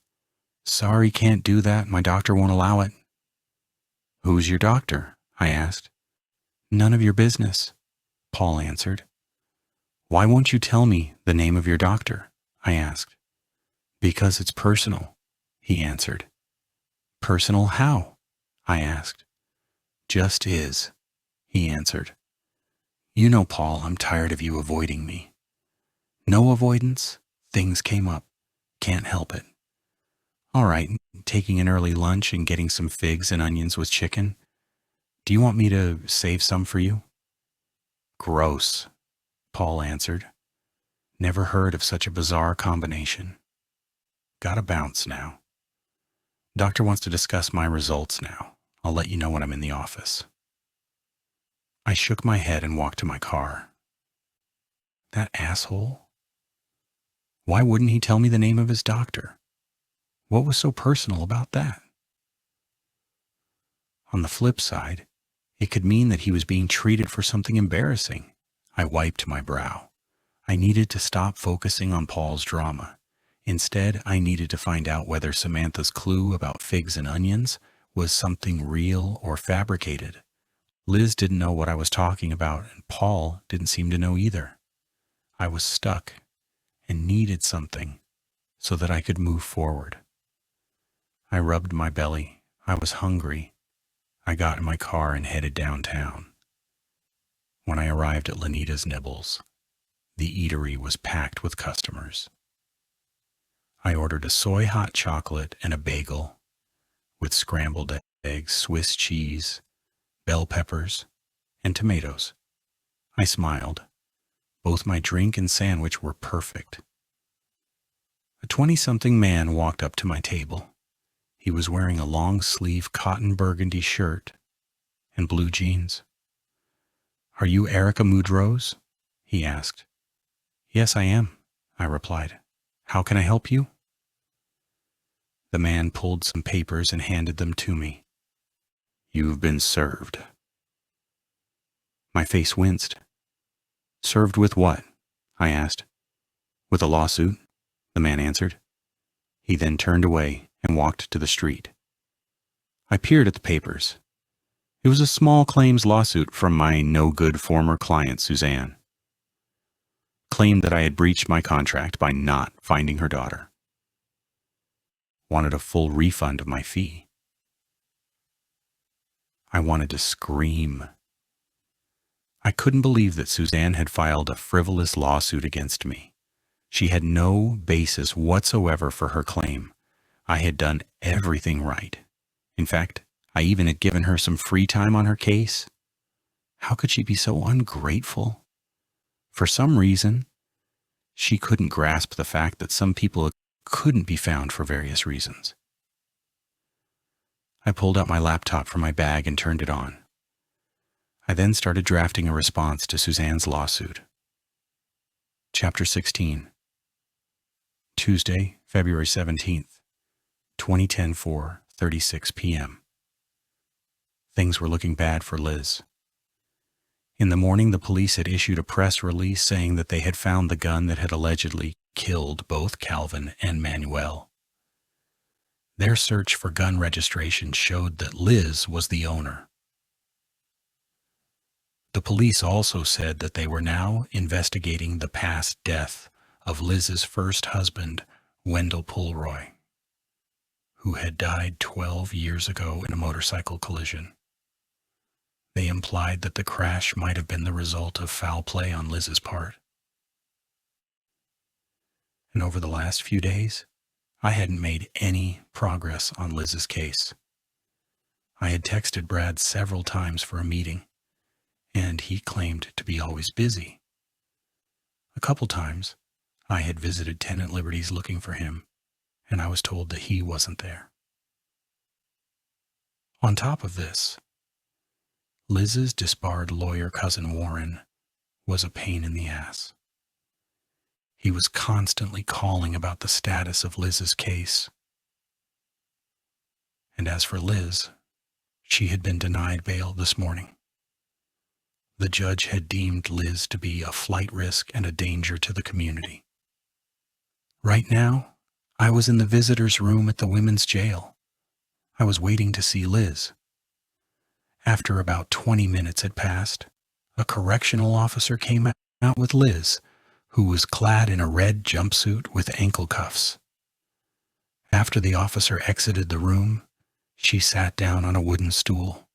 "Sorry, can't do that. My doctor won't allow it." "Who's your doctor?" I asked. "None of your business," Paul answered. "Why won't you tell me the name of your doctor?" I asked. "Because it's personal," he answered. "Personal how?" I asked. "Just is," he answered. "You know, Paul, I'm tired of you avoiding me." "No avoidance. Things came up. Can't help it." "All right, taking an early lunch and getting some figs and onions with chicken. Do you want me to save some for you?" "Gross," Paul answered. "Never heard of such a bizarre combination. Gotta bounce now. Doctor wants to discuss my results now. I'll let you know when I'm in the office." I shook my head and walked to my car. That asshole? Why wouldn't he tell me the name of his doctor? What was so personal about that? On the flip side, it could mean that he was being treated for something embarrassing. I wiped my brow. I needed to stop focusing on Paul's drama. Instead, I needed to find out whether Samantha's clue about figs and onions was something real or fabricated. Liz didn't know what I was talking about, and Paul didn't seem to know either. I was stuck and needed something so that I could move forward. I rubbed my belly. I was hungry. I got in my car and headed downtown. When I arrived at Lanita's Nibbles, the eatery was packed with customers. I ordered a soy hot chocolate and a bagel with scrambled eggs, Swiss cheese, bell peppers, and tomatoes. I smiled. Both my drink and sandwich were perfect. A 20-something man walked up to my table. He was wearing a long-sleeve cotton burgundy shirt and blue jeans. "Are you Erika Mudrose?" he asked. "Yes, I am," I replied. "How can I help you?" The man pulled some papers and handed them to me. "You've been served." My face winced. "Served with what?" I asked. "With a lawsuit," the man answered. He then turned away and walked to the street. I peered at the papers. It was a small claims lawsuit from my no-good former client, Suzanne. Claimed that I had breached my contract by not finding her daughter. Wanted a full refund of my fee. I wanted to scream. I couldn't believe that Suzanne had filed a frivolous lawsuit against me. She had no basis whatsoever for her claim. I had done everything right. In fact, I even had given her some free time on her case. How could she be so ungrateful? For some reason, she couldn't grasp the fact that some people couldn't be found for various reasons. I pulled out my laptop from my bag and turned it on. I then started drafting a response to Suzanne's lawsuit. Chapter 16. Tuesday, February 17th, 2010, 4:36 p.m. Things were looking bad for Liz. In the morning, the police had issued a press release saying that they had found the gun that had allegedly killed both Calvin and Manuel. Their search for gun registration showed that Liz was the owner. The police also said that they were now investigating the past death of Liz's first husband, Wendell Pulroy, who had died 12 years ago in a motorcycle collision. They implied that the crash might have been the result of foul play on Liz's part. And over the last few days, I hadn't made any progress on Liz's case. I had texted Brad several times for a meeting, and he claimed to be always busy. A couple times, I had visited Tenant Liberties looking for him, and I was told that he wasn't there. On top of this, Liz's disbarred lawyer cousin Warren was a pain in the ass. He was constantly calling about the status of Liz's case. And as for Liz, she had been denied bail this morning. The judge had deemed Liz to be a flight risk and a danger to the community. Right now, I was in the visitor's room at the women's jail. I was waiting to see Liz. After about 20 minutes had passed, a correctional officer came out with Liz, who was clad in a red jumpsuit with ankle cuffs. After the officer exited the room, she sat down on a wooden stool.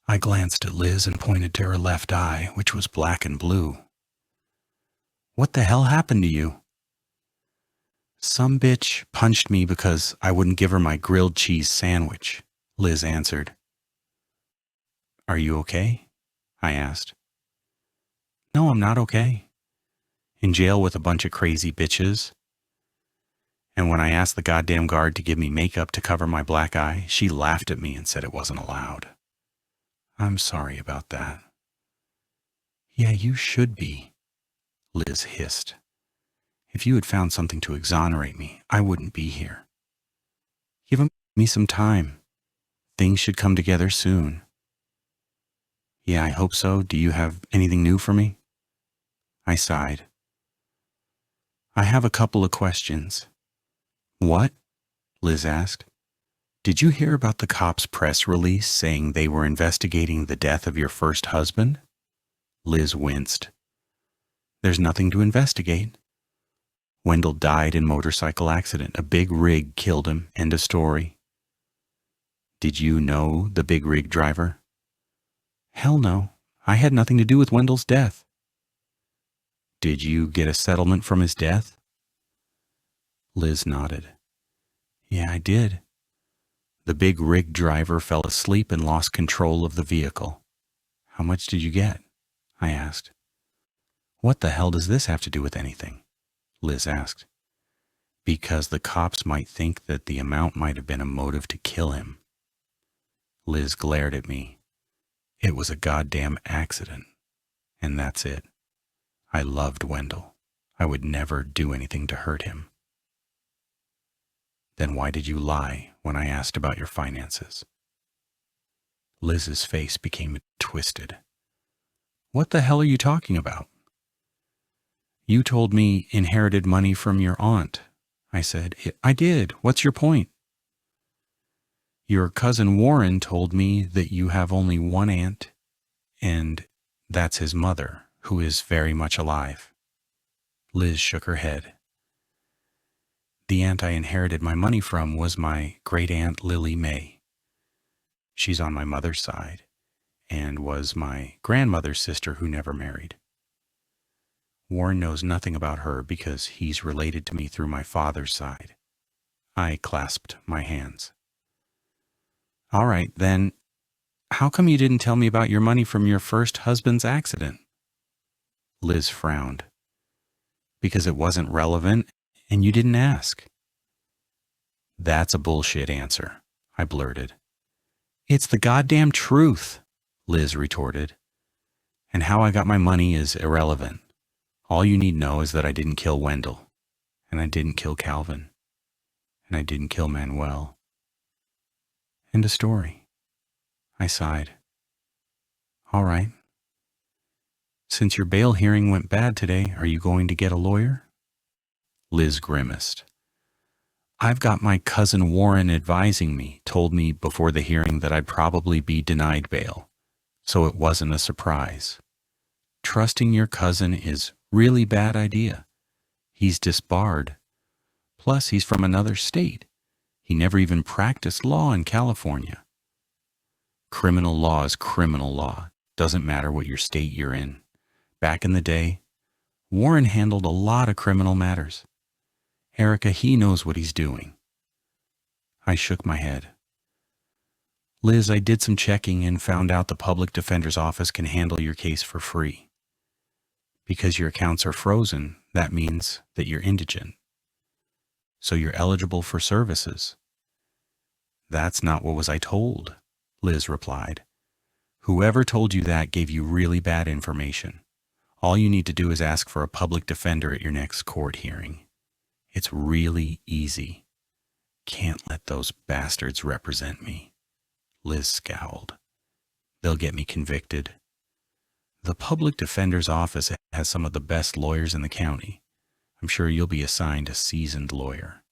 I glanced at Liz and pointed to her left eye, which was black and blue. "What the hell happened to you?" "Some bitch punched me because I wouldn't give her my grilled cheese sandwich," Liz answered. "Are you okay?" I asked. "No, I'm not okay. In jail with a bunch of crazy bitches. And when I asked the goddamn guard to give me makeup to cover my black eye, she laughed at me and said it wasn't allowed. I'm sorry about that." "Yeah, you should be," Liz hissed. "If you had found something to exonerate me, I wouldn't be here. Give me some time. Things should come together soon." "Yeah, I hope so. Do you have anything new for me?" I sighed. "I have a couple of questions." "What?" Liz asked. "Did you hear about the cops' press release saying they were investigating the death of your first husband?" Liz winced. "There's nothing to investigate. Wendell died in motorcycle accident. A big rig killed him. End of story." "Did you know the big rig driver?" "Hell no. I had nothing to do with Wendell's death." "Did you get a settlement from his death?" Liz nodded. "Yeah, I did. The big rig driver fell asleep and lost control of the vehicle." "How much did you get?" I asked. "What the hell does this have to do with anything?" Liz asked. "Because the cops might think that the amount might have been a motive to kill him." Liz glared at me. "It was a goddamn accident. And that's it. I loved Wendell. I would never do anything to hurt him." "Then why did you lie when I asked about your finances?" Liz's face became twisted. "What the hell are you talking about?" "You told me inherited money from your aunt." I said. "I did. What's your point?" "Your cousin Warren told me that you have only one aunt, and that's his mother, who is very much alive." Liz shook her head. "The aunt I inherited my money from was my great-aunt Lily May. She's on my mother's side, and was my grandmother's sister who never married. Warren knows nothing about her because he's related to me through my father's side." I clasped my hands. "All right, then, how come you didn't tell me about your money from your first husband's accident?" Liz frowned. "Because it wasn't relevant, and you didn't ask." "That's a bullshit answer," I blurted. "It's the goddamn truth," Liz retorted. "And how I got my money is irrelevant. All you need know is that I didn't kill Wendell. And I didn't kill Calvin. And I didn't kill Manuel. End of story. I sighed. All right. Since your bail hearing went bad today, are you going to get a lawyer? Liz grimaced. I've got my cousin Warren advising me, told me before the hearing that I'd probably be denied bail, so it wasn't a surprise. Trusting your cousin is really bad idea. He's disbarred. Plus, he's from another state. He never even practiced law in California. Criminal law is criminal law. Doesn't matter what your state you're in. Back in the day, Warren handled a lot of criminal matters. Erika, he knows what he's doing. I shook my head. Liz, I did some checking and found out the public defender's office can handle your case for free. Because your accounts are frozen, that means that you're indigent. So you're eligible for services. That's not what was I told, Liz replied. Whoever told you that gave you really bad information. All you need to do is ask for a public defender at your next court hearing. It's really easy. Can't let those bastards represent me. Liz scowled. They'll get me convicted. The public defender's office has some of the best lawyers in the county. I'm sure you'll be assigned a seasoned lawyer.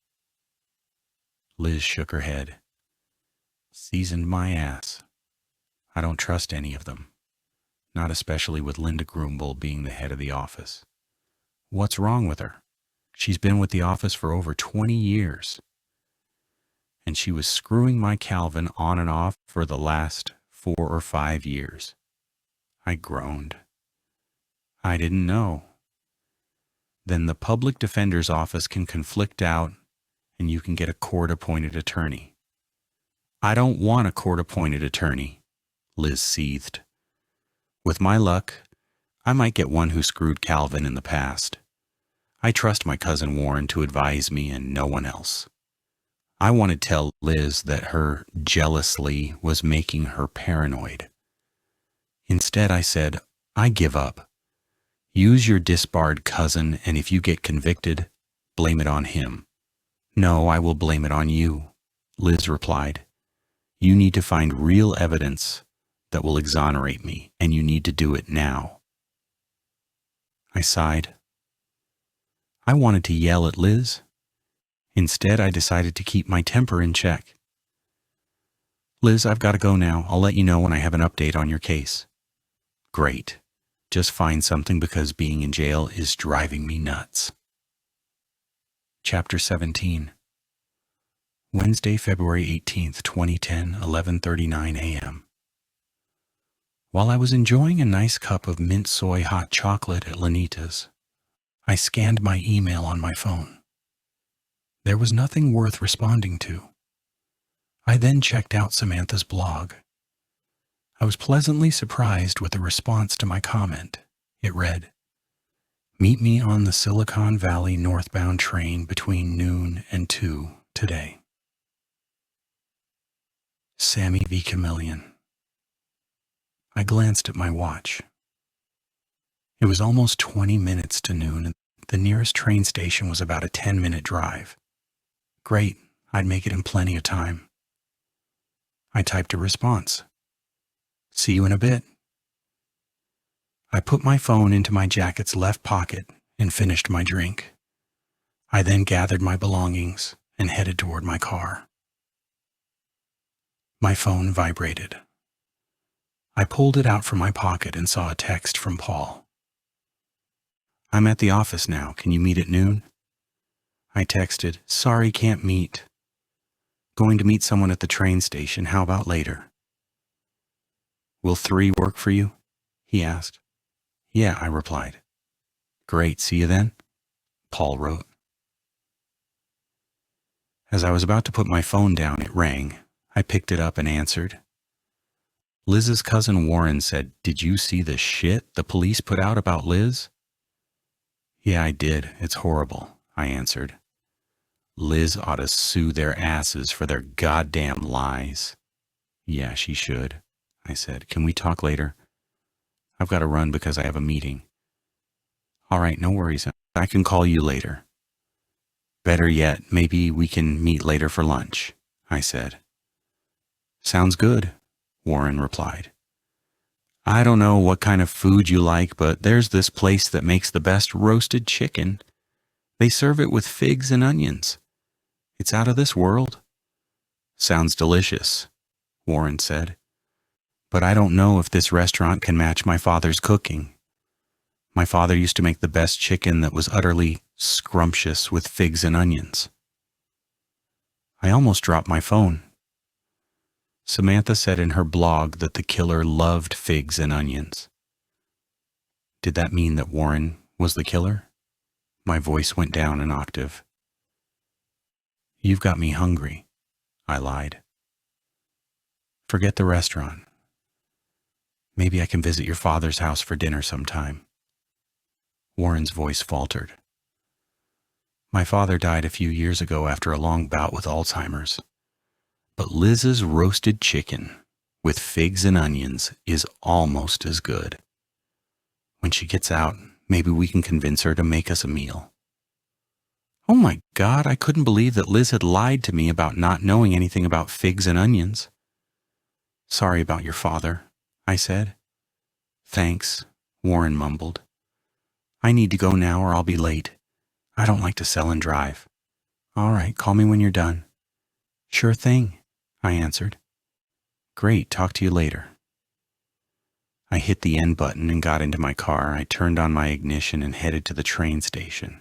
Liz shook her head. Seasoned my ass. I don't trust any of them. Not especially with Linda Grumbull being the head of the office. What's wrong with her? She's been with the office for over 20 years. And she was screwing my Calvin on and off for the last 4 or 5 years. I groaned. I didn't know. Then the public defender's office can conflict out and you can get a court-appointed attorney. I don't want a court-appointed attorney, Liz seethed. With my luck, I might get one who screwed Calvin in the past. I trust my cousin Warren to advise me and no one else. I want to tell Liz that her jealously was making her paranoid. Instead, I said, I give up. Use your disbarred cousin, and if you get convicted, blame it on him. No, I will blame it on you, Liz replied. You need to find real evidence that will exonerate me, and you need to do it now. I sighed. I wanted to yell at Liz. Instead, I decided to keep my temper in check. Liz, I've got to go now. I'll let you know when I have an update on your case. Great. Just find something because being in jail is driving me nuts. Chapter 17. Wednesday, February 18th, 2010, 11:39 a.m. While I was enjoying a nice cup of mint soy hot chocolate at Lanita's, I scanned my email on my phone. There was nothing worth responding to. I then checked out Samantha's blog. I was pleasantly surprised with the response to my comment. It read, "Meet me on the Silicon Valley northbound train between noon and 2 today. Sammy V. Chameleon." I glanced at my watch. It was almost 20 minutes to noon, and the nearest train station was about a 10-minute drive. Great, I'd make it in plenty of time. I typed a response. See you in a bit. I put my phone into my jacket's left pocket and finished my drink. I then gathered my belongings and headed toward my car. My phone vibrated. I pulled it out from my pocket and saw a text from Paul. I'm at the office now. Can you meet at noon? I texted, sorry, can't meet. Going to meet someone at the train station. How about later? Will 3 work for you? He asked. Yeah, I replied. Great, see you then? Paul wrote. As I was about to put my phone down, it rang. I picked it up and answered. Liz's cousin Warren said, did you see the shit the police put out about Liz? Yeah, I did. It's horrible, I answered. Liz ought to sue their asses for their goddamn lies. Yeah, she should, I said. Can we talk later? I've got to run because I have a meeting. All right, no worries. I can call you later. Better yet, maybe we can meet later for lunch, I said. Sounds good, Warren replied. I don't know what kind of food you like, but there's this place that makes the best roasted chicken. They serve it with figs and onions. It's out of this world. Sounds delicious, Warren said. But I don't know if this restaurant can match my father's cooking. My father used to make the best chicken that was utterly scrumptious with figs and onions. I almost dropped my phone. Samantha said in her blog that the killer loved figs and onions. Did that mean that Warren was the killer? My voice went down an octave. You've got me hungry, I lied. Forget the restaurant. Maybe I can visit your father's house for dinner sometime. Warren's voice faltered. My father died a few years ago after a long bout with Alzheimer's. But Liz's roasted chicken with figs and onions is almost as good. When she gets out, maybe we can convince her to make us a meal. Oh my God, I couldn't believe that Liz had lied to me about not knowing anything about figs and onions. Sorry about your father, I said. Thanks, Warren mumbled. I need to go now or I'll be late. I don't like to sell and drive. All right, call me when you're done. Sure thing, I answered. Great, talk to you later. I hit the end button and got into my car. I turned on my ignition and headed to the train station.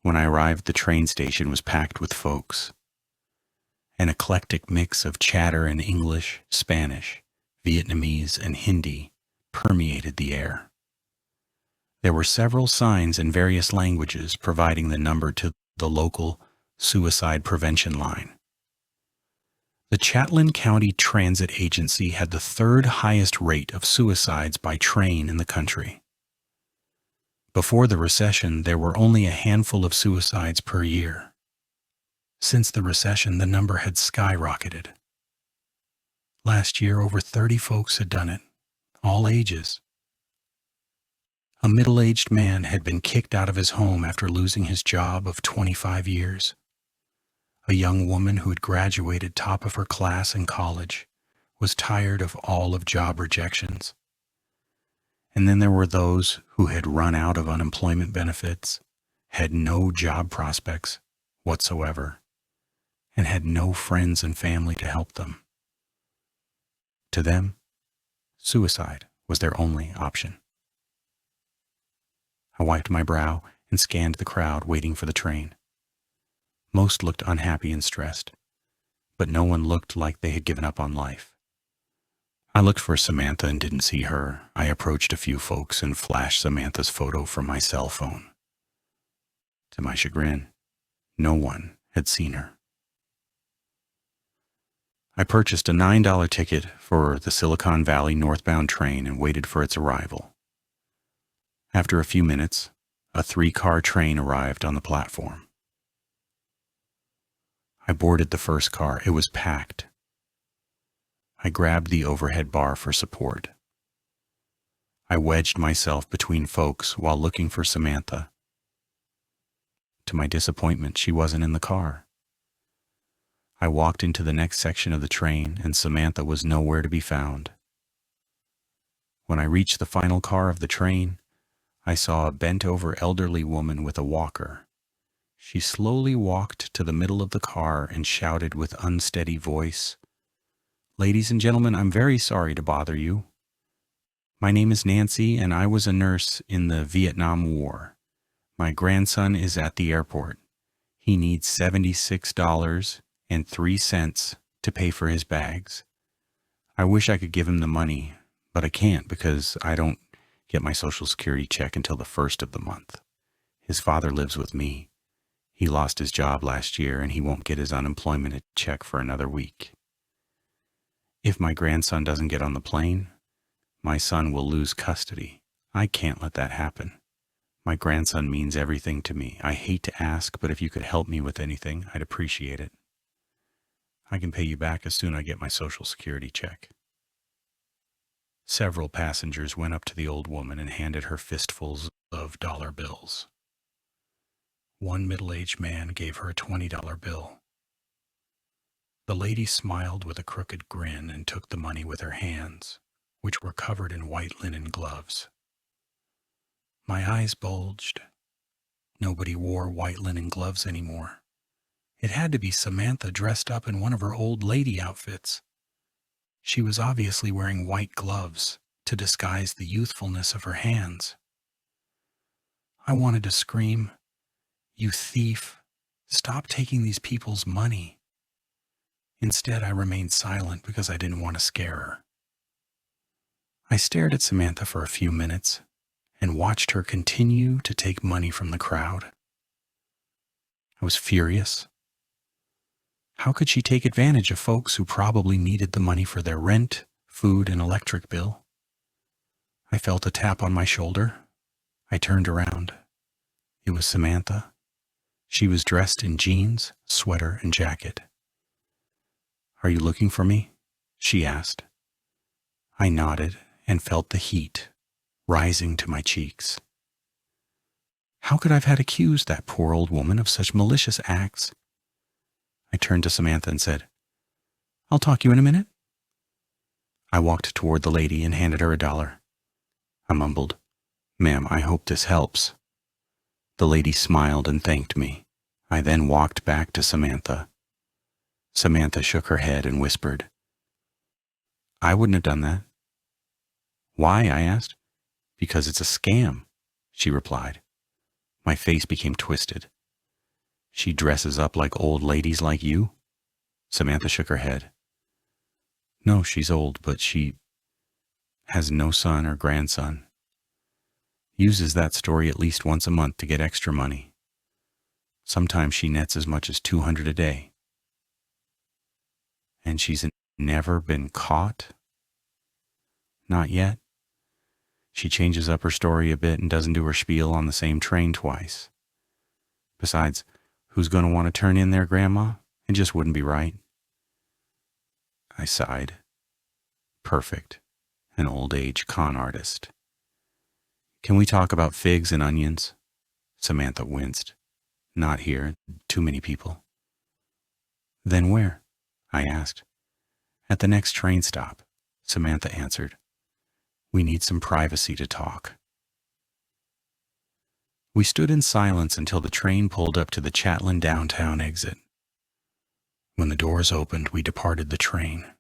When I arrived, the train station was packed with folks. An eclectic mix of chatter in English, Spanish, Vietnamese, and Hindi permeated the air. There were several signs in various languages providing the number to the local suicide prevention line. The Chatham County Transit Agency had the third highest rate of suicides by train in the country. Before the recession, there were only a handful of suicides per year. Since the recession, the number had skyrocketed. Last year, over 30 folks had done it, all ages. A middle-aged man had been kicked out of his home after losing his job of 25 years. A young woman who had graduated top of her class in college was tired of all of job rejections. And then there were those who had run out of unemployment benefits, had no job prospects whatsoever, and had no friends and family to help them. To them, suicide was their only option. I wiped my brow and scanned the crowd waiting for the train. Most looked unhappy and stressed, but no one looked like they had given up on life. I looked for Samantha and didn't see her. I approached a few folks and flashed Samantha's photo from my cell phone. To my chagrin, no one had seen her. I purchased a $9 ticket for the Silicon Valley northbound train and waited for its arrival. After a few minutes, a 3-car train arrived on the platform. I boarded the first car. It was packed. I grabbed the overhead bar for support. I wedged myself between folks while looking for Samantha. To my disappointment, she wasn't in the car. I walked into the next section of the train, and Samantha was nowhere to be found. When I reached the final car of the train, I saw a bent-over elderly woman with a walker. She slowly walked to the middle of the car and shouted with unsteady voice, "Ladies and gentlemen, I'm very sorry to bother you. My name is Nancy, and I was a nurse in the Vietnam War. My grandson is at the airport. He needs $76.03 to pay for his bags. I wish I could give him the money, but I can't because I don't get my Social Security check until the 1st of the month. His father lives with me. He lost his job last year, and he won't get his unemployment check for another week. If my grandson doesn't get on the plane, my son will lose custody. I can't let that happen. My grandson means everything to me. I hate to ask, but if you could help me with anything, I'd appreciate it. I can pay you back as soon as I get my Social Security check." Several passengers went up to the old woman and handed her fistfuls of dollar bills. One middle-aged man gave her a $20 bill. The lady smiled with a crooked grin and took the money with her hands, which were covered in white linen gloves. My eyes bulged. Nobody wore white linen gloves anymore. It had to be Samantha dressed up in one of her old lady outfits. She was obviously wearing white gloves to disguise the youthfulness of her hands. I wanted to scream, "You thief! Stop taking these people's money." Instead, I remained silent because I didn't want to scare her. I stared at Samantha for a few minutes and watched her continue to take money from the crowd. I was furious. How could she take advantage of folks who probably needed the money for their rent, food, and electric bill? I felt a tap on my shoulder. I turned around. It was Samantha. She was dressed in jeans, sweater, and jacket. "Are you looking for me?" she asked. I nodded and felt the heat rising to my cheeks. How could I have had accused that poor old woman of such malicious acts? I turned to Samantha and said, "I'll talk you in a minute." I walked toward the lady and handed her $1. I mumbled, "Ma'am, I hope this helps." The lady smiled and thanked me. I then walked back to Samantha. Samantha shook her head and whispered, "I wouldn't have done that." "Why?" I asked. "Because it's a scam," she replied. My face became twisted. "She dresses up like old ladies like you?" Samantha shook her head. "No, she's old, but she has no son or grandson. Uses that story at least once a month to get extra money. Sometimes she nets as much as $200 a day. And she's never been caught?" "Not yet. She changes up her story a bit and doesn't do her spiel on the same train twice. Besides, who's going to want to turn in their grandma? It just wouldn't be right." I sighed. Perfect. An old-age con artist. "Can we talk about figs and onions?" Samantha winced. "Not here. Too many people." "Then where?" I asked. "At the next train stop," Samantha answered. "We need some privacy to talk." We stood in silence until the train pulled up to the Chatelain downtown exit. When the doors opened, we departed the train.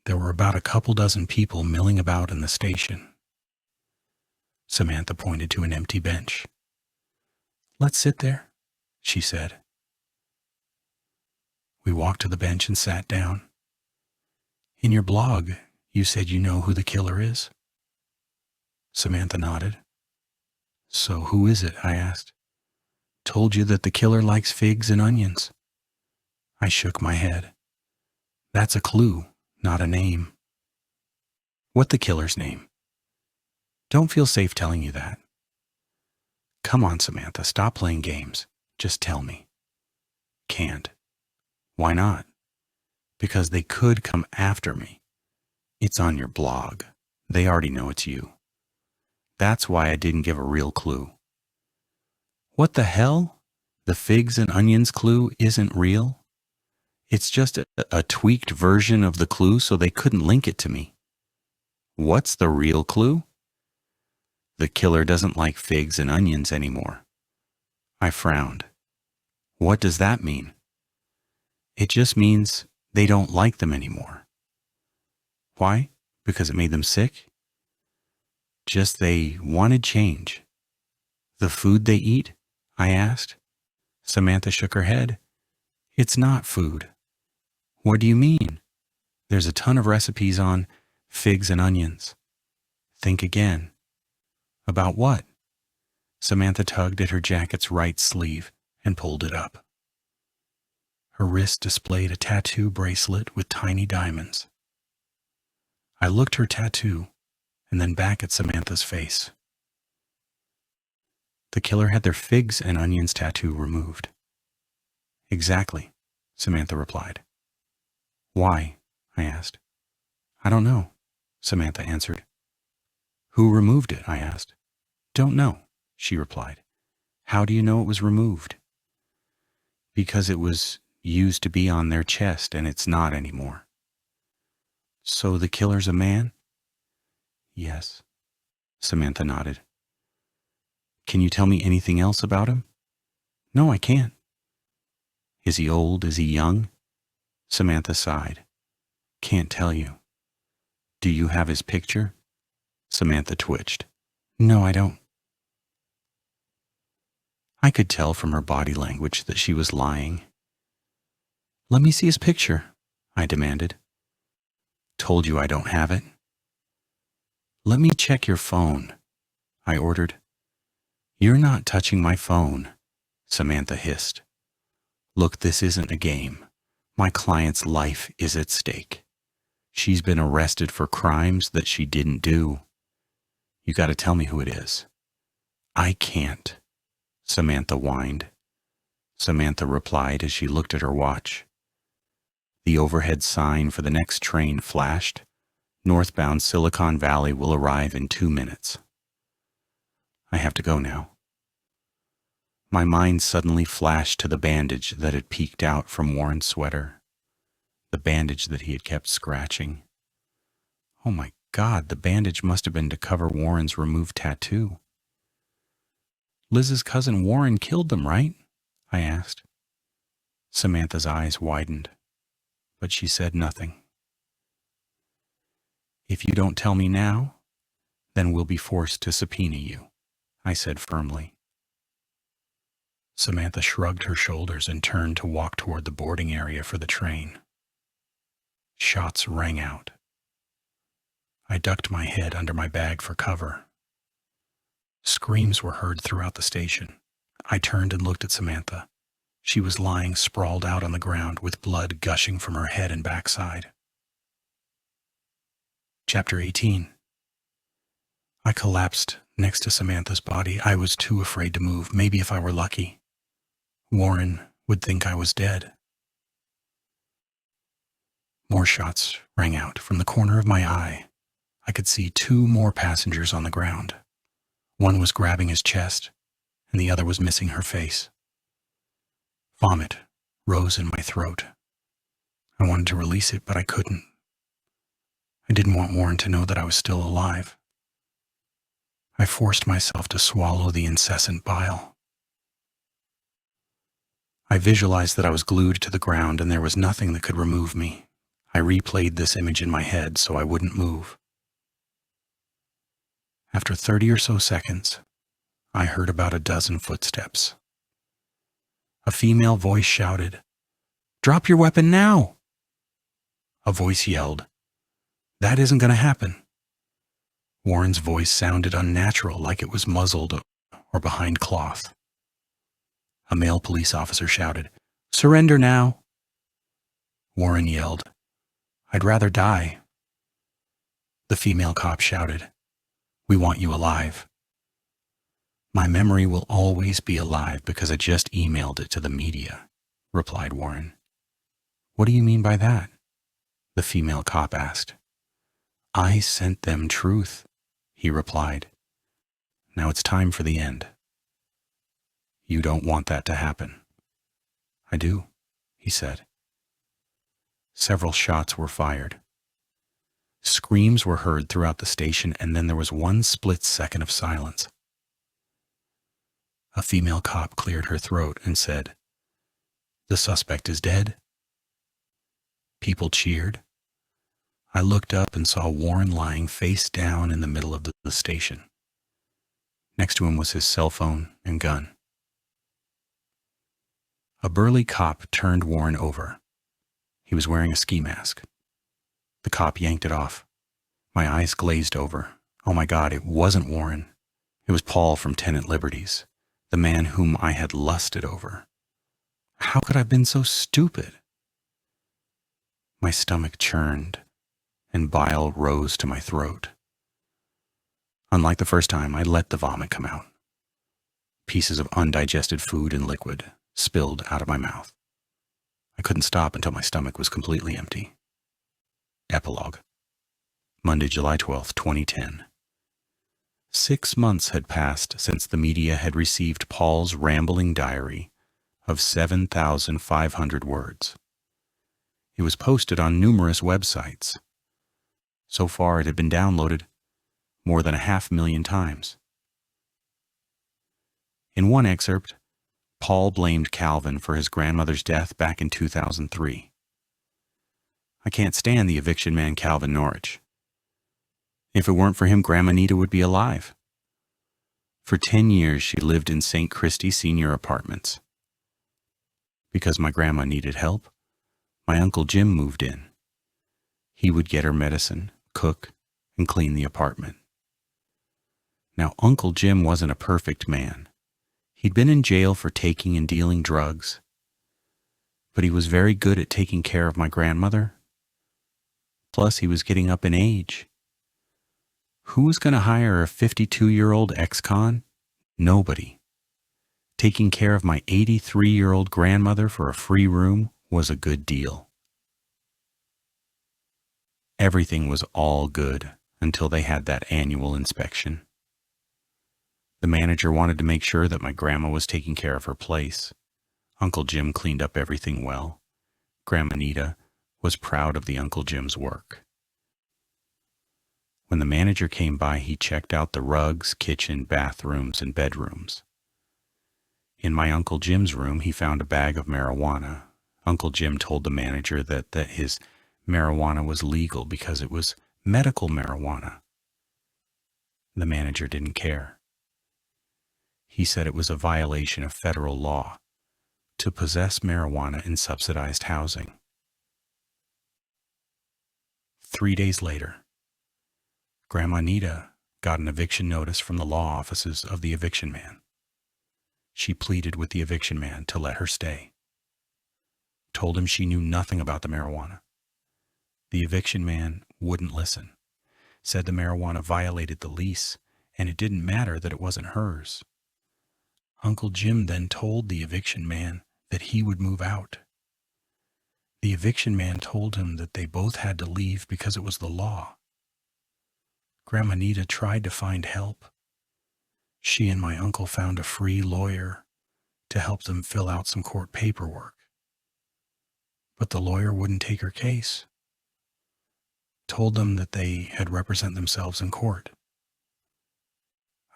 There were about a couple dozen people milling about in the station. Samantha pointed to an empty bench. "Let's sit there," she said. We walked to the bench and sat down. "In your blog, you said you know who the killer is?" Samantha nodded. "So who is it?" I asked. "Told you that the killer likes figs and onions." I shook my head. "That's a clue, not a name." "What the killer's name?" "Don't feel safe telling you that." "Come on, Samantha, stop playing games. Just tell me." "Can't." "Why not?" "Because they could come after me." "It's on your blog. They already know it's you." "That's why I didn't give a real clue." "What the hell? The figs and onions clue isn't real? It's just a tweaked version of the clue so they couldn't link it to me." "What's the real clue?" "The killer doesn't like figs and onions anymore." I frowned. "What does that mean?" "It just means they don't like them anymore." "Why? Because it made them sick?" "Just they wanted change." "The food they eat?" I asked. Samantha shook her head. "It's not food." "What do you mean?" "There's a ton of recipes on figs and onions." "Think again." "About what?" Samantha tugged at her jacket's right sleeve and pulled it up. Her wrist displayed a tattoo bracelet with tiny diamonds. I looked her tattoo and then back at Samantha's face. "The killer had their figs and onions tattoo removed." "Exactly," Samantha replied. "Why?" I asked. "I don't know," Samantha answered. "Who removed it?" I asked. "Don't know," she replied. How do you know it was removed? Because it was used to be on their chest and it's not anymore. So the killer's a man? Yes. Samantha nodded. Can you tell me anything else about him? No, I can't. Is he old? Is he young? Samantha sighed. Can't tell you. Do you have his picture? Samantha twitched. No, I don't. I could tell from her body language that she was lying. Let me see his picture, I demanded. Told you I don't have it. Let me check your phone, I ordered. You're not touching my phone, Samantha hissed. Look, this isn't a game. My client's life is at stake. She's been arrested for crimes that she didn't do. You got to tell me who it is. I can't, Samantha whined. Samantha replied as she looked at her watch. The overhead sign for the next train flashed. Northbound Silicon Valley will arrive in 2 minutes. I have to go now. My mind suddenly flashed to the bandage that had peeked out from Warren's sweater. The bandage that he had kept scratching. Oh my God, the bandage must have been to cover Warren's removed tattoo. Liz's cousin Warren killed them, right? I asked. Samantha's eyes widened, but she said nothing. If you don't tell me now, then we'll be forced to subpoena you, I said firmly. Samantha shrugged her shoulders and turned to walk toward the boarding area for the train. Shots rang out. I ducked my head under my bag for cover. Screams were heard throughout the station. I turned and looked at Samantha. She was lying sprawled out on the ground with blood gushing from her head and backside. Chapter 18. I collapsed next to Samantha's body. I was too afraid to move. Maybe if I were lucky, Warren would think I was dead. More shots rang out. From the corner of my eye, I could see 2 more passengers on the ground. One was grabbing his chest, and the other was missing her face. Vomit rose in my throat. I wanted to release it, but I couldn't. I didn't want Warren to know that I was still alive. I forced myself to swallow the incessant bile. I visualized that I was glued to the ground and there was nothing that could remove me. I replayed this image in my head so I wouldn't move. After 30 or so seconds, I heard about a dozen footsteps. A female voice shouted, "Drop your weapon now!" A voice yelled, "That isn't going to happen." Warren's voice sounded unnatural, like it was muzzled or behind cloth. A male police officer shouted, "Surrender now!" Warren yelled, "I'd rather die." The female cop shouted, "We want you alive." "My memory will always be alive because I just emailed it to the media," replied Warren. "What do you mean by that?" the female cop asked. "I sent them truth," he replied. "Now it's time for the end." "You don't want that to happen." "I do," he said. Several shots were fired. Screams were heard throughout the station, and then there was one split second of silence. A female cop cleared her throat and said, "The suspect is dead." People cheered. I looked up and saw Warren lying face down in the middle of the station. Next to him was his cell phone and gun. A burly cop turned Warren over. He was wearing a ski mask. The cop yanked it off. My eyes glazed over. Oh my God, it wasn't Warren. It was Paul from Tenant Liberties, the man whom I had lusted over. How could I have been so stupid? My stomach churned, and bile rose to my throat. Unlike the first time, I let the vomit come out. Pieces of undigested food and liquid spilled out of my mouth. I couldn't stop until my stomach was completely empty. Epilogue. Monday, July 12th, 2010. 6 months had passed since the media had received Paul's rambling diary of 7,500 words. It was posted on numerous websites. So far it had been downloaded more than 500,000 times. In one excerpt, Paul blamed Calvin for his grandmother's death back in 2003. "I can't stand the eviction man Calvin Norwich. If it weren't for him, Grandma Nita would be alive. For 10 years she lived in St. Christie Senior Apartments. Because my grandma needed help, my Uncle Jim moved in. He would get her medicine, cook, and clean the apartment. Now, Uncle Jim wasn't a perfect man. He'd been in jail for taking and dealing drugs, but he was very good at taking care of my grandmother. Plus, he was getting up in age. Who was going to hire a 52-year-old ex-con? Nobody. Taking care of my 83-year-old grandmother for a free room was a good deal." Everything was all good until they had that annual inspection. The manager wanted to make sure that my grandma was taking care of her place. Uncle Jim cleaned up everything well. Grandma Nita was proud of the Uncle Jim's work. When the manager came by, he checked out the rugs, kitchen, bathrooms, and bedrooms. In my Uncle Jim's room, he found a bag of marijuana. Uncle Jim told the manager that his marijuana was legal because it was medical marijuana. The manager didn't care. He said it was a violation of federal law to possess marijuana in subsidized housing. 3 days later, Grandma Nita got an eviction notice from the law offices of the Eviction Man. She pleaded with the Eviction Man to let her stay. Told him she knew nothing about the marijuana. The Eviction Man wouldn't listen. Said the marijuana violated the lease, and it didn't matter that it wasn't hers. Uncle Jim then told the Eviction Man that he would move out. The Eviction Man told him that they both had to leave because it was the law. Grandma Nita tried to find help. She and my uncle found a free lawyer to help them fill out some court paperwork. But the lawyer wouldn't take her case. Told them that they had represent themselves in court.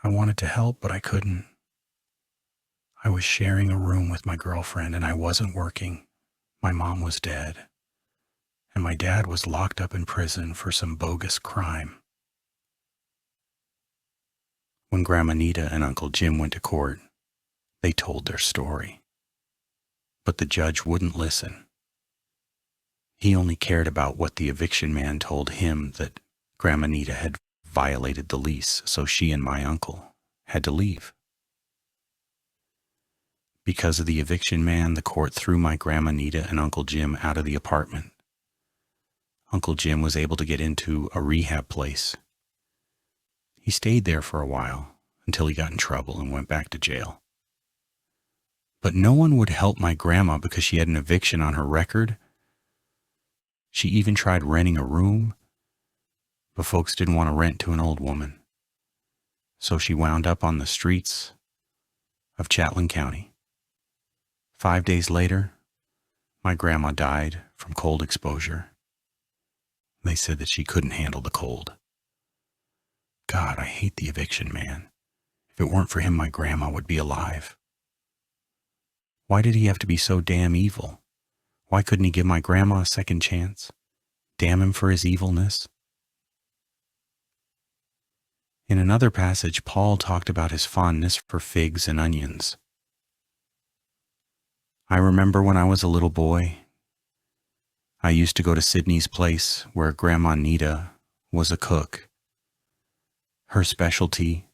I wanted to help, but I couldn't. I was sharing a room with my girlfriend, and I wasn't working. My mom was dead, and my dad was locked up in prison for some bogus crime. When Grandma Nita and Uncle Jim went to court, they told their story. But the judge wouldn't listen. He only cared about what the Eviction Man told him, that Grandma Nita had violated the lease, so she and my uncle had to leave. Because of the Eviction Man, the court threw my Grandma Nita and Uncle Jim out of the apartment. Uncle Jim was able to get into a rehab place. He stayed there for a while until he got in trouble and went back to jail. But no one would help my grandma because she had an eviction on her record. She even tried renting a room, but folks didn't want to rent to an old woman. So she wound up on the streets of Chatelain County. 5 days later, my grandma died from cold exposure. They said that she couldn't handle the cold. God, I hate the Eviction Man. If it weren't for him, my grandma would be alive. Why did he have to be so damn evil? Why couldn't he give my grandma a second chance? Damn him for his evilness. In another passage, Paul talked about his fondness for figs and onions. I remember when I was a little boy, I used to go to Sydney's place where Grandma Nita was a cook. Her specialty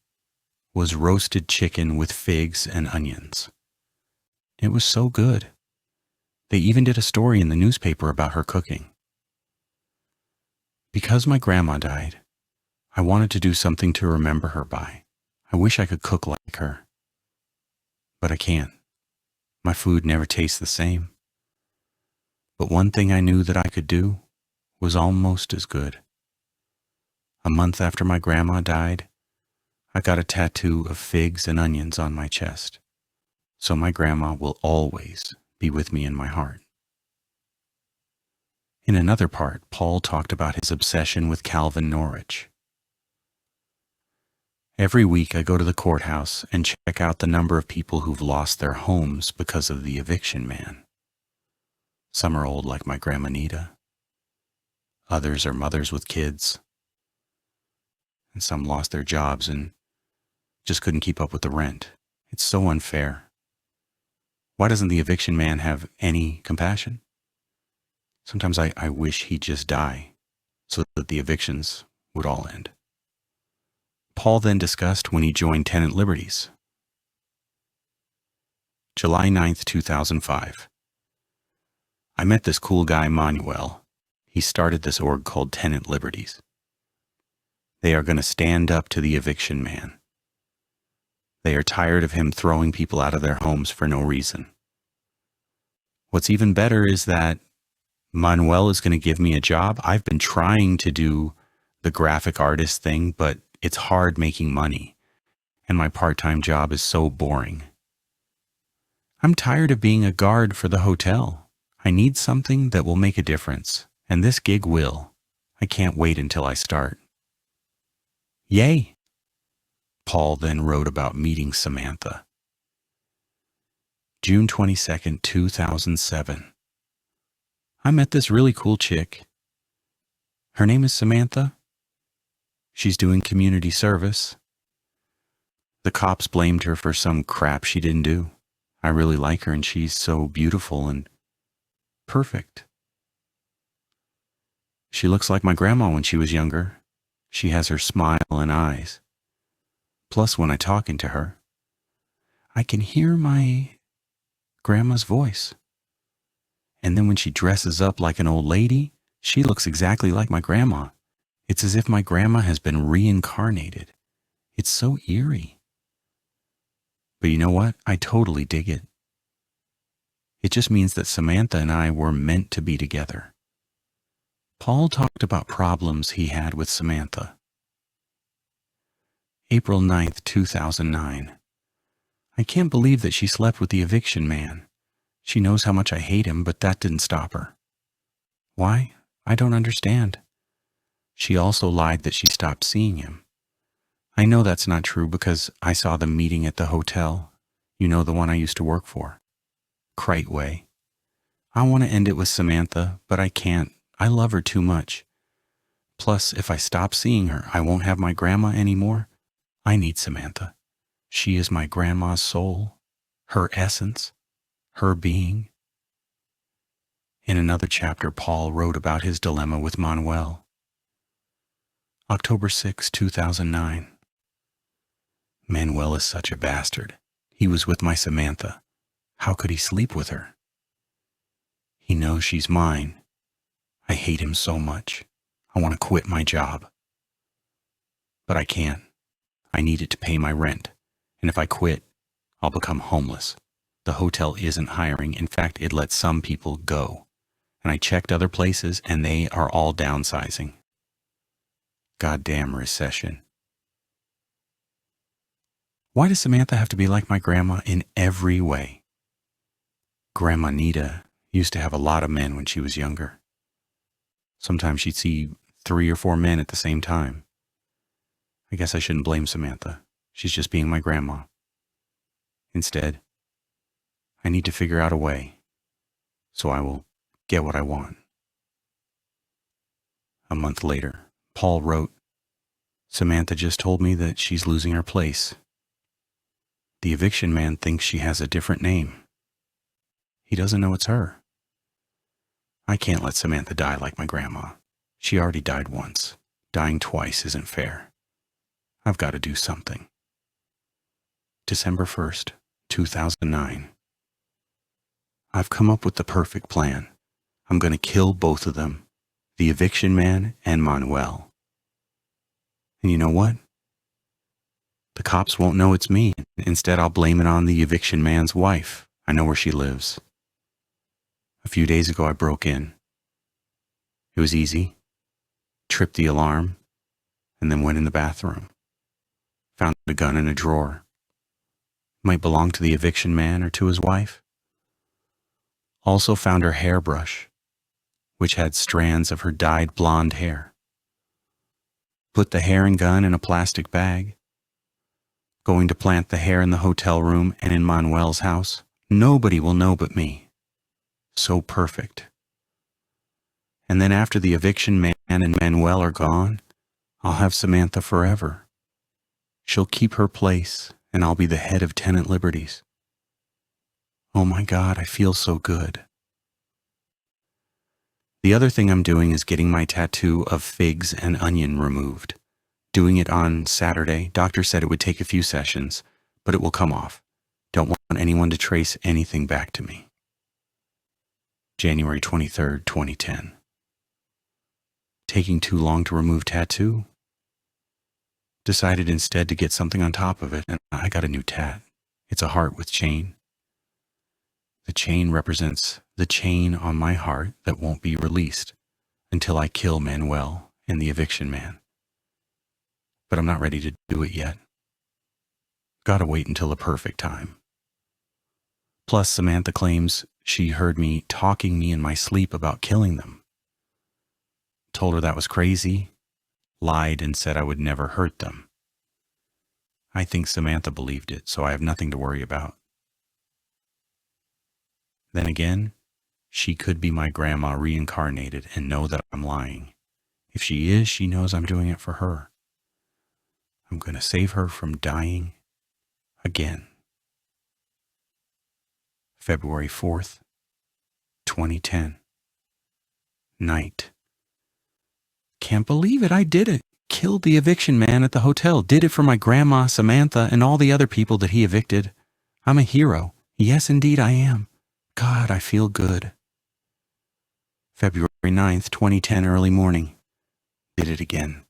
was roasted chicken with figs and onions. It was so good. They even did a story in the newspaper about her cooking. Because my grandma died, I wanted to do something to remember her by. I wish I could cook like her. But I can't. My food never tastes the same. But one thing I knew that I could do was almost as good. A month after my grandma died, I got a tattoo of figs and onions on my chest, so my grandma will always be with me in my heart. In another part, Paul talked about his obsession with Calvin Norwich. Every week I go to the courthouse and check out the number of people who've lost their homes because of the eviction man. Some are old like my Grandma Nita. Others are mothers with kids. And some lost their jobs and just couldn't keep up with the rent. It's so unfair. Why doesn't the eviction man have any compassion? Sometimes I wish he'd just die so that the evictions would all end. Paul then discussed when he joined Tenant Liberties. July 9th, 2005. I met this cool guy, Manuel. He started this org called Tenant Liberties. They are going to stand up to the eviction man. They are tired of him throwing people out of their homes for no reason. What's even better is that Manuel is going to give me a job. I've been trying to do the graphic artist thing, but it's hard making money, and my part-time job is so boring. I'm tired of being a guard for the hotel. I need something that will make a difference, and this gig will. I can't wait until I start. Yay! Paul then wrote about meeting Samantha. June 22nd, 2007. I met this really cool chick. Her name is Samantha. She's doing community service. The cops blamed her for some crap she didn't do. I really like her, and she's so beautiful and perfect. She looks like my grandma when she was younger. She has her smile and eyes. Plus, when I'm talking to her, I can hear my grandma's voice. And then when she dresses up like an old lady, she looks exactly like my grandma. It's as if my grandma has been reincarnated. It's so eerie. But you know what? I totally dig it. It just means that Samantha and I were meant to be together. Paul talked about problems he had with Samantha. April 9th, 2009. I can't believe that she slept with the eviction man. She knows how much I hate him, but that didn't stop her. Why? I don't understand. She also lied that she stopped seeing him. I know that's not true because I saw them meeting at the hotel. You know, the one I used to work for. Crate Way. I want to end it with Samantha, but I can't. I love her too much. Plus, if I stop seeing her, I won't have my grandma anymore. I need Samantha. She is my grandma's soul, her essence, her being. In another chapter, Paul wrote about his dilemma with Manuel. October 6, 2009. Manuel is such a bastard. He was with my Samantha. How could he sleep with her? He knows she's mine. I hate him so much. I want to quit my job. But I can't. I need it to pay my rent. And if I quit, I'll become homeless. The hotel isn't hiring. In fact, it lets some people go. And I checked other places, and they are all downsizing. Goddamn recession. Why does Samantha have to be like my grandma in every way? Grandma Nita used to have a lot of men when she was younger. Sometimes she'd see 3 or 4 men at the same time. I guess I shouldn't blame Samantha. She's just being my grandma. Instead, I need to figure out a way so I will get what I want. A month later, Paul wrote, Samantha just told me that she's losing her place. The eviction man thinks she has a different name. He doesn't know it's her. I can't let Samantha die like my grandma. She already died once. Dying twice isn't fair. I've got to do something. December 1st, 2009. I've come up with the perfect plan. I'm going to kill both of them, the eviction man and Manuel. And you know what? The cops won't know it's me. Instead, I'll blame it on the eviction man's wife. I know where she lives. A few days ago, I broke in. It was easy. Tripped the alarm, and then went in the bathroom. Found a gun in a drawer. Might belong to the eviction man or to his wife. Also found her hairbrush, which had strands of her dyed blonde hair. Put the hair and gun in a plastic bag. Going to plant the hair in the hotel room and in Manuel's house. Nobody will know but me. So perfect. And then after the eviction man and Manuel are gone, I'll have Samantha forever. She'll keep her place, and I'll be the head of Tenant Liberties. Oh my God, I feel so good. The other thing I'm doing is getting my tattoo of figs and onion removed. Doing it on Saturday. Doctor said it would take a few sessions, but it will come off. Don't want anyone to trace anything back to me. January 23rd, 2010. Taking too long to remove tattoo? Decided instead to get something on top of it, and I got a new tat. It's a heart with chain. The chain represents the chain on my heart that won't be released until I kill Manuel and the eviction man. But I'm not ready to do it yet. Gotta wait until the perfect time. Plus, Samantha claims she heard me talking me in my sleep about killing them. Told her that was crazy, lied and said I would never hurt them. I think Samantha believed it, so I have nothing to worry about. Then again, she could be my grandma reincarnated and know that I'm lying. If she is, she knows I'm doing it for her. I'm going to save her from dying again. February 4th, 2010. Night. Can't believe it, I did it. Killed the eviction man at the hotel. Did it for my grandma, Samantha, and all the other people that he evicted. I'm a hero. Yes, indeed I am. God, I feel good. February 9th, 2010, early morning. Did it again.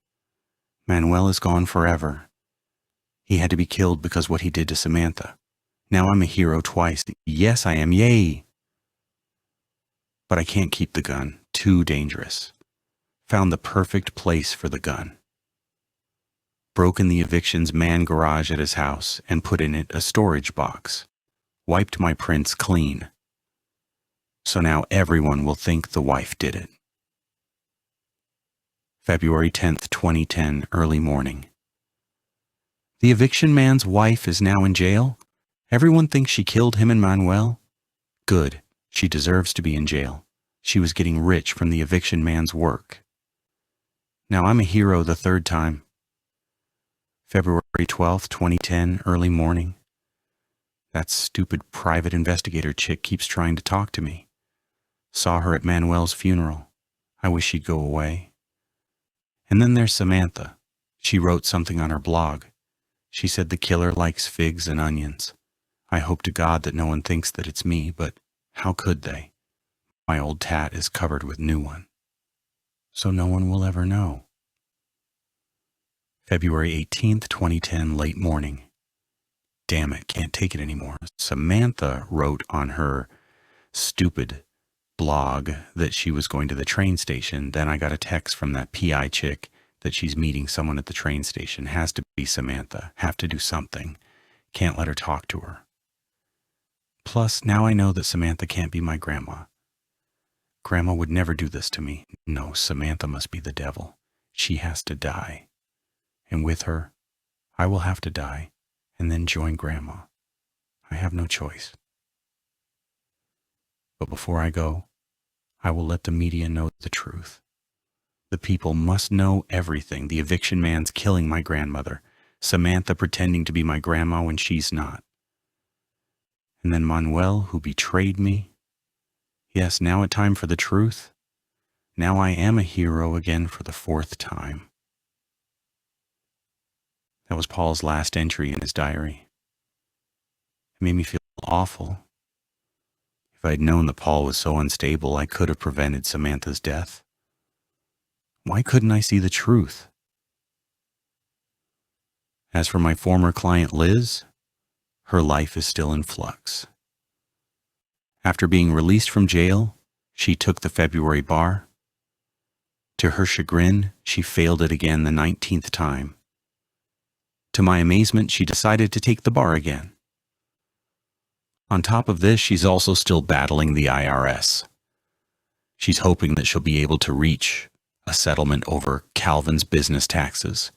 Manuel is gone forever. He had to be killed because what he did to Samantha. Now I'm a hero twice. Yes, I am. Yay! But I can't keep the gun. Too dangerous. Found the perfect place for the gun. Broken the eviction's man garage at his house and put in it a storage box. Wiped my prints clean. So now everyone will think the wife did it. February 10th, 2010, early morning. The eviction man's wife is now in jail? Everyone thinks she killed him and Manuel? Good. She deserves to be in jail. She was getting rich from the eviction man's work. Now I'm a hero the third time. February 12th, 2010, early morning. That stupid private investigator chick keeps trying to talk to me. Saw her at Manuel's funeral. I wish she'd go away. And then there's Samantha. She wrote something on her blog. She said the killer likes figs and onions. I hope to God that no one thinks that it's me, but how could they? My old tat is covered with new one. So no one will ever know. February 18th, 2010, late morning. Damn it, can't take it anymore. Samantha wrote on her stupid blog that she was going to the train station. Then I got a text from that PI chick that she's meeting someone at the train station. Has to be Samantha. Have to do something. Can't let her talk to her. Plus, now I know that Samantha can't be my grandma. Grandma would never do this to me. No, Samantha must be the devil. She has to die. And with her, I will have to die and then join Grandma. I have no choice. But before I go, I will let the media know the truth. The people must know everything. The eviction man's killing my grandmother. Samantha pretending to be my grandma when she's not. And then Manuel, who betrayed me. Yes, now it's time for the truth. Now I am a hero again for the fourth time. That was Paul's last entry in his diary. It made me feel awful. If I had known that Paul was so unstable, I could have prevented Samantha's death. Why couldn't I see the truth? As for my former client Liz, her life is still in flux. After being released from jail, she took the February bar. To her chagrin, she failed it again the 19th time. To my amazement, she decided to take the bar again. On top of this, she's also still battling the IRS. She's hoping that she'll be able to reach a settlement over Calvin's business taxes.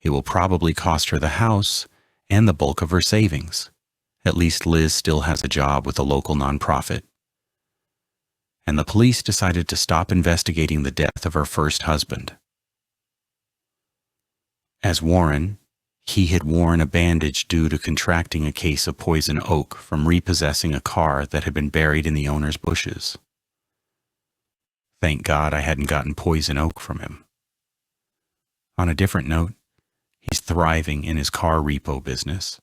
It will probably cost her the house and the bulk of her savings. At least Liz still has a job with a local nonprofit. And the police decided to stop investigating the death of her first husband. As Warren, he had worn a bandage due to contracting a case of poison oak from repossessing a car that had been buried in the owner's bushes. Thank God I hadn't gotten poison oak from him. On a different note, he's thriving in his car repo business.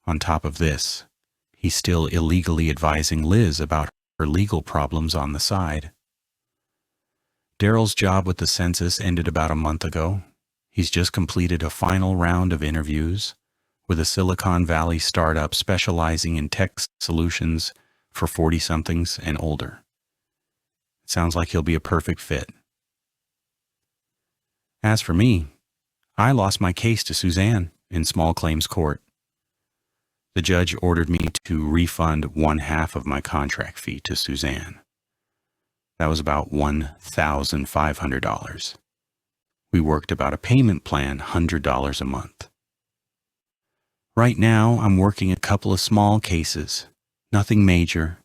On top of this, he's still illegally advising Liz about her legal problems on the side. Daryl's job with the census ended about a month ago. He's just completed a final round of interviews with a Silicon Valley startup specializing in tech solutions for 40-somethings and older. It sounds like he'll be a perfect fit. As for me, I lost my case to Suzanne in small claims court. The judge ordered me to refund 1/2 of my contract fee to Suzanne. That was about $1,500. We worked about a payment plan, $100 a month. Right now, I'm working a couple of small cases, nothing major.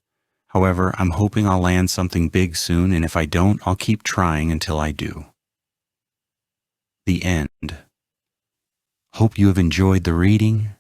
However, I'm hoping I'll land something big soon, and if I don't, I'll keep trying until I do. The end. Hope you have enjoyed the reading.